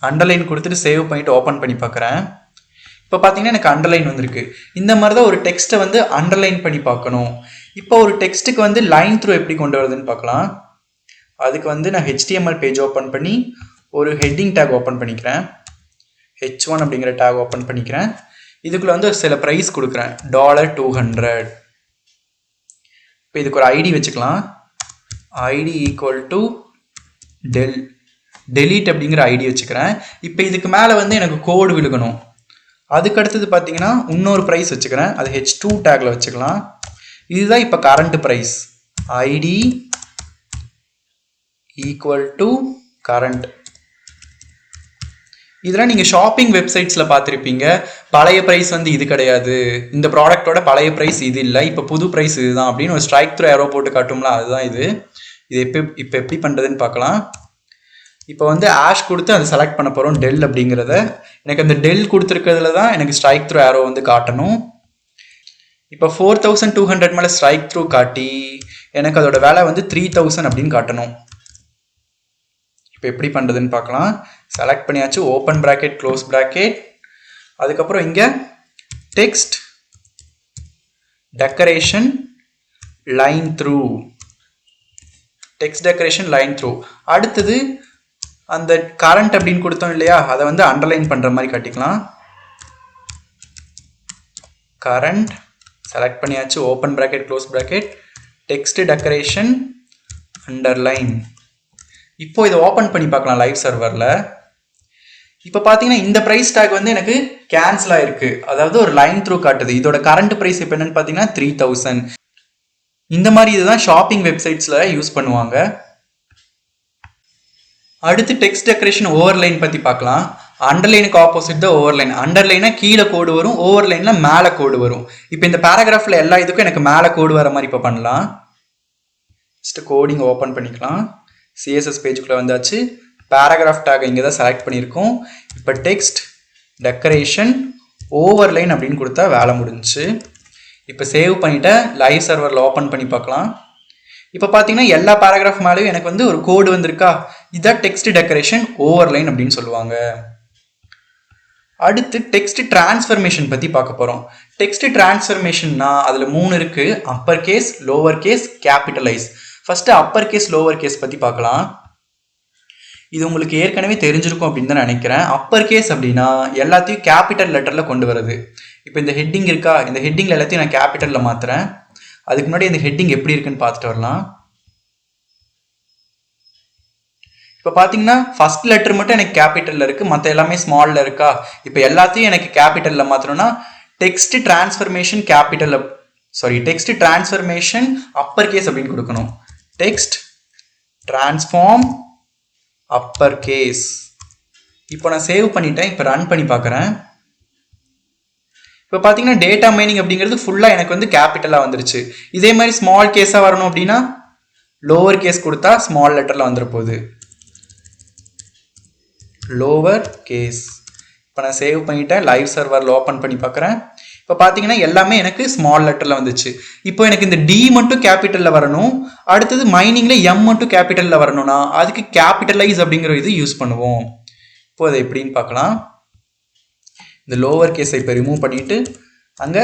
அண்டர்லைன் கொடுத்துட்டு சேவ் பண்ணிவிட்டு ஓப்பன் பண்ணி பார்க்குறேன். இப்போ பார்த்தீங்கன்னா எனக்கு அண்டர்லைன் வந்திருக்கு. இந்த மாதிரி தான் ஒரு டெக்ஸ்ட்டை வந்து அண்டர்லைன் பண்ணி பார்க்கணும். இப்போ ஒரு டெக்ஸ்ட்டுக்கு வந்து லைன் த்ரூ எப்படி கொண்டு வருதுன்னு பார்க்கலாம். அதுக்கு வந்து நான் HTML பேஜ் ஓப்பன் பண்ணி ஒரு ஹெட்டிங் டேக் ஓப்பன் பண்ணிக்கிறேன். H1 அப்படிங்கிற டேக் ஓப்பன் பண்ணிக்கிறேன். இதுக்குள்ளே வந்து ஒரு சில ப்ரைஸ் கொடுக்குறேன். $200. இப்போ இதுக்கு ஒரு ஐடி வச்சுக்கலாம். ஐடி ஈக்குவல் டு delete அப்படிங்கிற ஐடி வச்சுக்கிறேன். இப்போ இதுக்கு மேலே வந்து எனக்கு கோடு விழுகணும். அதுக்கு அடுத்தது பார்த்தீங்கன்னா இன்னொரு ப்ரைஸ் வச்சுக்கிறேன். அது H2 டேக்கில் வச்சுக்கலாம். இதுதான் இப்போ current price. ID equal to current. இதெல்லாம் நீங்கள் ஷாப்பிங் வெப்சைட்ஸில் பார்த்துருப்பீங்க. பழைய ப்ரைஸ் வந்து இது கிடையாது, இந்த ப்ராடக்டோட பழைய ப்ரைஸ் இது இல்லை, இப்போ புது ப்ரைஸ் இதுதான் அப்படின்னு ஒரு ஸ்ட்ரைக் த்ரூ ஏரோ போட்டு காட்டும்ல, அதுதான் இது. இப்போ எப்படி பண்ணுறதுன்னு பார்க்கலாம். இப்போ வந்து ஆஷ் கொடுத்து அதை செலக்ட் பண்ண போகிறோம், டெல் அப்படிங்கிறத. எனக்கு அந்த டெல் கொடுத்துருக்கிறதுல தான் எனக்கு ஸ்ட்ரைக் த்ரூ ஏரோ வந்து காட்டணும். இப்போ 4200 மேலே ஸ்ட்ரைக் த்ரூ காட்டி எனக்கு அதோட வேலை வந்து 3000 அப்படின்னு காட்டணும். இப்போ எப்படி பண்ணுறதுன்னு பார்க்கலாம். செலக்ட் பண்ணியாச்சு, ஓப்பன் ப்ராக்கெட் க்ளோஸ் ப்ராக்கெட். அதுக்கப்புறம் இங்கே text decoration line through, text decoration line through. அடுத்தது அந்த கரண்ட் அப்படின்னு கொடுத்தோம் இல்லையா, அதை வந்து அண்டர்லைன் பண்ணுற மாதிரி காட்டிக்கலாம். கரண்ட் செலக்ட் பண்ணியாச்சு, open bracket close bracket, text decoration underline. இப்போ இதை ஓப்பன் பண்ணி பார்க்கலாம் லைவ் சர்வரில். இப்போ பார்த்தீங்கன்னா இந்த ப்ரைஸ் டேக் வந்து எனக்கு கேன்சல் ஆயிருக்கு, அதாவது ஒரு லைன் த்ரூ காட்டுது. இதோட கரண்ட் ப்ரைஸ் இப்போ என்னன்னு பார்த்தீங்கன்னா 3000. இந்த மாதிரி இதுதான் ஷாப்பிங் வெப்சைட்ஸில் யூஸ் பண்ணுவாங்க. அடுத்து டெக்ஸ்ட் டெக்கரேஷன் ஓவர்லைன் பற்றி பார்க்கலாம். அண்டர்லைனுக்கு ஆப்போசிட் தான் ஓவர்லைன். அண்டர்லைனா கீழே கோடு வரும், ஓவர்லைனில் மேலே கோடு வரும். இப்போ இந்த பேராகிராஃபில் எல்லா இதுக்கும் எனக்கு மேலே கோடு வர மாதிரி இப்போ பண்ணலாம். ஃபஸ்ட்டு கோடிங் ஓப்பன் பண்ணிக்கலாம். சிஎஸ்எஸ் பேஜுக்குள்ளே வந்தாச்சு. பேராகிராஃப் டேக் இங்கே தான் செலக்ட் பண்ணியிருக்கோம். இப்போ டெக்ஸ்ட் டெக்கரேஷன் ஓவர்லைன் அப்படின்னு கொடுத்தா வேலை முடிஞ்சிச்சு. இப்போ சேவ் பண்ணிவிட்டு லைவ் சர்வரில் ஓப்பன் பண்ணி பார்க்கலாம். இப்போ பார்த்தீங்கன்னா எல்லா பேராகிராஃப் மேலேயும் எனக்கு வந்து ஒரு கோடு வந்திருக்கா. இதான் டெக்ஸ்ட் டெக்கரேஷன் ஓவர்லைன் அப்படின்னு சொல்லுவாங்க. அடுத்து டெக்ஸ்ட் டிரான்ஸ்ஃபர்மேஷன் பற்றி பார்க்க போகிறோம். டெக்ஸ்ட் டிரான்ஸ்ஃபர்மேஷன்னா அதில் 3 இருக்குது. Upper case, lower case, capitalise. First upper case lower case பற்றி பார்க்கலாம். இது உங்களுக்கு ஏற்கனவே தெரிஞ்சிருக்கும் அப்படின்னு தான் நினைக்கிறேன். அப்பர் கேஸ் அப்படின்னா எல்லாத்தையும் கேபிட்டல் லெட்டரில் கொண்டு வருது. இப்போ இந்த ஹெட்டிங் இருக்கா, இந்த ஹெட்டிங்கில் எல்லாத்தையும் நான் கேபிட்டலில் மாற்றுறேன். அதுக்கு முன்னாடி இந்த ஹெட்டிங் எப்படி இருக்குன்னு பார்த்துட்டு வரலாம். இப்போ பார்த்தீங்கன்னா ஃபர்ஸ்ட் லெட்டர் மட்டும் எனக்கு கேபிட்டலில் இருக்குது, மற்ற எல்லாமே ஸ்மாலில் இருக்கா. இப்போ எல்லாத்தையும் எனக்கு கேபிட்டலில் மாற்றணும்னா text transformation text transformation upper case அப்படின்னு கொடுக்கணும். Text transform upper case. இப்போ நான் சேவ் பண்ணிட்டேன். இப்போ ரன் பண்ணி பார்க்குறேன். இப்போ பார்த்தீங்கன்னா டேட்டா மைனிங் அப்படிங்கிறது ஃபுல்லாக எனக்கு வந்து கேபிட்டலாக வந்துருச்சு. இதே மாதிரி ஸ்மால் கேஸாக வரணும் அப்படின்னா லோவர் கேஸ் கொடுத்தா ஸ்மால் லெட்டரில் வந்துட போகுது. Lower case. இப்போ நான் சேவ் பண்ணிவிட்டேன். லைவ் சர்வரில் ஓப்பன் பண்ணி பார்க்குறேன். இப்போ பார்த்தீங்கன்னா எல்லாமே எனக்கு ஸ்மால் லெட்டரில் வந்துச்சு. இப்போ எனக்கு இந்த டி மட்டும் கேபிட்டலில் வரணும். அடுத்தது மைனிங்கில் எம் மட்டும் கேபிட்டலில் வரணும்னா அதுக்கு கேபிட்டலைஸ் அப்படிங்கிற இது யூஸ் பண்ணுவோம். இப்போ அதை எப்படின்னு பார்க்கலாம். இந்த லோவர் கேஸை இப்போ ரிமூவ் பண்ணிவிட்டு அங்கே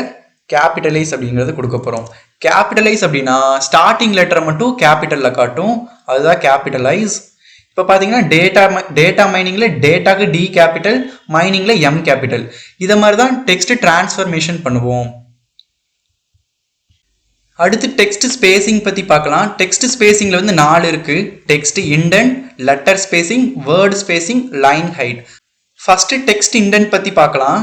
கேபிட்டலைஸ் அப்படிங்கிறது கொடுக்க போகிறோம். கேபிட்டலைஸ் அப்படின்னா ஸ்டார்டிங் லெட்டரை மட்டும் கேபிட்டலில் காட்டும், அதுதான் கேபிட்டலைஸ். இப்போ பார்த்தீங்கன்னா டேட்டா மைனிங்கில் டேட்டாக்கு டி கேபிட்டல், மைனிங்கில் எம் கேபிட்டல். இதை மாதிரி தான் டெக்ஸ்ட் டிரான்ஸ்ஃபர்மேஷன் பண்ணுவோம். அடுத்து டெக்ஸ்ட் ஸ்பேசிங் பற்றி பார்க்கலாம். டெக்ஸ்ட் ஸ்பேசிங்கில் வந்து 4 இருக்குது. Text indent, letter spacing, word spacing, line height. First text indent பற்றி பார்க்கலாம்.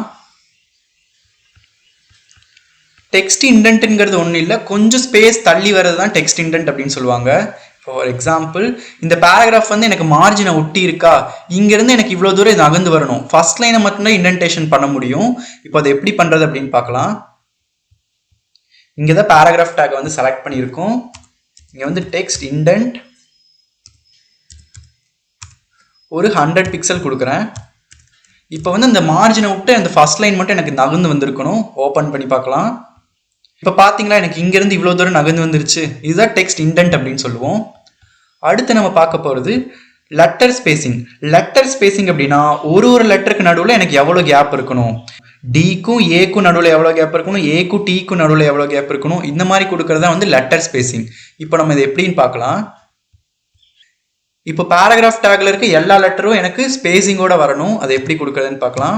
டெக்ஸ்ட் இண்டென்ட்ங்கிறது ஒன்றும் இல்லை, கொஞ்சம் ஸ்பேஸ் தள்ளி வர்றது தான் டெக்ஸ்ட் இண்டென்ட் அப்படின்னு சொல்லுவாங்க. ஃபார் எக்ஸாம்பிள் இந்த பேராகிராஃப் வந்து எனக்கு மார்ஜினை ஒட்டி இருக்கா, இங்கேருந்து எனக்கு இவ்வளோ தூரம் இது நகர்ந்து வரணும். ஃபர்ஸ்ட் லைனை மட்டும்தான் இண்டென்டேஷன் பண்ண முடியும். இப்போ அதை எப்படி பண்ணுறது அப்படின்னு பார்க்கலாம். இங்கே தான் பேராகிராஃப் டேக் வந்து செலக்ட் பண்ணியிருக்கோம். இங்கே வந்து டெக்ஸ்ட் இண்டென்ட் ஒரு 100 பிக்சல் கொடுக்குறேன். இப்போ வந்து இந்த மார்ஜினை விட்டு அந்த ஃபர்ஸ்ட் லைன் மட்டும் எனக்கு நகர்ந்து வந்திருக்கணும். ஓப்பன் பண்ணி பார்க்கலாம். இப்போ பார்த்தீங்களா எனக்கு இங்கேருந்து இவ்வளோ தூரம் நகர்ந்து வந்துருச்சு. இதுதான் டெக்ஸ்ட் இண்டென்ட் அப்படின்னு சொல்லுவோம். அடுத்து நம்ம பார்க்க போகிறது லெட்டர் ஸ்பேசிங். லெட்டர் ஸ்பேசிங் அப்படின்னா ஒரு லெட்டருக்கு நடுவில் எனக்கு எவ்வளோ கேப் இருக்கணும், டிக்கும் ஏக்கும் நடுவில் எவ்வளோ கேப் இருக்கணும், ஏக்கும் டிக்கும் நடுவில் எவ்வளோ கேப் இருக்கணும், இந்த மாதிரி கொடுக்கறதா வந்து லெட்டர் ஸ்பேசிங். இப்போ நம்ம இதை எப்படின்னு பார்க்கலாம். இப்போ பேராகிராஃப் டேக்ல இருக்க எல்லா லெட்டரும் எனக்கு ஸ்பேசிங்கோட வரணும். அதை எப்படி கொடுக்குறதுன்னு பார்க்கலாம்.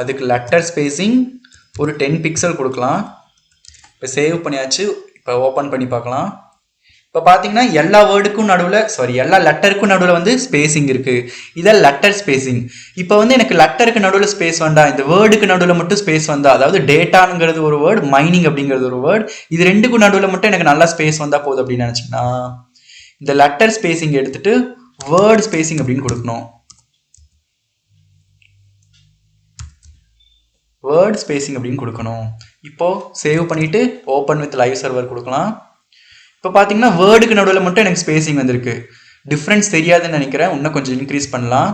அதுக்கு லெட்டர் ஸ்பேசிங் ஒரு 10 பிக்சல் கொடுக்கலாம். இப்போ சேவ் பண்ணியாச்சு. இப்போ ஓப்பன் பண்ணி பார்க்கலாம். இப்போ பார்த்தீங்கன்னா எல்லா வேர்டுக்கும் நடுவில் எல்லா லெட்டருக்கும் நடுவில் வந்து ஸ்பேசிங் இருக்குது. இதான் லெட்டர் ஸ்பேசிங். இப்போ வந்து எனக்கு லெட்டருக்கு நடுவில் ஸ்பேஸ் வந்தா, இந்த வேர்டுக்கு நடுவில் மட்டும் ஸ்பேஸ் வந்தா, அதாவது டேட்டாங்கிறது ஒரு வேர்டு, மைனிங் அப்படிங்கிறது ஒரு வேர்டு, இது ரெண்டுக்கும் நடுவில் மட்டும் எனக்கு நல்லா ஸ்பேஸ் வந்தால் போதும் அப்படின்னு நினச்சிங்கன்னா இந்த லெட்டர் ஸ்பேசிங் எடுத்துட்டு வேர்ட் ஸ்பேசிங் அப்படின்னு கொடுக்கணும். வேர்ட் ஸ்பேசிங் அப்படின்னு கொடுக்கணும். இப்போ சேவ் பண்ணிட்டு ஓப்பன் வித் லைவ் சர்வர் கொடுக்கலாம். இப்போ பார்த்தீங்கன்னா வேர்டுக்கு நடுவில் மட்டும் எனக்கு ஸ்பேசிங் வந்திருக்கு. டிஃப்ரென்ஸ் தெரியாதுன்னு நினைக்கிறேன். இன்னும் கொஞ்சம் இன்க்ரீஸ் பண்ணலாம்.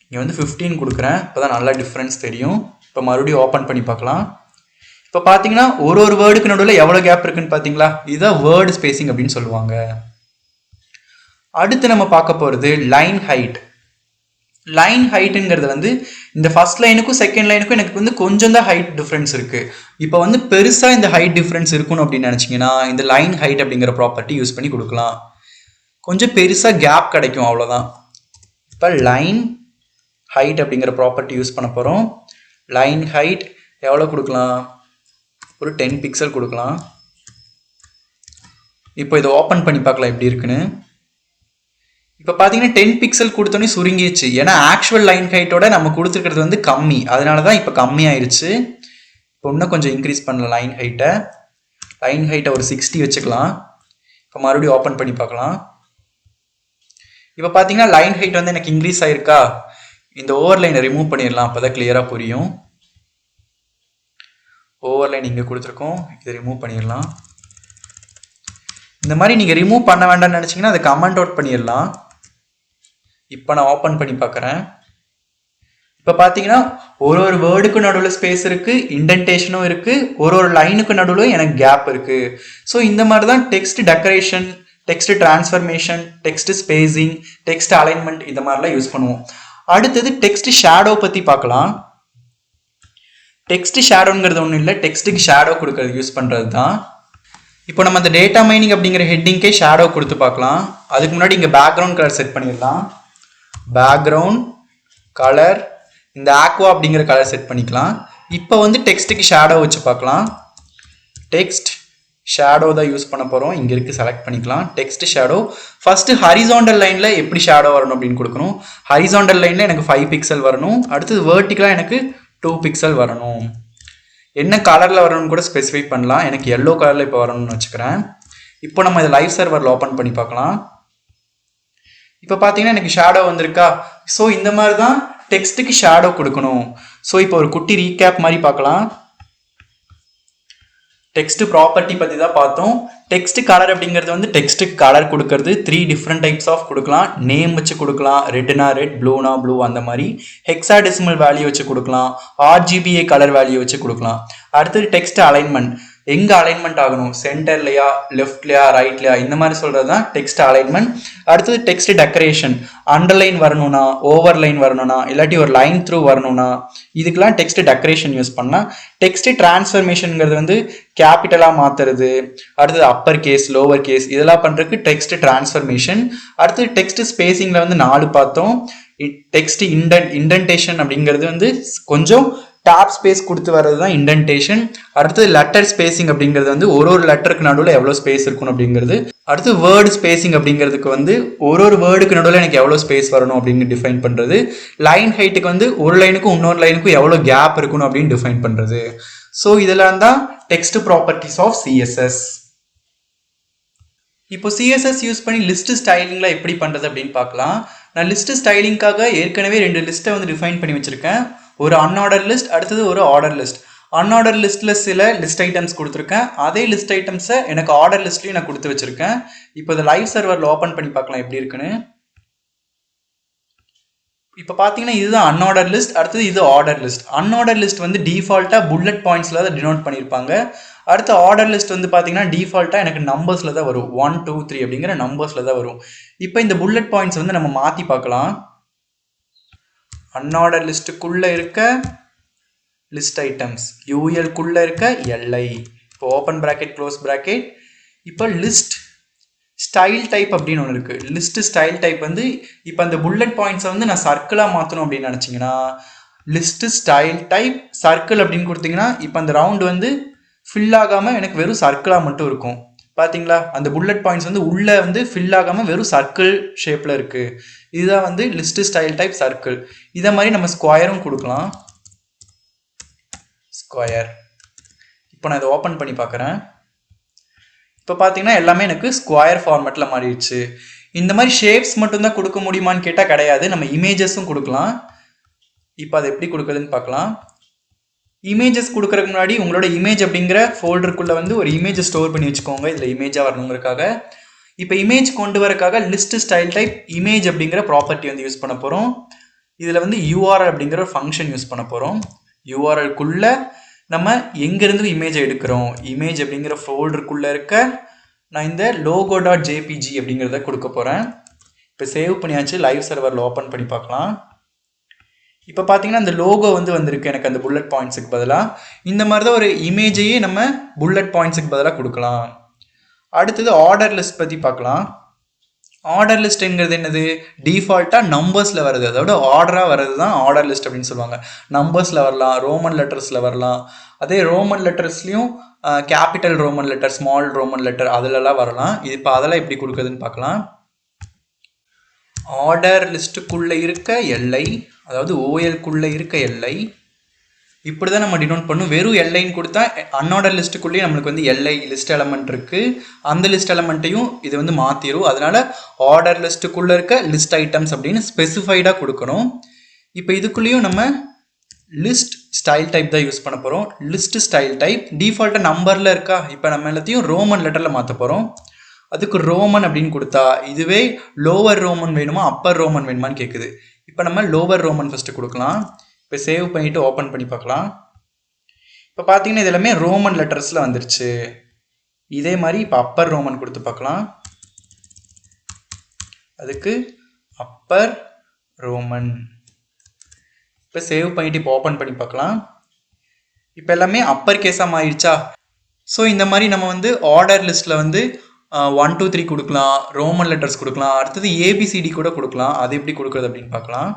இங்கே வந்து 15 கொடுக்குறேன். இப்போ தான் நல்லா டிஃப்ரென்ஸ் தெரியும். இப்போ மறுபடியும் ஓப்பன் பண்ணி பார்க்கலாம். இப்போ பார்த்தீங்கன்னா ஒரு வேர்டுக்கு நடுவில் எவ்வளோ கேப் இருக்குன்னு பார்த்தீங்களா, இதுதான் வேர்டு ஸ்பேசிங் அப்படின்னு சொல்லுவாங்க. அடுத்து நம்ம பார்க்க போகிறது லைன் ஹைட். லைன் ஹைட்டுங்கிறது வந்து இந்த ஃபர்ஸ்ட் லைனுக்கும் செகண்ட் லைனுக்கும் எனக்கு வந்து கொஞ்சம் தான் ஹைட் டிஃப்ரென்ஸ் இருக்குது. இப்போ வந்து பெருசாக இந்த ஹைட் டிஃப்ரென்ஸ் இருக்கணும் அப்படின்னு நினச்சிங்கன்னா இந்த லைன் ஹைட் அப்படிங்கிற ப்ராப்பர்ட்டி யூஸ் பண்ணி கொடுக்கலாம். கொஞ்சம் பெருசாக கேப் கிடைக்கும், அவ்வளோதான். இப்போ லைன் ஹைட் அப்படிங்கிற ப்ராப்பர்ட்டி யூஸ் பண்ண போகிறோம். லைன் ஹைட் எவ்வளோ கொடுக்கலாம்? ஒரு 10 பிக்சல் கொடுக்கலாம். இப்போ இதை ஓப்பன் பண்ணி பார்க்கலாம் எப்படி இருக்குன்னு. இப்போ பார்த்தீங்கன்னா 10 பிக்சல் கொடுத்தோன்னே சுருங்கிடுச்சு. ஏன்னா ஆக்சுவல் லைன் ஹைட்டோட நம்ம கொடுத்துருக்கிறது வந்து கம்மி, அதனால தான் இப்போ கம்மியாயிருச்சு. இப்போ இன்னும் கொஞ்சம் இன்க்ரீஸ் பண்ணலாம் லைன் ஹைட்டை ஒரு 60 வச்சுக்கலாம். இப்போ மறுபடியும் ஓப்பன் பண்ணி பார்க்கலாம். இப்போ பார்த்தீங்கன்னா லைன் ஹைட் வந்து எனக்கு இன்க்ரீஸ் ஆயிருக்கா? இந்த ஓவர்லைனை ரிமூவ் பண்ணிடலாம், அப்போ தான் கிளியராக புரியும். ஓவர்லைன் இங்கே கொடுத்துருக்கோம், இதை ரிமூவ் பண்ணிடலாம். இந்த மாதிரி நீங்கள் ரிமூவ் பண்ண வேண்டாம்னு நினச்சிங்கன்னா அதை கமெண்ட் அவுட் பண்ணிடலாம். இப்போ நான் ஓப்பன் பண்ணி பார்க்குறேன். இப்போ பார்த்தீங்கன்னா ஒரு வேர்டுக்கும் நடுவில் ஸ்பேஸ் இருக்குது, இண்டென்டேஷனும் இருக்குது, ஒரு லைனுக்கு நடுவில் எனக்கு கேப் இருக்குது. ஸோ இந்த மாதிரி தான் text decoration, text transformation, text spacing, text alignment இந்த மாதிரிலாம் யூஸ் பண்ணுவோம். அடுத்தது டெக்ஸ்ட் ஷேடோ பற்றி பார்க்கலாம். டெக்ஸ்ட் ஷேடோங்கிறது ஒன்றும் இல்லை, டெக்ஸ்ட்டுக்கு ஷேடோ கொடுக்கறது யூஸ் பண்ணுறது தான். இப்போ நம்ம அந்த டேட்டா மைனிங் அப்படிங்கிற ஹெட்டிங்கே ஷேடோ கொடுத்து பார்க்கலாம். அதுக்கு முன்னாடி இங்கே பேக்ரவுண்ட் கலர் செட் பண்ணிடலாம். பேக்ரவுண்ட் கலர் இந்த ஆக்வா அப்படிங்கிற கலர் செட் பண்ணிக்கலாம். இப்போ வந்து டெக்ஸ்ட்டுக்கு ஷேடோ வச்சு பார்க்கலாம். டெக்ஸ்ட் ஷேடோ தான் யூஸ் பண்ண போகிறோம். இங்கே இருக்குது, செலக்ட் பண்ணிக்கலாம். டெக்ஸ்ட் ஷேடோ ஃபஸ்ட்டு ஹரிசாண்டல் லைனில் எப்படி ஷேடோ வரணும் அப்படின்னு கொடுக்கணும். ஹரிசாண்டல் லைனில் எனக்கு 5 பிக்சல் வரணும். அடுத்தது வேர்ட்டிக்கலாக எனக்கு 2 பிக்சல் வரணும். என்ன கலரில் வரணும்னு கூட ஸ்பெசிஃபை பண்ணலாம். எனக்கு எல்லோ கலரில் இப்போ வரணும்னு வச்சுக்கிறேன். இப்போ நம்ம இதை லைவ் சர்வரில் ஓப்பன் பண்ணி பார்க்கலாம். இப்போ பார்த்தீங்கன்னா எனக்கு ஷேடோ வந்திருக்கா? ஸோ இந்த மாதிரி தான் டெக்ஸ்ட்டுக்கு ஷேடோ கொடுக்கணும். ஸோ இப்போ ஒரு குட்டி ரீகேப் மாதிரி பார்க்கலாம். டெக்ஸ்ட் ப்ராப்பர்ட்டி பற்றி தான் பார்த்தோம். டெக்ஸ்ட் கலர் அப்படிங்கிறது வந்து டெக்ஸ்ட்டுக்கு கலர் கொடுக்கறது 3 டிஃப்ரெண்ட் டைப்ஸ் ஆஃப் கொடுக்கலாம். நேம் வச்சு கொடுக்கலாம், ரெட்னா ரெட், ப்ளூனா ப்ளூ, அந்த மாதிரி ஹெக்ஸாடெசிமல் வேல்யூ வச்சு கொடுக்கலாம், RGBA கலர் வேல்யூ வச்சு கொடுக்கலாம். அடுத்தது டெக்ஸ்ட் அலைன்மெண்ட், எங்கே அலைன்மெண்ட் ஆகணும், சென்டர்லையா, லெஃப்ட்லையா, ரைட்லையா, இந்த மாதிரி சொல்கிறது தான் டெக்ஸ்ட் அலைன்மெண்ட். அடுத்தது டெக்ஸ்ட் டெக்கரேஷன், அண்டர்லைன் வரணும்னா, ஓவர்லைன் வரணும்னா, இல்லாட்டி ஒரு லைன் த்ரூ வரணும்னா, இதுக்கெல்லாம் டெக்ஸ்ட் டெக்கரேஷன் யூஸ் பண்ணலாம். டெக்ஸ்ட் டிரான்ஸ்ஃபர்மேஷனுங்கிறது வந்து கேபிட்டலாக மாற்றுறது, அடுத்தது அப்பர் கேஸ், லோவர் கேஸ், இதெல்லாம் பண்ணுறதுக்கு டெக்ஸ்ட் டிரான்ஸ்ஃபர்மேஷன். அடுத்தது டெக்ஸ்ட் ஸ்பேசிங்கில் வந்து 4 பார்த்தோம். டெக்ஸ்ட் இண்டென்டேஷன் அப்படிங்கிறது வந்து கொஞ்சம் டாப் ஸ்பேஸ் கொடுத்து வர்றது தான் இண்டென்டேஷன். அடுத்தது லெட்டர் ஸ்பேசிங் அப்படிங்கிறது வந்து ஒரு லெட்டருக்கு நடுவில் எவ்வளோ ஸ்பேஸ் இருக்கணும் அப்படிங்கிறது. அடுத்து வேர்டு ஸ்பேசிங் அப்படிங்கிறதுக்கு வந்து ஒரு வேர்டுக்கு நடுவில் எனக்கு எவ்வளோ ஸ்பேஸ் வரணும் அப்படின்னு டிஃபைன் பண்ணுறது. லைன் ஹைட்டுக்கு வந்து ஒரு லைனுக்கும் இன்னொரு லைனுக்கும் எவ்வளோ கேப் இருக்கணும் அப்படின்னு டிஃபைன் பண்ணுறது. ஸோ இதெல்லாம் தான் டெக்ஸ்ட் ப்ராப்பர்ட்டிஸ் ஆஃப் CSS. இப்போ CSS யூஸ் பண்ணி லிஸ்ட் ஸ்டைலிங்லாம் எப்படி பண்ணுறது அப்படின்னு பார்க்கலாம். நான் லிஸ்ட் ஸ்டைலிங்காக ஏற்கனவே 2 லிஸ்ட்டை வந்து டிஃபைன் பண்ணி வச்சுருக்கேன். ஒரு அன்ஆர்டர் லிஸ்ட், அடுத்தது ஒரு ஆர்டர் லிஸ்ட். அன்ஆர்டர் லிஸ்ட்டில் சில லிஸ்ட் ஐட்டம்ஸ் கொடுத்துருக்கேன். அதே லிஸ்ட் ஐட்டம்ஸை எனக்கு ஆர்டர் லிஸ்ட்லையும் நான் கொடுத்து வச்சுருக்கேன். இப்போ இதை லைவ் சர்வரில் ஓப்பன் பண்ணி பார்க்கலாம் எப்படி இருக்குன்னு. இப்போ பார்த்தீங்கன்னா இதுதான் அன்ஆர்டர் லிஸ்ட், அடுத்தது இது ஆர்டர் லிஸ்ட். அன்ஆர்டர் லிஸ்ட் வந்து டிஃபால்ட்டாக புல்லட் பாயிண்ட்ஸில் தான் டினோட் பண்ணியிருப்பாங்க. அடுத்த ஆர்டர் லிஸ்ட் வந்து பார்த்தீங்கன்னா டிஃபால்ட்டாக எனக்கு நம்பர்ஸில் தான் வரும், 1 2 3 அப்படிங்கிற நம்பர்ஸில் தான் வரும். இப்போ இந்த புல்லட் பாயிண்ட்ஸ் வந்து நம்ம மாற்றி பார்க்கலாம். அன்ஆர்டர் லிஸ்ட்டுக்குள்ளே இருக்க லிஸ்ட் ஐட்டம்ஸ், யூஎல்குள்ளே இருக்க எல்ஐ, இப்போ ஓப்பன் ப்ராக்கெட் க்ளோஸ் ப்ராக்கெட். இப்போ லிஸ்ட் ஸ்டைல் டைப் அப்படின்னு ஒன்று இருக்குது. லிஸ்ட் ஸ்டைல் டைப் வந்து இப்போ அந்த புல்லட் பாயிண்ட்ஸை வந்து நான் சர்க்கிளாக மாற்றணும் அப்படின்னு நினச்சிங்கன்னா லிஸ்ட் ஸ்டைல் டைப் சர்க்கிள் அப்படின்னு கொடுத்தீங்கன்னா இப்போ அந்த ரவுண்டு வந்து ஃபில் ஆகாமல் எனக்கு வெறும் சர்க்கிளாக மட்டும் இருக்கும். பார்த்தீங்களா, அந்த புல்லட் பாயிண்ட்ஸ் வந்து உள்ளே வந்து ஃபில் ஆகாமல் வெறும் சர்க்கிள் ஷேப்பில் இருக்குது. இதுதான் வந்து லிஸ்ட் ஸ்டைல் டைப் சர்க்கிள். இதை மாதிரி நம்ம ஸ்கொயரும் கொடுக்கலாம். ஸ்கொயர். இப்போ நான் இதை ஓப்பன் பண்ணி பார்க்குறேன். இப்போ பார்த்தீங்கன்னா எல்லாமே எனக்கு ஸ்கொயர் ஃபார்மேட்டில் மாறிடுச்சு. இந்த மாதிரி ஷேப்ஸ் மட்டும்தான் கொடுக்க முடியுமான்னு கேட்டால் கிடையாது, நம்ம இமேஜஸும் கொடுக்கலாம். இப்போ அதை எப்படி கொடுக்குறதுன்னு பார்க்கலாம். இமேஜஸ் கொடுக்குறதுக்கு முன்னாடி உங்களோட இமேஜ் அப்படிங்கிற ஃபோல்டருக்குள்ளே வந்து ஒரு இமேஜை ஸ்டோர் பண்ணி வச்சுக்கோங்க, இதில் இமேஜாக வரணுங்கிறதுக்காக. இப்போ இமேஜ் கொண்டு வரக்காக லிஸ்ட் ஸ்டைல் டைப் இமேஜ் அப்படிங்கிற ப்ராப்பர்ட்டி வந்து யூஸ் பண்ண போகிறோம். இதில் வந்து URL அப்படிங்கிற ஒரு ஃபங்க்ஷன் யூஸ் பண்ண போகிறோம். URLக்குள்ளே நம்ம எங்கேருந்து இமேஜை எடுக்கிறோம், இமேஜ் அப்படிங்கிற ஃபோல்டருக்குள்ளே இருக்க நான் இந்த logo.jpg அப்படிங்கிறத கொடுக்க போகிறேன். இப்போ சேவ் பண்ணியாச்சு. லைவ் சர்வரில் ஓப்பன் பண்ணி பார்க்கலாம். இப்போ பார்த்தீங்கன்னா இந்த லோகோ வந்திருக்கு எனக்கு அந்த புல்லட் பாயிண்ட்ஸுக்கு பதிலாக. இந்த மாதிரி தான் ஒரு இமேஜையே நம்ம புல்லட் பாயிண்ட்ஸுக்கு பதிலாக கொடுக்கலாம். அடுத்தது ஆர்டர் லிஸ்ட் பற்றி பார்க்கலாம். ஆர்டர் லிஸ்ட்டுங்கிறது என்னது? டிஃபால்ட்டாக நம்பர்ஸில் வருது, அதோட ஆர்டராக வர்றது தான் ஆர்டர் லிஸ்ட் அப்படின்னு சொல்லுவாங்க. நம்பர்ஸில் வரலாம், ரோமன் லெட்டர்ஸில் வரலாம். அதே ரோமன் லெட்டர்ஸ்லையும் capital Roman letter, small Roman letter அதிலெல்லாம் வரலாம். இது இப்போ அதெல்லாம் எப்படி கொடுக்குதுன்னு பார்க்கலாம். ஆர்டர் லிஸ்ட்டுக்குள்ளே இருக்க எல்லை, அதாவது ஓஎல்குள்ளே இருக்க எல்லை இப்படி தான் நம்ம டினோட் பண்ணும். வெறும் எல்லைன்னு கொடுத்தா அன்ஆர்டர் லிஸ்ட்டுக்குள்ளேயே நம்மளுக்கு வந்து எல்லை லிஸ்ட் எலமெண்ட் இருக்குது. அந்த லிஸ்ட் எலமெண்ட்டையும் இது வந்து மாற்றிடும். அதனால் ஆர்டர் லிஸ்ட்டுக்குள்ளே இருக்க லிஸ்ட் ஐட்டம்ஸ் அப்படின்னு ஸ்பெசிஃபைடாக கொடுக்கணும். இப்போ இதுக்குள்ளேயும் நம்ம லிஸ்ட் ஸ்டைல் டைப் தான் யூஸ் பண்ண போகிறோம். லிஸ்ட் ஸ்டைல் டைப் டிஃபால்ட்டாக நம்பரில் இருக்கா. இப்போ நம்ம எல்லாத்தையும் ரோமன் லெட்டரில் மாற்ற போகிறோம். அதுக்கு ரோமன் அப்படின்னு கொடுத்தா இதுவே லோவர் ரோமன் வேணுமா அப்பர் ரோமன் வேணுமான்னு கேட்குது. இப்போ நம்ம லோவர் ரோமன் ஃபஸ்ட்டு கொடுக்கலாம். இப்போ சேவ் பண்ணிவிட்டு ஓப்பன் பண்ணி பார்க்கலாம். இப்போ பார்த்தீங்கன்னா இது எல்லாமே ரோமன் லெட்டர்ஸில் வந்துருச்சு. இதே மாதிரி இப்போ அப்பர் ரோமன் கொடுத்து பார்க்கலாம். அதுக்கு அப்பர் ரோமன். இப்போ சேவ் பண்ணிவிட்டு இப்போ ஓப்பன் பண்ணி பார்க்கலாம். இப்போ எல்லாமே அப்பர் கேஸாக மாறிடுச்சா. ஸோ இந்த மாதிரி நம்ம வந்து ஆர்டர் லிஸ்ட்டில் வந்து 1 2 3 கொடுக்கலாம், ரோமன் லெட்டர்ஸ் கொடுக்கலாம், அடுத்தது ஏபிசிடி கூட கொடுக்கலாம். அது எப்படி கொடுக்குறது அப்படின்னு பார்க்கலாம்.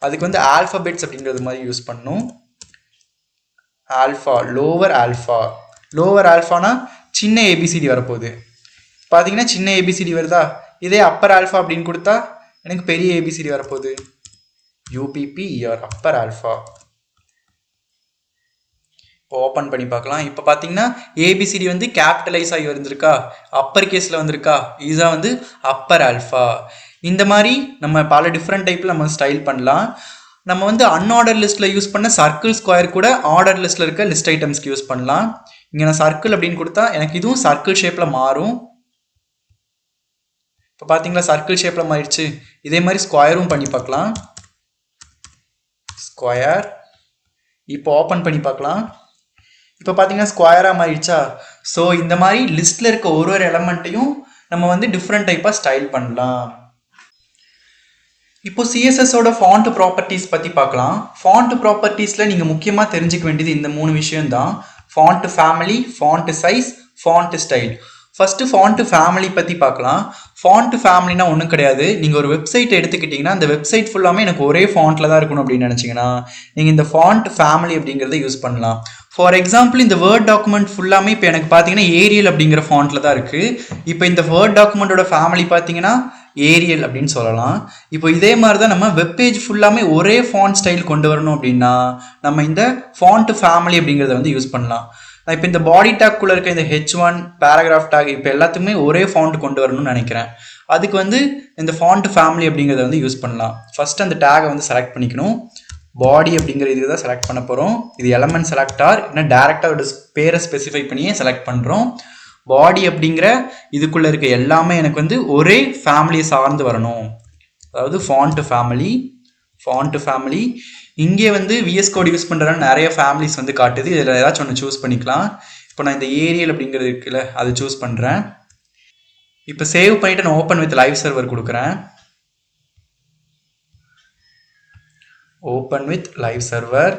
அதுக்கு வந்து ஆல்ஃபபெட்ஸ் அப்படிங்கிறது மாதிரி யூஸ் பண்ணணும். Alpha, lower alpha. லோவர் ஆல்ஃபானா சின்ன ஏபிசிடி வரப்போகுது. பார்த்தீங்கன்னா சின்ன ஏபிசிடி வருதா. இதே அப்பர் ஆல்ஃபா அப்படின்னு கொடுத்தா எனக்கு பெரிய ஏபிசிடி வரப்போகுது. UPPER upper alpha. இப்போ ஓப்பன் பண்ணி பார்க்கலாம். இப்போ பார்த்தீங்கன்னா ஏபிசிடி வந்து கேபிட்டலைஸ் ஆகி வந்திருக்கா, அப்பர் கேஸில் வந்திருக்கா. இதுதான் வந்து அப்பர் ஆல்ஃபா. இந்த மாதிரி நம்ம பல டிஃப்ரெண்ட் டைப்பில் நம்ம ஸ்டைல் பண்ணலாம். நம்ம வந்து அன்ஆர்டர் லிஸ்ட்டில் யூஸ் பண்ண சர்க்கிள் ஸ்கொயர் கூட ஆர்டர் லிஸ்ட்டில் இருக்க லிஸ்ட் ஐட்டம்ஸ்க்கு யூஸ் பண்ணலாம். இங்கே நான் சர்க்கிள் அப்படின்னு கொடுத்தா எனக்கு இதுவும் சர்க்கிள் ஷேப்பில் மாறும். இப்போ பார்த்தீங்களா சர்க்கிள் ஷேப்பில் மாறிடுச்சு. இதே மாதிரி ஸ்கொயரும் பண்ணி பார்க்கலாம். ஸ்கொயர். இப்போ ஓப்பன் பண்ணி பார்க்கலாம். இப்போ பார்த்தீங்கன்னா ஸ்கொயராக மாறிடுச்சா. ஸோ இந்த மாதிரி லிஸ்ட்டில் இருக்க ஒரு எலமெண்ட்டையும் நம்ம வந்து டிஃப்ரெண்ட் டைப்பாக ஸ்டைல் பண்ணலாம். இப்போ சிஎஸ்எஸோட ஃபாண்ட் ப்ராப்பர்ட்டிஸ் பற்றி பார்க்கலாம். ஃபாண்ட் ப்ராப்பர்ட்டிஸில் நீங்கள் முக்கியமாக தெரிஞ்சுக்க வேண்டியது இந்த 3 விஷயம்தான். Font family, font size, font style. First font family பற்றி பார்க்கலாம். ஃபாண்ட் ஃபேமிலினா ஒன்றும் கிடையாது. நீங்கள் ஒரு வெப்சைட் எடுத்துக்கிட்டிங்கன்னா அந்த வெப்சைட் ஃபுல்லாமே எனக்கு ஒரே ஃபாண்ட்டில் தான் இருக்கணும் அப்படின்னு நினச்சிங்கன்னா நீங்கள் இந்த ஃபாண்ட் ஃபேமிலி அப்படிங்கிறத யூஸ் பண்ணலாம். ஃபார் எக்ஸாம்பிள் இந்த வேர்ட் டாக்குமெண்ட் ஃபுல்லாமே இப்போ எனக்கு பார்த்தீங்கன்னா ஏரியல் அப்படிங்கிற ஃபாண்ட்டில் தான் இருக்குது. இப்போ இந்த வேர்ட் டாக்குமெண்ட்டோட ஃபேமிலி பார்த்தீங்கன்னா ஏரியல் அப்படின்னு சொல்லலாம். இப்போ இதே மாதிரி தான் நம்ம வெப்பேஜ் ஃபுல்லாமே ஒரே ஃபாண்ட் ஸ்டைல் கொண்டு வரணும் அப்படின்னா நம்ம இந்த ஃபாண்ட் ஃபேமிலி அப்படிங்கிறத வந்து யூஸ் பண்ணலாம். நான் இப்போ இந்த பாடி டேக்குள்ளே இருக்க இந்த H1 பேராகிராஃப் டேக் இப்போ எல்லாத்துக்குமே ஒரே ஃபாண்ட் கொண்டு வரணும்னு நினைக்கிறேன். அதுக்கு வந்து இந்த ஃபாண்ட் ஃபேமிலி அப்படிங்கிறத வந்து யூஸ் பண்ணலாம். ஃபர்ஸ்ட் அந்த டேகை வந்து செலக்ட் பண்ணிக்கணும். பாடி அப்படிங்கிற இதுக்கு தான் செலக்ட் பண்ண போகிறோம். இது எலமெண்ட் செலக்டார், இன்னும் டேரெக்டாக ஒரு பேரை ஸ்பெசிஃபை பண்ணியே செலக்ட் பண்ணுறோம். பாடி அப்படிங்கிற இதுக்குள்ளே இருக்க எல்லாமே எனக்கு வந்து ஒரே ஃபேமிலியை சார்ந்து வரணும். அதாவது ஃபாண்ட் ஃபேமிலி. ஃபாண்ட் ஃபேமிலி இங்கே வந்து VS கோட் யூஸ் பண்ணுறதுனால நிறைய ஃபேமிலிஸ் வந்து காட்டுது. இதில் ஏதாச்சும் ஒன்று சூஸ் பண்ணிக்கலாம். இப்போ நான் இந்த ஏரியல் அப்படிங்கிறது இருக்குல்ல அதை சூஸ் பண்ணுறேன். இப்போ சேவ் பண்ணிவிட்டு நான் ஓப்பன் வித் லைவ் சர்வர் கொடுக்குறேன். Open with live server.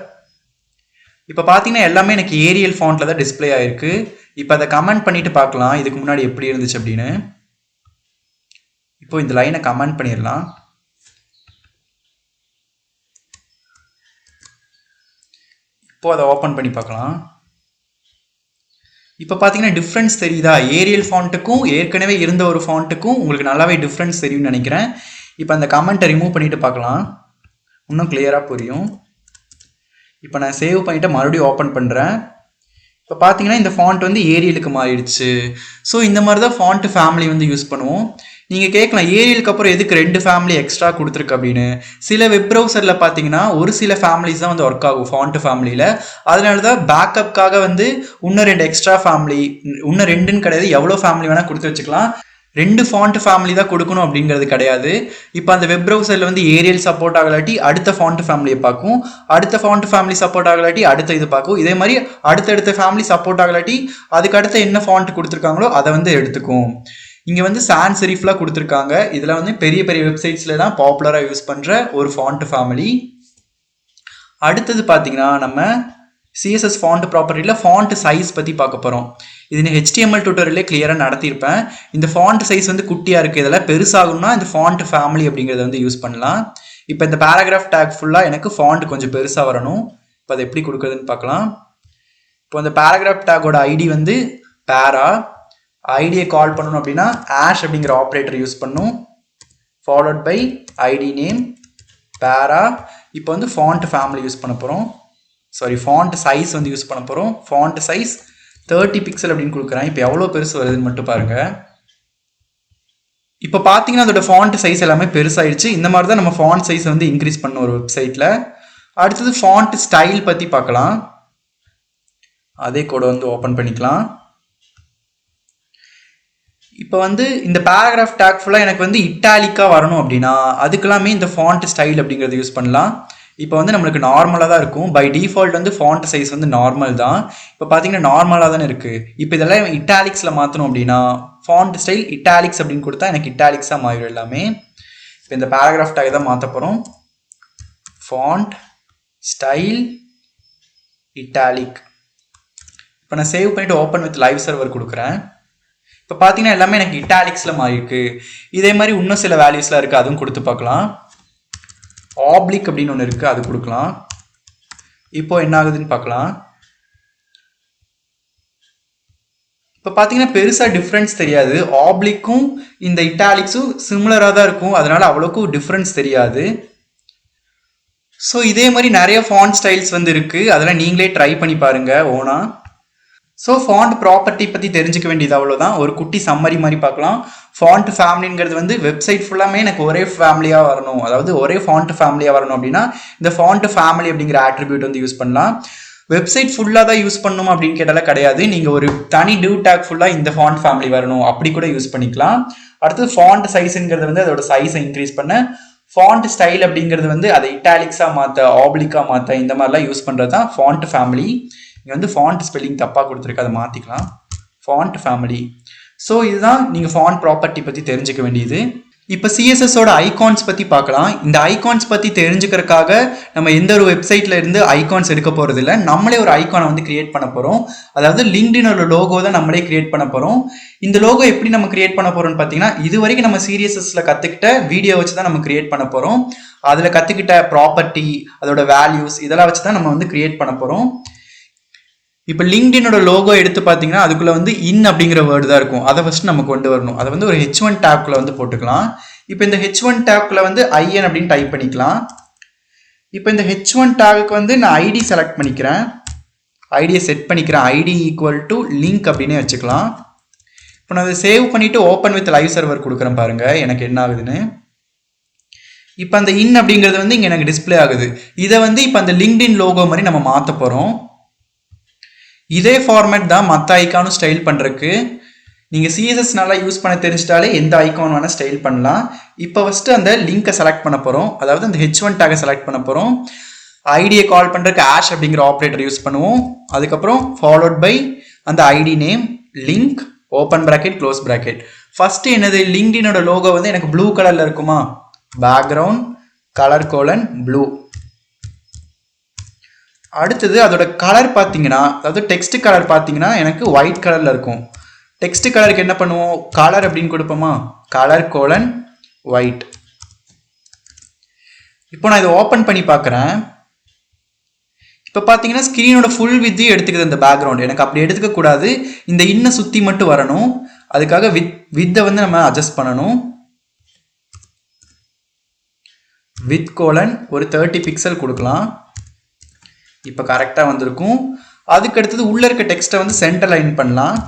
இப்போ பார்த்தீங்கன்னா எல்லாமே எனக்கு ஏரியல் ஃபாண்ட்டில் தான் டிஸ்பிளே ஆகிருக்கு. இப்போ அதை கமெண்ட் பண்ணிவிட்டு பார்க்கலாம் இதுக்கு முன்னாடி எப்படி இருந்துச்சு அப்படின்னு. இப்போ இந்த லைனை கமெண்ட் பண்ணிடலாம். இப்போ அதை ஓப்பன் பண்ணி பார்க்கலாம். இப்போ பார்த்தீங்கன்னா டிஃப்ரென்ஸ் தெரியுதா. ஏரியல் ஃபாண்ட்டுக்கும் ஏற்கனவே இருந்த ஒரு ஃபாண்ட்டுக்கும் உங்களுக்கு நல்லாவே டிஃப்ரென்ஸ் தெரியும்னு நினைக்கிறேன். இப்போ அந்த கமெண்ட்டை ரிமூவ் பண்ணிவிட்டு பார்க்கலாம், இன்னும் கிளியராக புரியும். இப்போ நான் சேவ் பண்ணிவிட்டு மறுபடியும் ஓப்பன் பண்ணுறேன். இப்போ பார்த்தீங்கன்னா இந்த ஃபாண்ட் வந்து ஏரியலுக்கு மாறிடுச்சு. ஸோ இந்த மாதிரி தான் ஃபாண்ட் ஃபேமிலி வந்து யூஸ் பண்ணுவோம். நீங்கள் கேட்கலாம் ஏரியலுக்கு அப்புறம் எதுக்கு 2 ஃபேமிலி எக்ஸ்ட்ரா கொடுத்துருக்கு அப்படின்னு. சில வெப் ப்ரௌசரில் பார்த்தீங்கன்னா ஒரு சில ஃபேமிலிஸ் தான் வந்து ஒர்க் ஆகும் ஃபாண்ட் ஃபேமிலியில். அதனால தான் பேக்கப்காக வந்து இன்னும் 2 எக்ஸ்ட்ரா ஃபேமிலி, இன்னும் 2ன்னு கிடையாது, எவ்வளோ ஃபேமிலி வேணால் கொடுத்து வச்சுக்கலாம். 2 ஃபாண்ட் ஃபேமிலி தான் கொடுக்கணும் அப்படிங்கிறது கிடையாது. இப்போ அந்த வெப் ப்ரௌசரில் வந்து ஏரியல் சப்போர்ட் ஆகலாட்டி அடுத்த ஃபாண்ட் ஃபேமிலியை பார்க்கும், அடுத்த ஃபாண்ட் ஃபேமிலி சப்போர்ட் ஆகலாட்டி அடுத்த இது பார்க்கும். இதே மாதிரி அடுத்தடுத்த ஃபேமிலி சப்போர்ட் ஆகலாட்டி அதுக்கு அடுத்த என்ன ஃபாண்ட் கொடுத்துருக்காங்களோ அதை வந்து எடுத்துக்கும். இங்கே வந்து சான்ஸ் செரிஃப்லாம் கொடுத்துருக்காங்க. இதில் வந்து பெரிய பெரிய வெப்சைட்ஸ்லாம் பாப்புலராக யூஸ் பண்ணுற ஒரு ஃபாண்ட் ஃபேமிலி. அடுத்தது பார்த்தீங்கன்னா நம்ம சிஎஸ்எஸ் ஃபாண்ட் ப்ராப்பர்ட்டியில் ஃபாண்ட் சைஸ் பற்றி பார்க்க போகிறோம். இது HTML டியூட்டோரியலே கிளியராக நடத்தியிருப்பேன். இந்த ஃபாண்ட் சைஸ் வந்து குட்டியாக இருக்குது, இதெல்லாம் பெருசாகணும்னா இந்த ஃபாண்ட் ஃபேமிலி அப்படிங்கிறத வந்து யூஸ் பண்ணலாம். இப்போ இந்த பேராகிராஃப் டேக் ஃபுல்லாக எனக்கு ஃபாண்ட் கொஞ்சம் பெருசாக வரணும். இப்போ அதை எப்படி கொடுக்குறதுன்னு பார்க்கலாம். இப்போ இந்த பேராகிராஃப் டேக்கோட ஐடி வந்து பேரா. ஐடியை கால் பண்ணணும் அப்படின்னா ஆஷ் அப்படிங்கிற ஆப்ரேட்டர் யூஸ் பண்ணும், ஃபாலோட் பை ஐடி நேம் பேரா. இப்போ வந்து ஃபாண்ட் ஃபேமிலி யூஸ் பண்ண போகிறோம், சாரி ஃபாண்ட் சைஸ் வந்து யூஸ் பண்ண போகிறோம். ஃபாண்ட் சைஸ் 30 பிக்சல் அப்படின்னு கொடுக்குறேன். இப்போ எவ்வளோ பெருசு வருதுன்னு மட்டும் பாருங்கள். இப்போ பார்த்தீங்கன்னா அதோட ஃபாண்ட் சைஸ் எல்லாமே பெருசாகிடுச்சு. இந்த மாதிரி தான் நம்ம ஃபாண்ட் சைஸை வந்து இன்க்ரீஸ் பண்ண ஒரு வெப்சைட்டில். அடுத்தது ஃபாண்ட் ஸ்டைல் பற்றி பார்க்கலாம். அதே கோட வந்து ஓப்பன் பண்ணிக்கலாம். இப்போ வந்து இந்த பேராகிராஃப் டேக் ஃபுல்லாக எனக்கு வந்து இட்டாலிக்காக வரணும் அப்படின்னா அதுக்கெல்லாமே இந்த ஃபாண்ட் ஸ்டைல் அப்படிங்கிறத யூஸ் பண்ணலாம். இப்போ வந்து நம்மளுக்கு நார்மலாக தான் இருக்கும். பை டிஃபால்ட் வந்து ஃபாண்ட் சைஸ் வந்து நார்மல் தான். இப்போ பார்த்தீங்கன்னா நார்மலாக தானே இருக்குது. இப்போ இதெல்லாம் இட்டாலிக்ஸில் மாற்றணும் அப்படின்னா ஃபாண்ட் ஸ்டைல் இட்டாலிக்ஸ் அப்படின்னு கொடுத்தா எனக்கு இட்டாலிக்ஸாக மாறிடும் எல்லாமே. இப்போ இந்த பேராகிராஃப் டேக் தான் மாற்ற போகிறோம். Font style italic. இப்போ நான் சேவ் பண்ணிவிட்டு ஓப்பன் வித் லைவ் சர்வர் கொடுக்குறேன். இப்போ பார்த்தீங்கன்னா எல்லாமே எனக்கு இட்டாலிக்ஸில் மாறி இருக்கு. இதே மாதிரி இன்னும் சில வேல்யூஸ்லாம் இருக்குது, அதுவும் கொடுத்து பார்க்கலாம். ஆப்ளிக் அப்படின்னு ஒன்று இருக்குது, அது கொடுக்கலாம். இப்போ என்ன ஆகுதுன்னு பார்க்கலாம். இப்போ பார்த்தீங்கன்னா பெருசாக டிஃப்ரென்ஸ் தெரியாது. ஆப்ளிக்கும் இந்த இட்டாலிக்ஸும் சிமிலராக தான் இருக்கும், அதனால அவ்வளோக்கும் டிஃப்ரென்ஸ் தெரியாது. ஸோ இதே மாதிரி நிறைய ஃபாண்ட் ஸ்டைல்ஸ் வந்து இருக்குது, அதெல்லாம் நீங்களே ட்ரை பண்ணி பாருங்கள் ஓனா. ஸோ ஃபாண்ட் ப்ராப்பர்ட்டி பற்றி தெரிஞ்சுக்க வேண்டியது அவ்வளோதான். ஒரு குட்டி சம்மரி மாதிரி பார்க்கலாம். ஃபாண்ட் ஃபேமிலிங்கிறது வந்து வெப்சைட் ஃபுல்லாமே எனக்கு ஒரே ஃபேமிலியாக வரணும், அதாவது ஒரே ஃபாண்ட் ஃபேமிலியாக வரணும் அப்படின்னா இந்த ஃபாண்ட் ஃபேமிலி அப்படிங்கிற ஆட்ரிபியூட் வந்து யூஸ் பண்ணலாம். வெப்சைட் ஃபுல்லாக தான் யூஸ் பண்ணணும் அப்படின்னு கேட்டாலும் கிடையாது. நீங்கள் ஒரு தனி டிவ் டேக் ஃபுல்லாக இந்த ஃபாண்ட் ஃபேமிலி வரணும் அப்படி கூட யூஸ் பண்ணிக்கலாம். அடுத்தது ஃபாண்ட் சைஸுங்கிறது வந்து அதோட சைஸை இன்க்ரீஸ் பண்ண. ஃபாண்ட் ஸ்டைல் அப்படிங்கிறது வந்து அதை இட்டாலிக்ஸாக மாற்ற, ஆப்ளிக்காக மாற்ற, இந்த மாதிரிலாம் யூஸ் பண்ணுறது தான் ஃபாண்ட் ஃபேமிலி. இங்கே வந்து ஃபாண்ட் ஸ்பெல்லிங் தப்பாக கொடுத்துருக்கு, அதை மாற்றிக்கலாம். Font family. ஸோ இதுதான் நீங்கள் ஃபாண்ட் ப்ராப்பர்ட்டி பற்றி தெரிஞ்சுக்க வேண்டியது. இப்போ சிஎஸ்எஸோட ஐகான்ஸ் பற்றி பார்க்கலாம். இந்த ஐகான்ஸ் பற்றி தெரிஞ்சுக்கிறதுக்காக நம்ம எந்த ஒரு வெப்சைட்டில் இருந்து ஐகான்ஸ் எடுக்க போகிறது இல்லை, நம்மளே ஒரு ஐகானை வந்து கிரியேட் பண்ண போகிறோம். அதாவது லிங்க்டினோட லோகோ தான் நம்மளே கிரியேட் பண்ண போகிறோம். இந்த லோகோ எப்படி நம்ம கிரியேட் பண்ண போகிறோம்னு பார்த்தீங்கன்னா இது வரைக்கும் நம்ம சிஎஸ்எஸில் கற்றுக்கிட்ட வீடியோ வச்சு தான் நம்ம கிரியேட் பண்ண போகிறோம். அதில் கற்றுக்கிட்ட ப்ராப்பர்ட்டி, அதோட வேல்யூஸ் இதெல்லாம் வச்சு தான் நம்ம வந்து கிரியேட் பண்ண போகிறோம். இப்போ லிங்க்டினோட லோகோ எடுத்து பார்த்தீங்கன்னா அதுக்குள்ளே வந்து இன் அப்படிங்கிற வேர்டு தான் இருக்கும், அதை ஃபஸ்ட்டு நம்ம கொண்டு வரணும். அதை வந்து ஒரு H1 டேப்குள்ளே வந்து போட்டுக்கலாம். இப்போ இந்த H1 டேப்குள்ளே வந்து IN அப்படின்னு டைப் பண்ணிக்கலாம். இப்போ இந்த H1 டேகுக்கு வந்து நான் ஐடி செலக்ட் பண்ணிக்கிறேன், ஐடியை செட் பண்ணிக்கிறேன். ஐடி ஈக்குவல் டு லிங்க் அப்படின்னே வச்சுக்கலாம். இப்போ நான் அதை சேவ் பண்ணிவிட்டு ஓப்பன் வித் லைவ் சர்வர் கொடுக்குறேன் பாருங்கள் எனக்கு என்ன ஆகுதுன்னு. இப்போ அந்த இன் அப்படிங்கிறது வந்து இங்கே எனக்கு டிஸ்பிளே ஆகுது. இதை வந்து இப்போ அந்த லிங்க்டின் லோகோ மாதிரி நம்ம மாற்ற போகிறோம். இதே ஃபார்மேட் தான் மற்ற ஐக்கானும் ஸ்டைல் பண்ணுறதுக்கு. நீங்கள் சிஎஸ்எஸ் நல்லா யூஸ் பண்ண தெரிஞ்சிட்டாலே எந்த ஐக்கான் வேணால் ஸ்டைல் பண்ணலாம். இப்போ ஃபஸ்ட்டு அந்த லிங்கை செலக்ட் பண்ண போகிறோம், அதாவது அந்த H1 டேகை செலக்ட் பண்ண போகிறோம். ஐடியை கால் பண்ணுறதுக்கு ஆஷ் அப்படிங்கிற ஆப்ரேட்டர் யூஸ் பண்ணுவோம். அதுக்கப்புறம் ஃபாலோட் பை அந்த ID name link open bracket close bracket. First என்னது லிங்க்டினோட லோகோ வந்து எனக்கு ப்ளூ கலரில் இருக்குமா, பேக்ரவுண்ட் கலர் கோலன் ப்ளூ. அடுத்தது அதோட கலர் பார்த்தீங்கன்னா, அதாவது டெக்ஸ்ட் கலர் பார்த்தீங்கன்னா எனக்கு ஒயிட் கலரில் இருக்கும். டெக்ஸ்ட் கலருக்கு என்ன பண்ணுவோம், கலர் அப்படின்னு கொடுப்போமா, கலர் கோலன் ஒயிட். இப்போ நான் இதை ஓப்பன் பண்ணி பார்க்குறேன். இப்போ பார்த்தீங்கன்னா ஸ்க்ரீனோட ஃபுல் வித்தையும் எடுத்துக்குது அந்த பேக்ரவுண்ட். எனக்கு அப்படி எடுத்துக்க கூடாது, இந்த இன்னை சுற்றி மட்டும் வரணும். அதுக்காக வித்தை வந்து நம்ம அட்ஜஸ்ட் பண்ணணும். வித் கோலன் ஒரு 30 பிக்சல் கொடுக்கலாம். இப்போ கரெக்டாக வந்திருக்கும். அதுக்கு அடுத்தது உள்ளே இருக்க டெக்ஸ்ட்டை வந்து சென்டர் அலைன் பண்ணலாம்.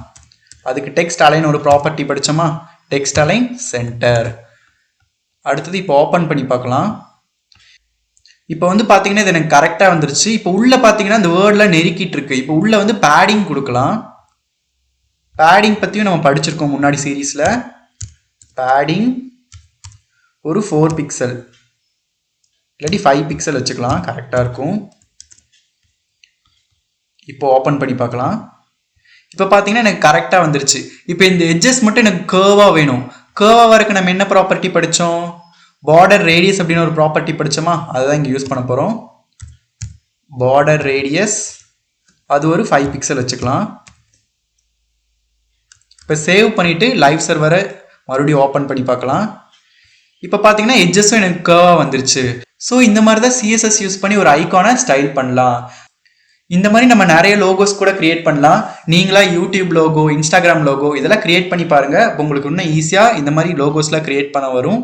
அதுக்கு டெக்ஸ்ட் அலைன் ஒரு ப்ராப்பர்ட்டி படித்தோமா, டெக்ஸ்ட் அலைன் சென்டர். அடுத்தது இப்போ ஓப்பன் பண்ணி பார்க்கலாம். இப்போ வந்து பார்த்தீங்கன்னா இது எனக்கு கரெக்டாக வந்துருச்சு. இப்போ உள்ளே பார்த்தீங்கன்னா இந்த வேர்டில் நெருக்கிட்டு இருக்கு. இப்போ உள்ளே வந்து பேடிங் கொடுக்கலாம். பேடிங் பற்றியும் நம்ம படிச்சிருக்கோம் முன்னாடி சீரீஸில். பேடிங் ஒரு 4 பிக்சல் இல்லாட்டி 5 பிக்சல் வச்சுக்கலாம், கரெக்டாக இருக்கும். இப்போ ஓப்பன் பண்ணி பார்க்கலாம். இப்போ பார்த்தீங்கன்னா எனக்கு கரெக்டாக வந்துருச்சு. இப்போ இந்த எட்ஜஸ் மட்டும் எனக்கு கேர்வாக வேணும். கேர்வாக வரக்கு நம்ம என்ன ப்ராப்பர்ட்டி படித்தோம்? பார்டர் ரேடியஸ் அப்படின்னு ஒரு ப்ராப்பர்ட்டி படித்தோமா, அதுதான் இங்கே யூஸ் பண்ண போகிறோம். பார்டர் ரேடியஸ் அது ஒரு 5 பிக்சல் வச்சுக்கலாம். இப்போ சேவ் பண்ணிவிட்டு லைவ் சர்வரை மறுபடியும் ஓப்பன் பண்ணி பார்க்கலாம். இப்போ பார்த்தீங்கன்னா எட்ஜஸும் எனக்கு கேர்வாக வந்துருச்சு. ஸோ இந்த மாதிரி தான் சிஎஸ்எஸ் யூஸ் பண்ணி ஒரு ஐகானை ஸ்டைல் பண்ணலாம். இந்த மாதிரி நம்ம நிறைய லோகோஸ் கூட கிரியேட் பண்ணலாம். நீங்களா யூடியூப் லோகோ, இன்ஸ்டாகிராம் லோகோ இதெல்லாம் கிரியேட் பண்ணி பாருங்கள். இப்போ உங்களுக்கு இன்னும் ஈஸியாக இந்த மாதிரி லோகோஸ்லாம் கிரியேட் பண்ண வரும்.